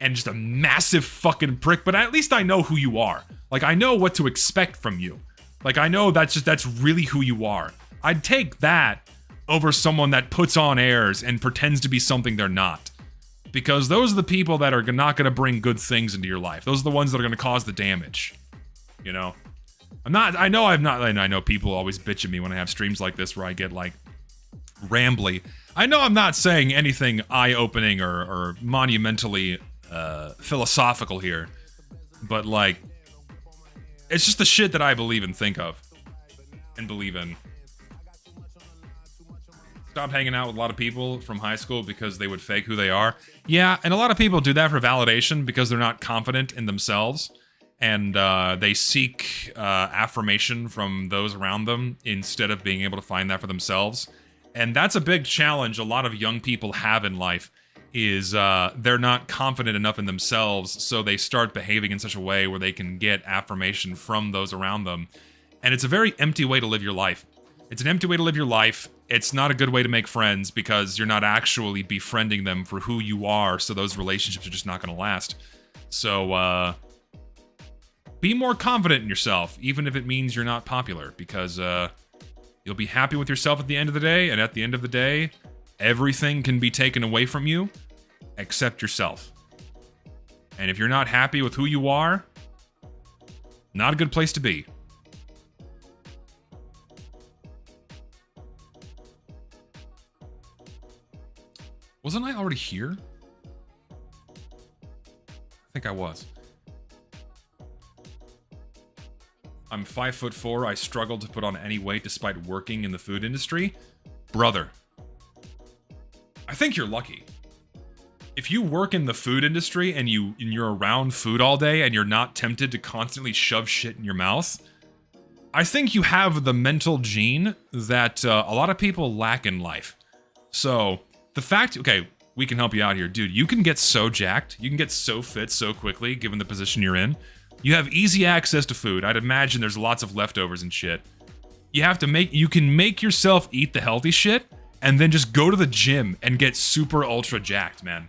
Speaker 1: and just a massive fucking prick, but at least I know who you are. Like, I know what to expect from you. Like, I know that's really who you are. I'd take that over someone that puts on airs and pretends to be something they're not. Because those are the people that are not going to bring good things into your life. Those are the ones that are going to cause the damage. You know? I know people always bitch at me when I have streams like this where I get, like, rambly. I know I'm not saying anything eye-opening or monumentally philosophical here. But, like, it's just the shit that I believe and think of. And believe in. Stop hanging out with a lot of people from high school because they would fake who they are. Yeah, and a lot of people do that for validation because they're not confident in themselves. And they seek affirmation from those around them instead of being able to find that for themselves. And that's a big challenge a lot of young people have in life, is they're not confident enough in themselves, so they start behaving in such a way where they can get affirmation from those around them. And it's a very empty way to live your life. It's an empty way to live your life. It's not a good way to make friends because you're not actually befriending them for who you are, so those relationships are just not going to last. So, be more confident in yourself, even if it means you're not popular, because you'll be happy with yourself at the end of the day, and at the end of the day, everything can be taken away from you except yourself. And if you're not happy with who you are, not a good place to be. Wasn't I already here? I think I was. I'm 5'4". I struggle to put on any weight despite working in the food industry. Brother, I think you're lucky. If you work in the food industry and you're around food all day and you're not tempted to constantly shove shit in your mouth, I think you have the mental gene that a lot of people lack in life. So, the fact, okay, we can help you out here. Dude, you can get so jacked. You can get so fit so quickly, given the position you're in. You have easy access to food. I'd imagine there's lots of leftovers and shit. You can make yourself eat the healthy shit, and then just go to the gym and get super ultra jacked, man.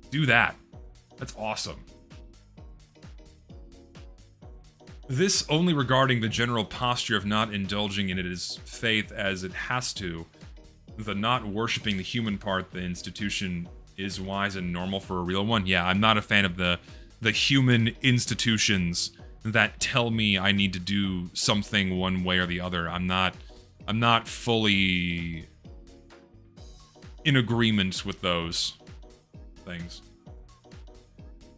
Speaker 1: Do that. That's awesome. This only regarding the general posture of not indulging in it as faith as it has to. The not worshipping the human part, the institution is wise and normal for a real one. Yeah, I'm not a fan of the human institutions that tell me I need to do something one way or the other. I'm not fully in agreement with those things.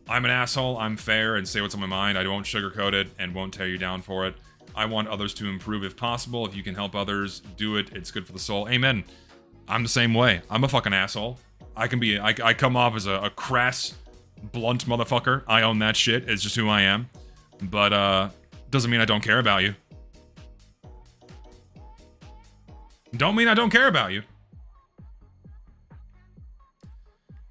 Speaker 1: I'm an asshole, I'm fair, and say what's on my mind. I won't sugarcoat it and won't tear you down for it. I want others to improve if possible. If you can help others, do it. It's good for the soul. Amen. I'm the same way. I'm a fucking asshole. I come off as a crass, blunt motherfucker. I own that shit. It's just who I am. But, doesn't mean I don't care about you. Don't mean I don't care about you.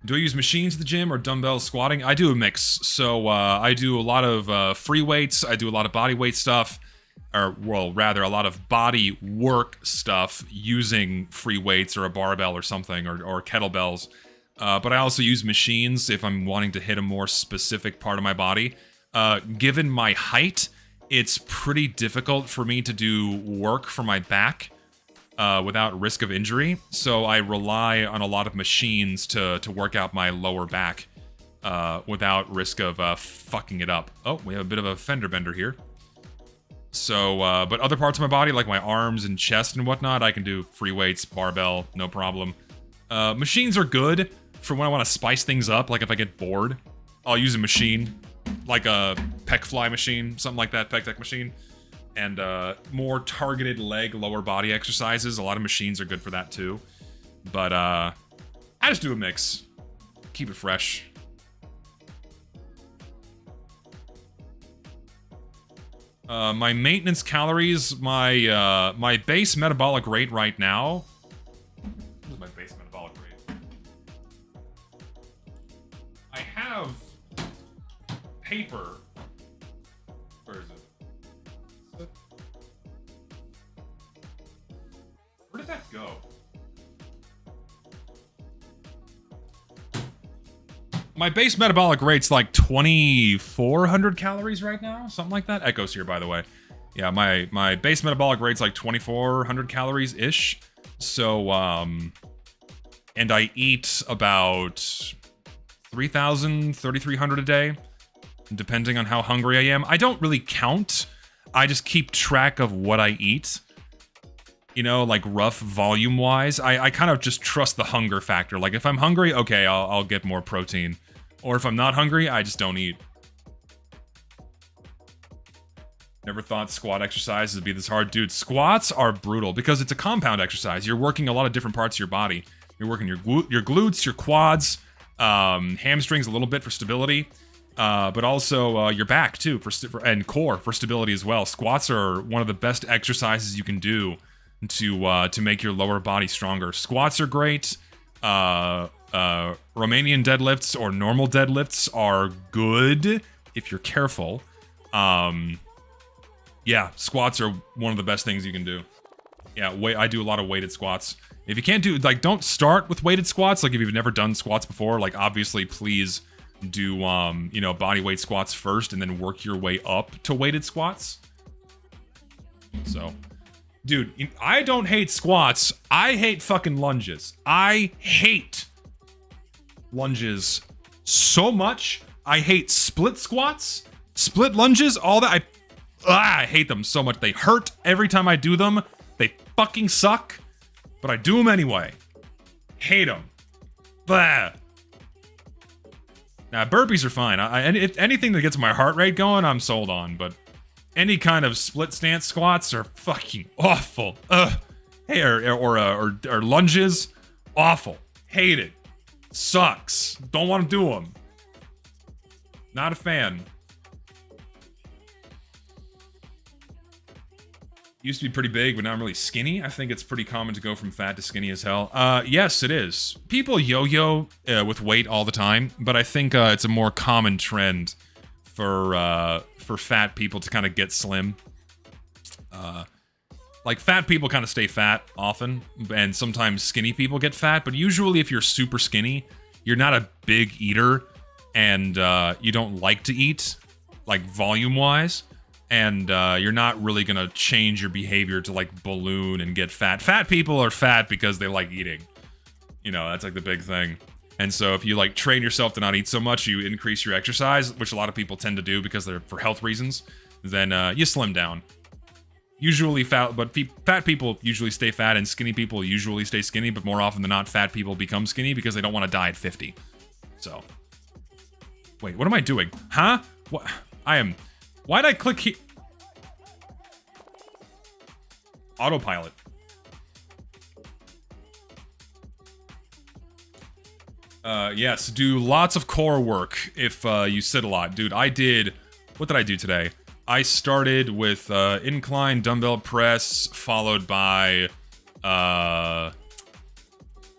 Speaker 1: Do I use machines at the gym or dumbbells squatting? I do a mix. So, I do a lot of free weights. I do a lot of body weight stuff. Or, well, rather, a lot of body work stuff using free weights or a barbell or something, or kettlebells. But I also use machines if I'm wanting to hit a more specific part of my body. Given my height, it's pretty difficult for me to do work for my back without risk of injury. So I rely on a lot of machines to work out my lower back without risk of fucking it up. Oh, we have a bit of a fender bender here. So, but other parts of my body, like my arms and chest and whatnot, I can do free weights, barbell, no problem. Machines are good for when I want to spice things up, like if I get bored. I'll use a machine, like a pec fly machine, something like that, pec deck machine. And more targeted leg, lower body exercises. A lot of machines are good for that too. But I just do a mix. Keep it fresh. My maintenance calories, my base metabolic rate right now. What is my base metabolic rate? I have paper. Where is it? Where did that go? My base metabolic rate's like 2,400 calories right now, something like that. Echoes here, by the way. Yeah, my base metabolic rate's like 2,400 calories-ish. So, and I eat about 3,000, 3,300 a day, depending on how hungry I am. I don't really count. I just keep track of what I eat. You know, like rough volume-wise. I kind of just trust the hunger factor. Like, if I'm hungry, okay, I'll get more protein. Or if I'm not hungry, I just don't eat. Never thought squat exercises would be this hard. Dude, squats are brutal because it's a compound exercise. You're working a lot of different parts of your body. You're working your glutes, your quads, hamstrings a little bit for stability, but also your back too, and core for stability as well. Squats are one of the best exercises you can do to make your lower body stronger. Squats are great. Romanian deadlifts or normal deadlifts are good if you're careful. Yeah, squats are one of the best things you can do. Yeah, I do a lot of weighted squats. If you can't do, like, don't start with weighted squats. Like, if you've never done squats before, like, obviously, please do, you know, body weight squats first and then work your way up to weighted squats. So, dude, I don't hate squats. I hate fucking lunges. I hate lunges so much. I hate split squats, split lunges, all that. I hate them so much. They hurt every time I do them. They fucking suck. But I do them anyway. Hate them. Blah. Nah, burpees are fine. Anything that gets my heart rate going, I'm sold on. But any kind of split stance squats are fucking awful. Hey, or lunges, awful. Hate it. Sucks. Don't want to do them. Not a fan. Used to be pretty big, but now I'm really skinny. I think it's pretty common to go from fat to skinny as hell. Yes, it is. People yo-yo with weight all the time, but I think it's a more common trend for fat people to kind of get slim. Like, fat people kind of stay fat often, and sometimes skinny people get fat, but usually if you're super skinny, you're not a big eater, and you don't like to eat, like, volume-wise. And you're not really gonna change your behavior to, like, balloon and get fat. Fat people are fat because they like eating. You know, that's like the big thing. And so if you, like, train yourself to not eat so much, you increase your exercise, which a lot of people tend to do because they're for health reasons, then you slim down. Usually fat people usually stay fat and skinny people usually stay skinny, but more often than not, fat people become skinny because they don't want to die at 50. So. Wait, what am I doing? Huh? What? Why'd I click here? Autopilot. Yes, do lots of core work if you sit a lot. Dude, what did I do today? I started with incline dumbbell press, followed by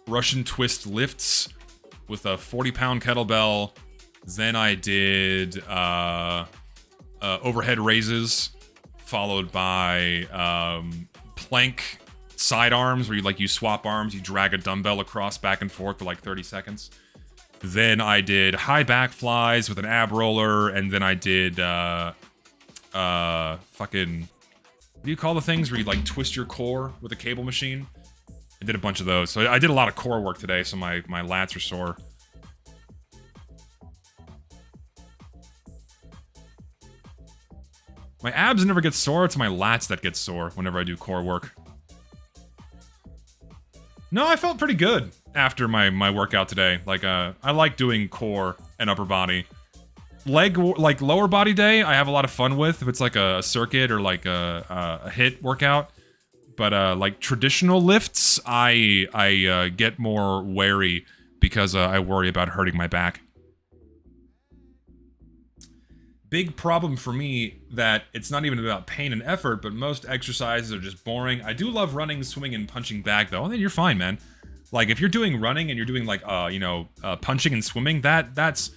Speaker 1: Russian twist lifts with a 40-pound kettlebell. Then I did overhead raises, followed by plank sidearms, where you swap arms, you drag a dumbbell across back and forth for like 30 seconds. Then I did high back flies with an ab roller, and then I did fucking, what do you call the things where you like twist your core with a cable machine? I did a bunch of those. So I did a lot of core work today, so my lats are sore. My abs never get sore, it's my lats that get sore whenever I do core work. No, I felt pretty good after my workout today. Like, I like doing core and upper body. Like lower body day, I have a lot of fun with if it's like a circuit or like a HIIT workout. But like traditional lifts, I get more wary because I worry about hurting my back. Big problem for me that it's not even about pain and effort, but most exercises are just boring. I do love running, swimming, and punching back though, and then you're fine, man. Like if you're doing running and you're doing like punching and swimming, that's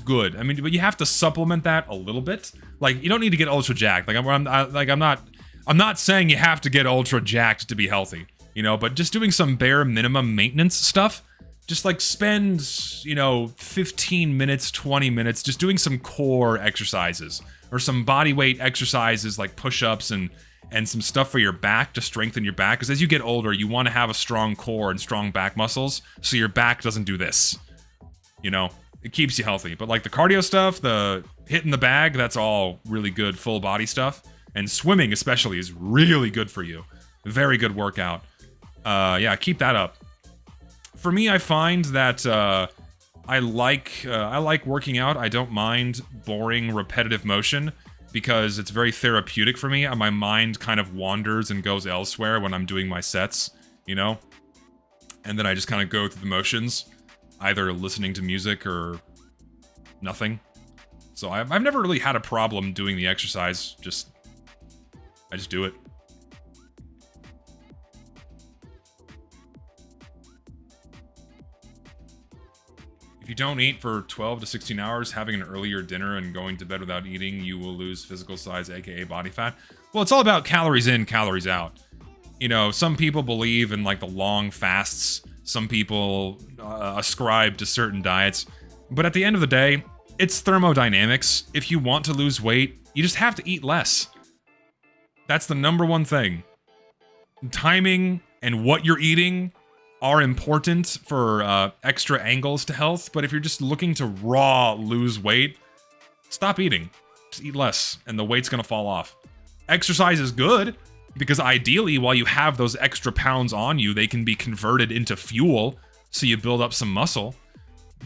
Speaker 1: good. I mean, but you have to supplement that a little bit. Like you don't need to get ultra jacked. Like I'm not saying you have to get ultra jacked to be healthy, you know, but just doing some bare minimum maintenance stuff. Just like spend, 15 minutes, 20 minutes just doing some core exercises or some body weight exercises like push-ups and and some stuff for your back to strengthen your back. Because as you get older, you want to have a strong core and strong back muscles, so your back doesn't do this. You know, it keeps you healthy. But like the cardio stuff, the hitting the bag, that's all really good full body stuff. And swimming especially is really good for you. Very good workout. Yeah, keep that up. For me, I find that I like working out. I don't mind boring, repetitive motion because it's very therapeutic for me. My mind kind of wanders and goes elsewhere when I'm doing my sets, you know? And then I just kind of go through the motions, either listening to music or nothing. So I've never really had a problem doing the exercise. I just do it. If you don't eat for 12 to 16 hours, having an earlier dinner and going to bed without eating, you will lose physical size, aka body fat. Well, it's all about calories in, calories out. You know, some people believe in like the long fasts. Some people ascribe to certain diets. But at the end of the day, it's thermodynamics. If you want to lose weight, you just have to eat less. That's the number one thing. Timing and what you're eating are important for extra angles to health, but if you're just looking to raw lose weight, stop eating. Just eat less, and the weight's gonna fall off. Exercise is good, because ideally, while you have those extra pounds on you, they can be converted into fuel, so you build up some muscle.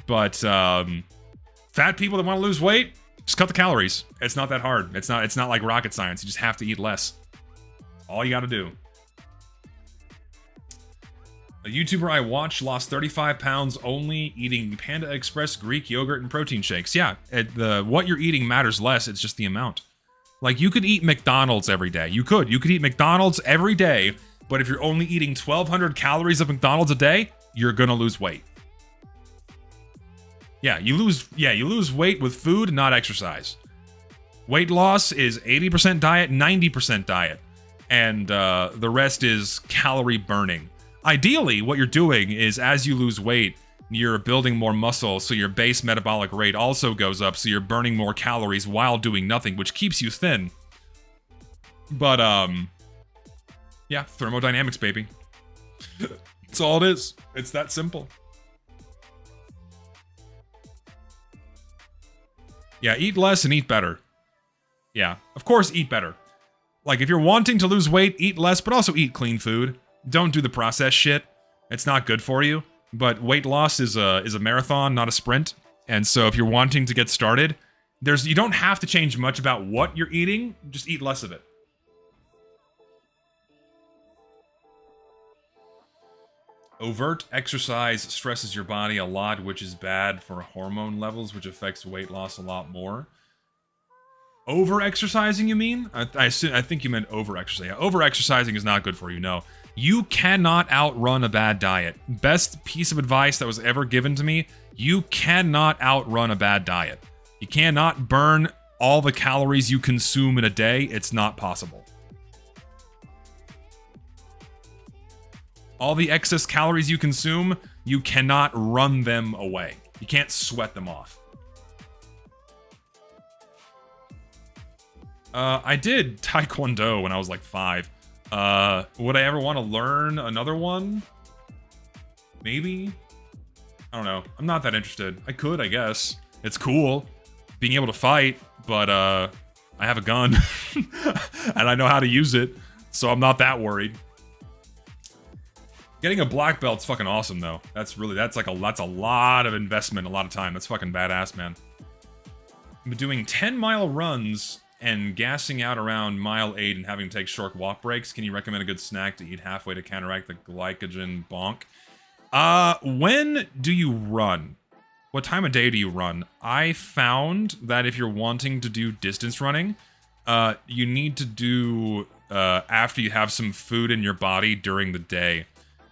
Speaker 1: But fat people that want to lose weight, just cut the calories. It's not that hard. It's not like rocket science. You just have to eat less. All you gotta do. A YouTuber I watch lost 35 pounds only eating Panda Express Greek yogurt and protein shakes. Yeah, what you're eating matters less, it's just the amount. Like, you could eat McDonald's every day. You could eat McDonald's every day, but if you're only eating 1,200 calories of McDonald's a day, you're gonna lose weight. You lose weight with food, not exercise. Weight loss is 80% diet, 90% diet, and the rest is calorie burning. Ideally, what you're doing is as you lose weight, you're building more muscle, so your base metabolic rate also goes up, so you're burning more calories while doing nothing, which keeps you thin. But, yeah, thermodynamics, baby. That's all it is. It's that simple. Yeah, eat less and eat better. Yeah, of course, eat better. Like, if you're wanting to lose weight, eat less, but also eat clean food. Don't do the processed shit. It's not good for you. But weight loss is a marathon, not a sprint. And so if you're wanting to get started, you don't have to change much about what you're eating. Just eat less of it. Overt exercise stresses your body a lot, which is bad for hormone levels, which affects weight loss a lot more. Over-exercising, you mean? I think you meant over-exercising. Yeah, over-exercising is not good for you, no. You cannot outrun a bad diet. Best piece of advice that was ever given to me, you cannot outrun a bad diet. You cannot burn all the calories you consume in a day. It's not possible. All the excess calories you consume, you cannot run them away. You can't sweat them off. I did Taekwondo when I was like 5. Would I ever want to learn another one? Maybe? I don't know. I'm not that interested. I could, I guess. It's cool being able to fight, but I have a gun and I know how to use it, so I'm not that worried. Getting a black belt's fucking awesome though. That's a lot of investment, a lot of time. That's fucking badass, man. I've been doing 10-mile runs and gassing out around mile 8 and having to take short walk breaks. Can you recommend a good snack to eat halfway to counteract the glycogen bonk? When do you run? What time of day do you run? I found that if you're wanting to do distance running, you need to do after you have some food in your body during the day.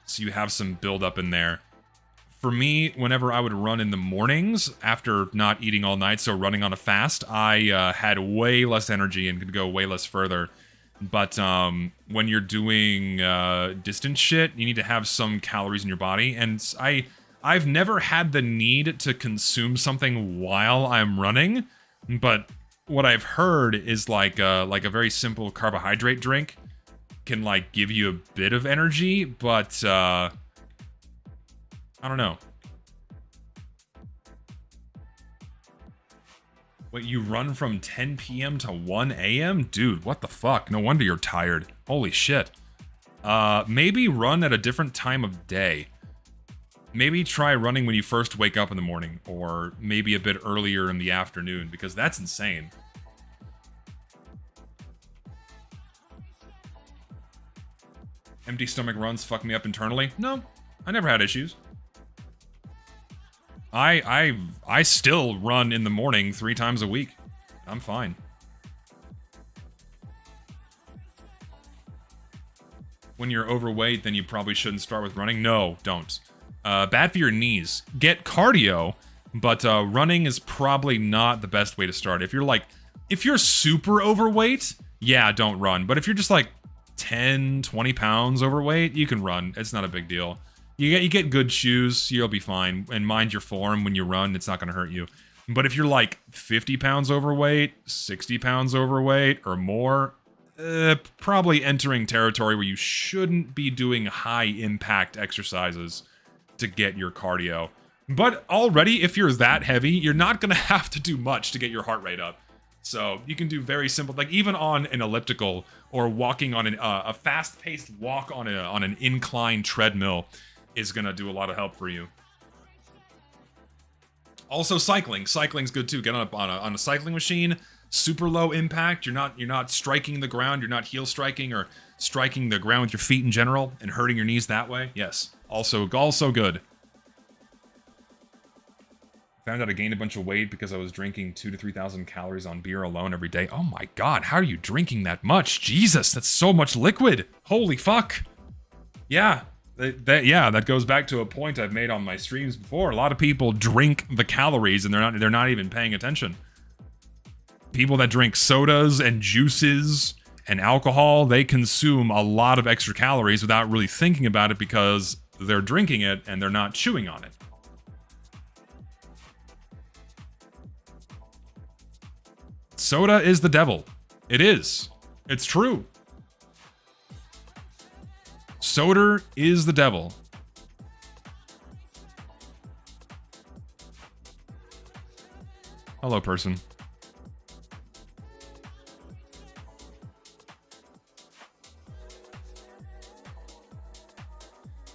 Speaker 1: So you have some buildup in there. For me, whenever I would run in the mornings after not eating all night, so running on a fast, I had way less energy and could go way less further. But when you're doing distance shit, you need to have some calories in your body. And I've never had the need to consume something while I'm running, but what I've heard is like a very simple carbohydrate drink can like give you a bit of energy, but I don't know. Wait, you run from 10 p.m. to 1 a.m.? Dude, what the fuck? No wonder you're tired. Holy shit. Maybe run at a different time of day. Maybe try running when you first wake up in the morning, or maybe a bit earlier in the afternoon, because that's insane. Empty stomach runs fuck me up internally? No, I never had issues. I still run in the morning 3 times a week. I'm fine. When you're overweight, then you probably shouldn't start with running. No, don't. Bad for your knees. Get cardio, but running is probably not the best way to start. If you're super overweight, yeah, don't run. But if you're just like 10, 20 pounds overweight, you can run. It's not a big deal. You get good shoes, you'll be fine. And mind your form when you run, it's not going to hurt you. But if you're like 50 pounds overweight, 60 pounds overweight, or more, probably entering territory where you shouldn't be doing high impact exercises to get your cardio. But already, if you're that heavy, you're not going to have to do much to get your heart rate up. So you can do very simple, like even on an elliptical or walking on a fast-paced walk on an incline treadmill is gonna do a lot of help for you. Also, cycling. Cycling's good too. Get on a cycling machine. Super low impact. You're not striking the ground. You're not heel striking or striking the ground with your feet in general and hurting your knees that way. Yes. Also good. Found out I gained a bunch of weight because I was drinking 2,000 to 3,000 calories on beer alone every day. Oh my god, how are you drinking that much? Jesus, that's so much liquid. Holy fuck. Yeah. That goes back to a point I've made on my streams before. A lot of people drink the calories and they're not even paying attention. People that drink sodas and juices and alcohol, they consume a lot of extra calories without really thinking about it because they're drinking it and they're not chewing on it. Soda is the devil. It is. It's true. Soda is the devil. Hello, person.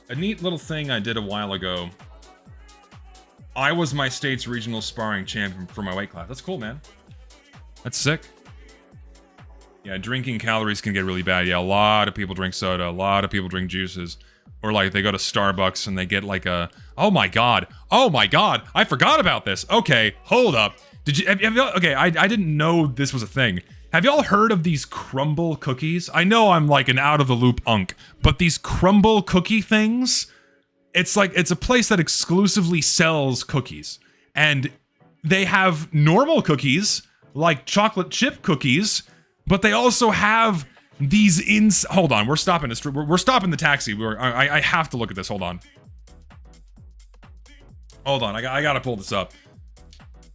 Speaker 1: A neat little thing I did a while ago. I was my state's regional sparring champion for my weight class. That's cool, man. That's sick. Yeah, drinking calories can get really bad. Yeah, a lot of people drink soda. A lot of people drink juices. Or like they go to Starbucks and they get like a... Oh my god. Oh my god. I forgot about this. Okay, hold up. Did you... Okay, I didn't know this was a thing. Have y'all heard of these crumble cookies? I know I'm like an out-of-the-loop unk, but these crumble cookie things... It's like... It's a place that exclusively sells cookies. And they have normal cookies, like chocolate chip cookies... But they also have these hold on, we're stopping this. We're stopping the taxi. I have to look at this. Hold on. Hold on. I gotta pull this up.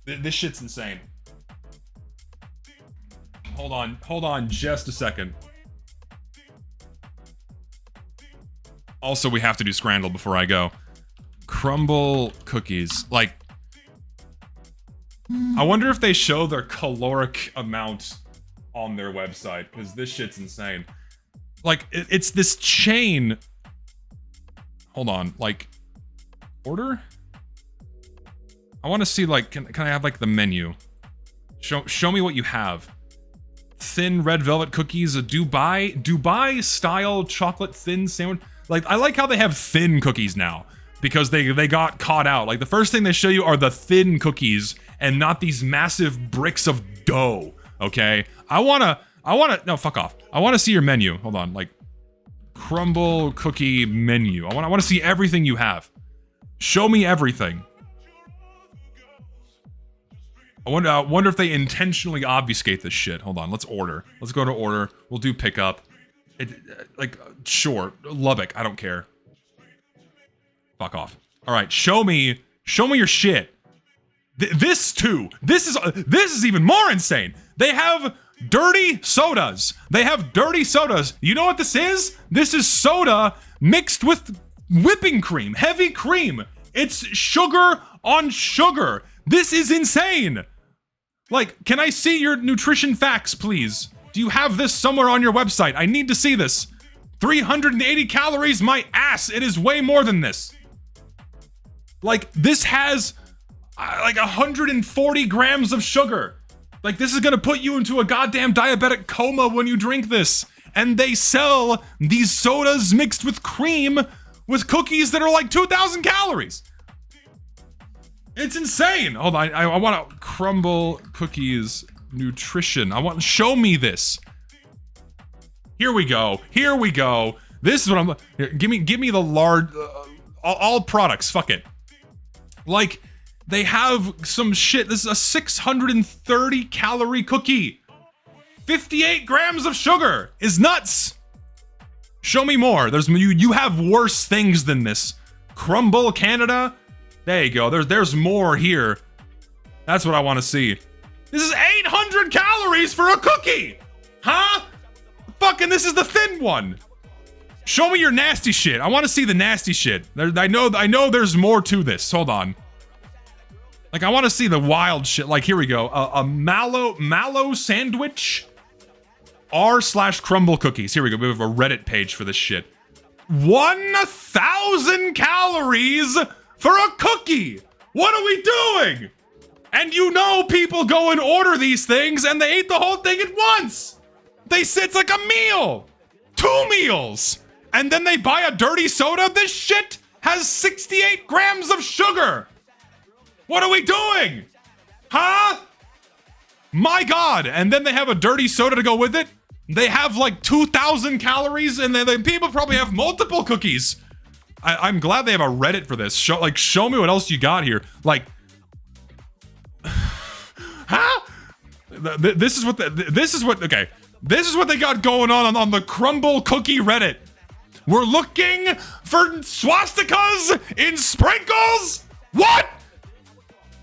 Speaker 1: This shit's insane. Hold on just a second. Also, we have to do Scrandle before I go. Crumble cookies. Like, I wonder if they show their caloric amount on their website, because this shit's insane. Like, it's this chain. Hold on, like, order? I want to see, like, can I have, like, the menu? Show me what you have. Thin red velvet cookies, a Dubai style chocolate thin sandwich. Like, I like how they have thin cookies now, because they got caught out. Like, the first thing they show you are the thin cookies, and not these massive bricks of dough. Okay, no, fuck off. I want to see your menu. Hold on, like, crumble cookie menu. I want to see everything you have. Show me everything. I wonder if they intentionally obfuscate this shit. Hold on, let's order. Let's go to order. We'll do pickup. Sure, Lubbock, I don't care. Fuck off. All right, show me your shit.
Speaker 3: This too. This is even more insane. They have dirty sodas. They have dirty sodas. You know what this is? This is soda mixed with whipping cream, heavy cream. It's sugar on sugar. This is insane. Like, can I see your nutrition facts, please? Do you have this somewhere on your website? I need to see this. 380 calories, my ass. It is way more than this. Like, this has like 140 grams of sugar. Like, this is gonna put you into a goddamn diabetic coma when you drink this. And they sell these sodas mixed with cream with cookies that are like 2,000 calories. It's insane. Hold on, I want to crumble cookies nutrition. Show me this. Here we go. Here we go. This is what I'm. Here, give me the large, all products. Fuck it. Like, they have some shit. This is a 630 calorie cookie. 58 grams of sugar is nuts. Show me more. You have worse things than this. Crumble Canada. There you go. There's more here. That's what I want to see. This is 800 calories for a cookie. Huh? Fucking this is the thin one. Show me your nasty shit. I want to see the nasty shit. I know there's more to this. Hold on. Like, I want to see the wild shit. Like, here we go. A mallow sandwich r/crumble cookies. Here we go. We have a Reddit page for this shit. 1,000 calories for a cookie. What are we doing? And you know people go and order these things and they eat the whole thing at once. It's like a meal. 2 meals. And then they buy a dirty soda. This shit has 68 grams of sugar. What are we doing? Huh? My God. And then they have a dirty soda to go with it. They have like 2,000 calories and then people probably have multiple cookies. I'm glad they have a Reddit for this. Show me what else you got here. Like, huh? This is what they got going on the crumble cookie Reddit. We're looking for swastikas in sprinkles? What?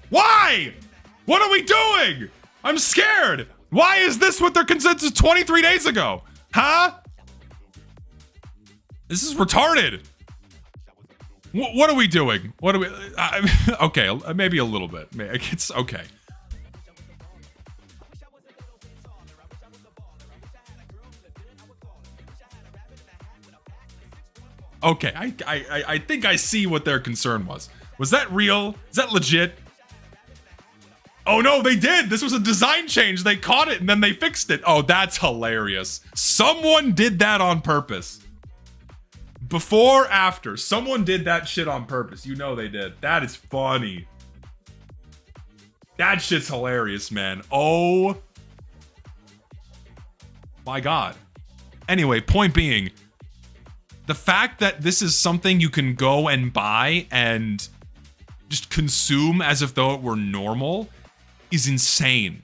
Speaker 3: Why? What are we doing? I'm scared. Why is this what their consensus 23 days ago? Huh? This is retarded. What are we doing? What are we? Okay, maybe a little bit. It's okay. Okay, I think I see what their concern was. Was that real? Is that legit? Oh no, they did! This was a design change. They caught it and then they fixed it. Oh, that's hilarious. Someone did that on purpose. Before, after. Someone did that shit on purpose. You know they did. That is funny. That shit's hilarious, man. Oh my God. Anyway, point being, the fact that this is something you can go and buy and just consume as if though it were normal is insane.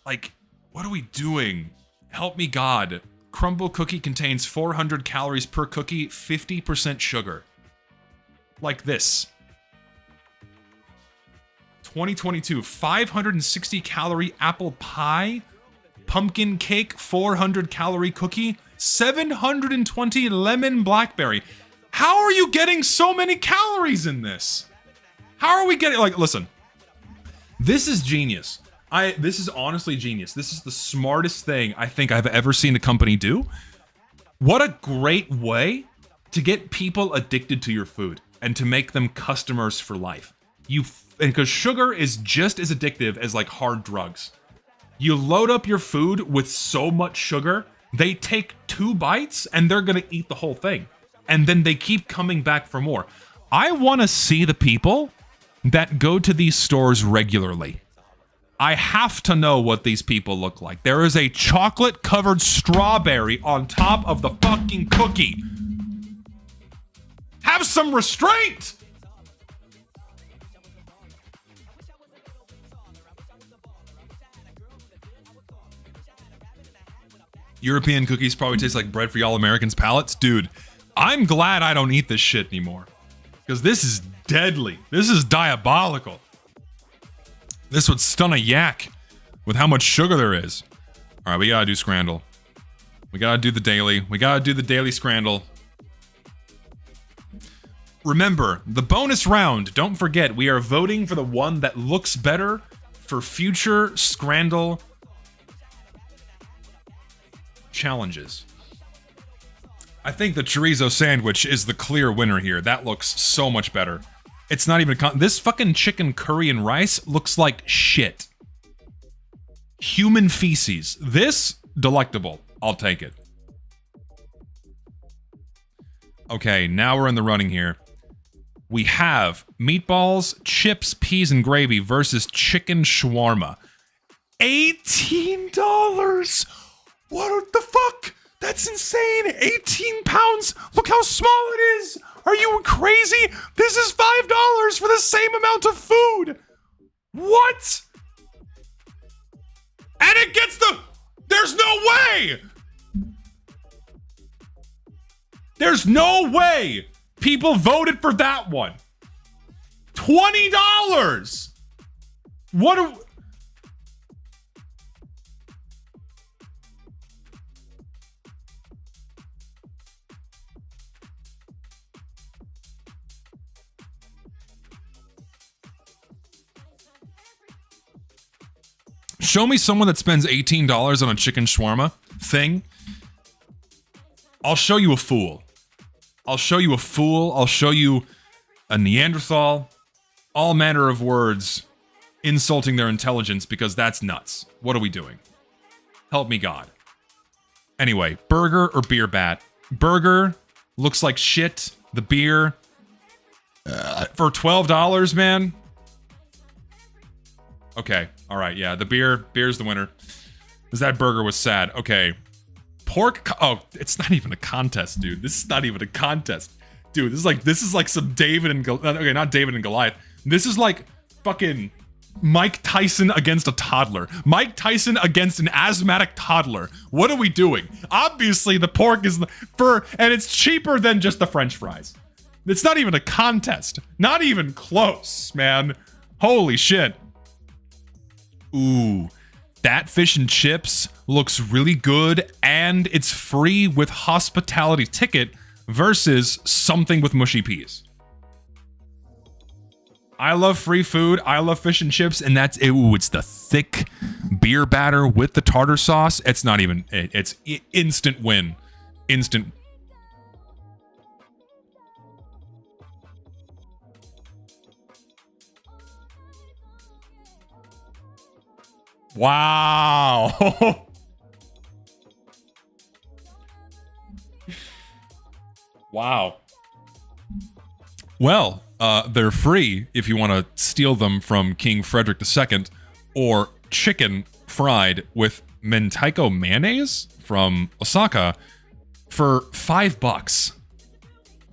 Speaker 3: Like, what are we doing? Help me God. Crumble cookie contains 400 calories per cookie, 50% sugar. Like this. 2022, 560 calorie apple pie, pumpkin cake, 400 calorie cookie, 720 lemon blackberry. How are you getting so many calories in this? How are we getting, like, listen. This is genius. This is honestly genius. This is the smartest thing I think I've ever seen a company do. What a great way to get people addicted to your food and to make them customers for life. Because sugar is just as addictive as like hard drugs. You load up your food with so much sugar, they take 2 bites and they're gonna eat the whole thing. And then they keep coming back for more. I wanna see the people that go to these stores regularly. I have to know what these people look like. There is a chocolate-covered strawberry on top of the fucking cookie. Have some restraint! European cookies probably taste like bread for y'all Americans' palates. Dude, I'm glad I don't eat this shit anymore. Because this is deadly. This is diabolical. This would stun a yak with how much sugar there is. All right, we gotta do Scrandle. We gotta do the daily. We gotta do the daily Scrandle. Remember, the bonus round, don't forget, we are voting for the one that looks better for future Scrandle challenges. I think the chorizo sandwich is the clear winner here. That looks so much better. It's not even this fucking chicken curry and rice looks like shit. Human feces. This, delectable. I'll take it. Okay, now we're in the running here. We have meatballs, chips, peas, and gravy versus chicken shawarma. $18! What the fuck? That's insane! 18 pounds! Look how small it is! Are you crazy? This is $5 for the same amount of food! What? And it gets the... There's no way! There's no way people voted for that one. $20! What do... Show me someone that spends $18 on a chicken shawarma thing. I'll show you a fool. I'll show you a fool. I'll show you a Neanderthal. All manner of words insulting their intelligence because that's nuts. What are we doing? Help me God. Anyway, burger or beer bat? Burger looks like shit. The beer for $12, man. Okay, all right, yeah, beer's the winner. Because that burger was sad. Okay, pork. Oh, it's not even a contest, dude. This is not even a contest, dude. This is like some David and okay, not David and Goliath. This is like fucking Mike Tyson against a toddler. Mike Tyson against an asthmatic toddler. What are we doing? Obviously, the pork is and it's cheaper than just the French fries. It's not even a contest. Not even close, man. Holy shit. Ooh, that fish and chips looks really good, and it's free with hospitality ticket versus something with mushy peas. I love free food. I love fish and chips, and that's ooh, it's the thick beer batter with the tartar sauce. It's not even. It's instant win. Instant. Wow. Wow. Well, they're free if you want to steal them from King Frederick II, or chicken fried with mentaiko mayonnaise from Osaka for $5.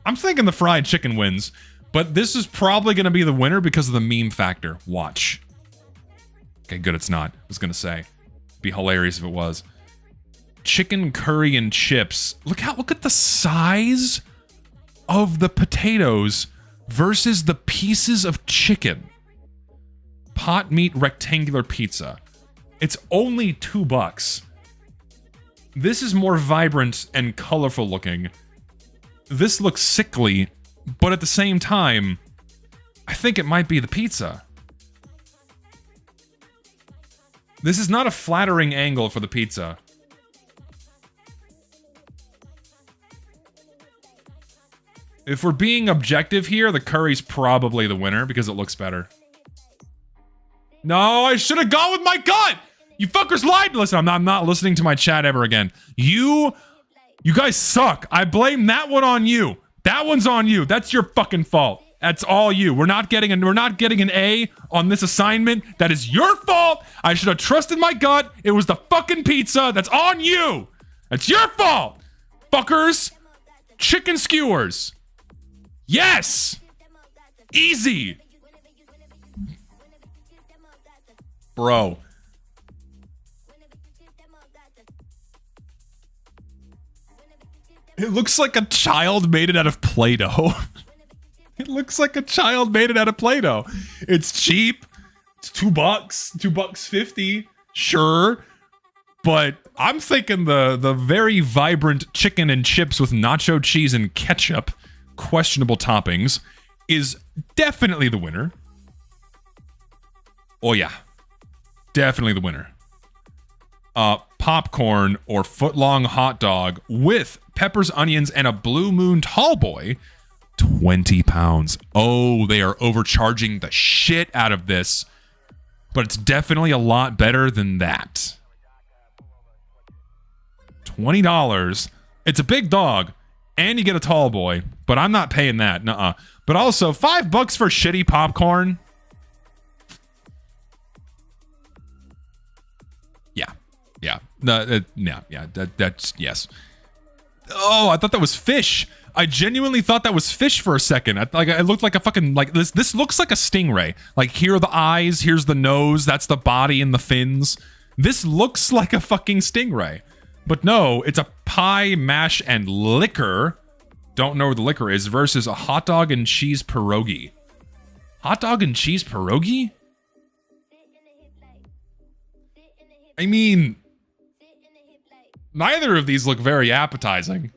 Speaker 3: I'm thinking the fried chicken wins, but this is probably going to be the winner because of the meme factor. Watch. Okay, good, it's not. I was gonna say. It'd be hilarious if it was. Chicken curry and chips. Look at the size of the potatoes versus the pieces of chicken. Pot meat rectangular pizza. It's only $2. This is more vibrant and colorful looking. This looks sickly, but at the same time, I think it might be the pizza. This is not a flattering angle for the pizza. If we're being objective here, the curry's probably the winner because it looks better. No, I should have gone with my gut! You fuckers lied! Listen, I'm not listening to my chat ever again. You guys suck. I blame that one on you. That one's on you. That's your fucking fault. That's all you. We're not getting an A on this assignment. That is your fault. I should have trusted my gut. It was the fucking pizza. That's on you. That's your fault. Fuckers. Chicken skewers. Yes. Easy. Bro. It looks like a child made it out of Play-Doh. It looks like a child made it out of Play-Doh. It's cheap. It's $2, $2.50. Sure. But I'm thinking the very vibrant chicken and chips with nacho cheese and ketchup, questionable toppings, is definitely the winner. Oh yeah. Definitely the winner. Popcorn or foot-long hot dog with peppers, onions, and a Blue Moon tall boy, 20 pounds. Oh, they are overcharging the shit out of this, but it's definitely a lot better than that. $20. It's a big dog, and you get a tall boy, but I'm not paying that. Nuh-uh. But also, $5 for shitty popcorn. Yeah. That's yes. Oh, I thought that was fish. I genuinely thought that was fish for a second. It looked like a fucking, like, this looks like a stingray. Like, here are the eyes, here's the nose, that's the body and the fins. This looks like a fucking stingray. But no, it's a pie, mash, and liquor. Don't know where the liquor is, versus a hot dog and cheese pierogi. Hot dog and cheese pierogi? I mean, neither of these look very appetizing.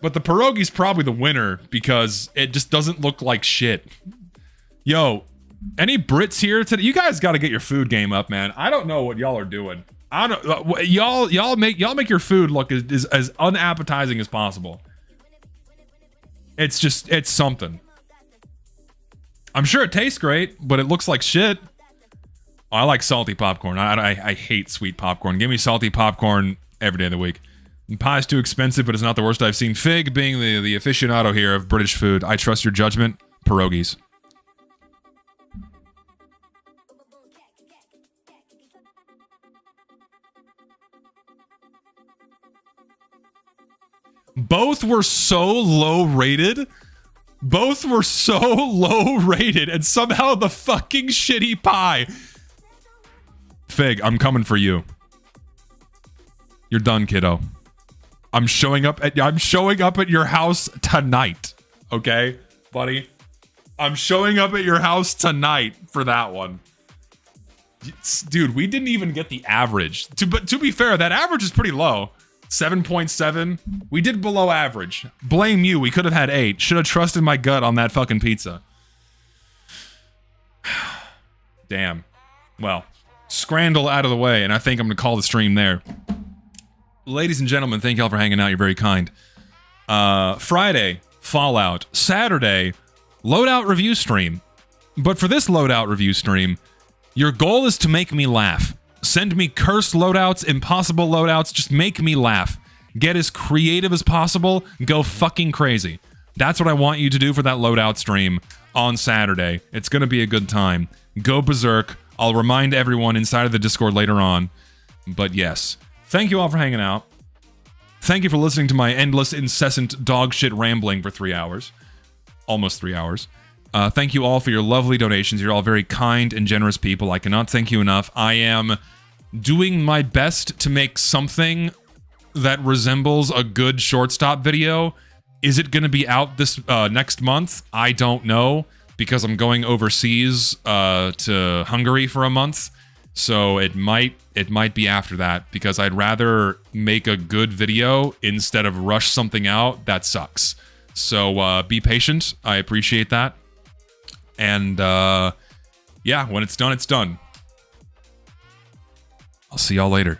Speaker 3: But the pierogi's probably the winner because it just doesn't look like shit. Yo, any Brits here today? You guys got to get your food game up, man. I don't know what y'all are doing. I don't. Y'all make your food look as unappetizing as possible. It's something. I'm sure it tastes great, but it looks like shit. I like salty popcorn. I hate sweet popcorn. Give me salty popcorn every day of the week. And pie's too expensive, but it's not the worst I've seen. Fig, being the aficionado here of British food, I trust your judgment. Pierogies. Both were so low rated. Both were so low rated, and somehow the fucking shitty pie. Fig, I'm coming for you. You're done, kiddo. I'm showing up at your house tonight. Okay, buddy? I'm showing up at your house tonight for that one. Dude, we didn't even get the average. But to be fair, that average is pretty low. 7.7. We did below average. Blame you. We could have had 8. Should have trusted my gut on that fucking pizza. Damn. Well, Scrandle out of the way, and I think I'm gonna call the stream there. Ladies and gentlemen, thank y'all for hanging out. You're very kind. Friday, Fallout. Saturday, loadout review stream. But for this loadout review stream, your goal is to make me laugh. Send me cursed loadouts, impossible loadouts, just make me laugh. Get as creative as possible, go fucking crazy. That's what I want you to do for that loadout stream on Saturday. It's gonna be a good time. Go berserk. I'll remind everyone inside of the Discord later on. But yes, thank you all for hanging out. Thank you for listening to my endless, incessant dog shit rambling for 3 hours. Almost 3 hours. Thank you all for your lovely donations. You're all very kind and generous people. I cannot thank you enough. I am doing my best to make something that resembles a good shortstop video. Is it going to be out this next month? I don't know, because I'm going overseas to Hungary for a month. So it might be after that, because I'd rather make a good video instead of rush something out that sucks. So be patient. I appreciate that. And yeah, when it's done, it's done. I'll see y'all later.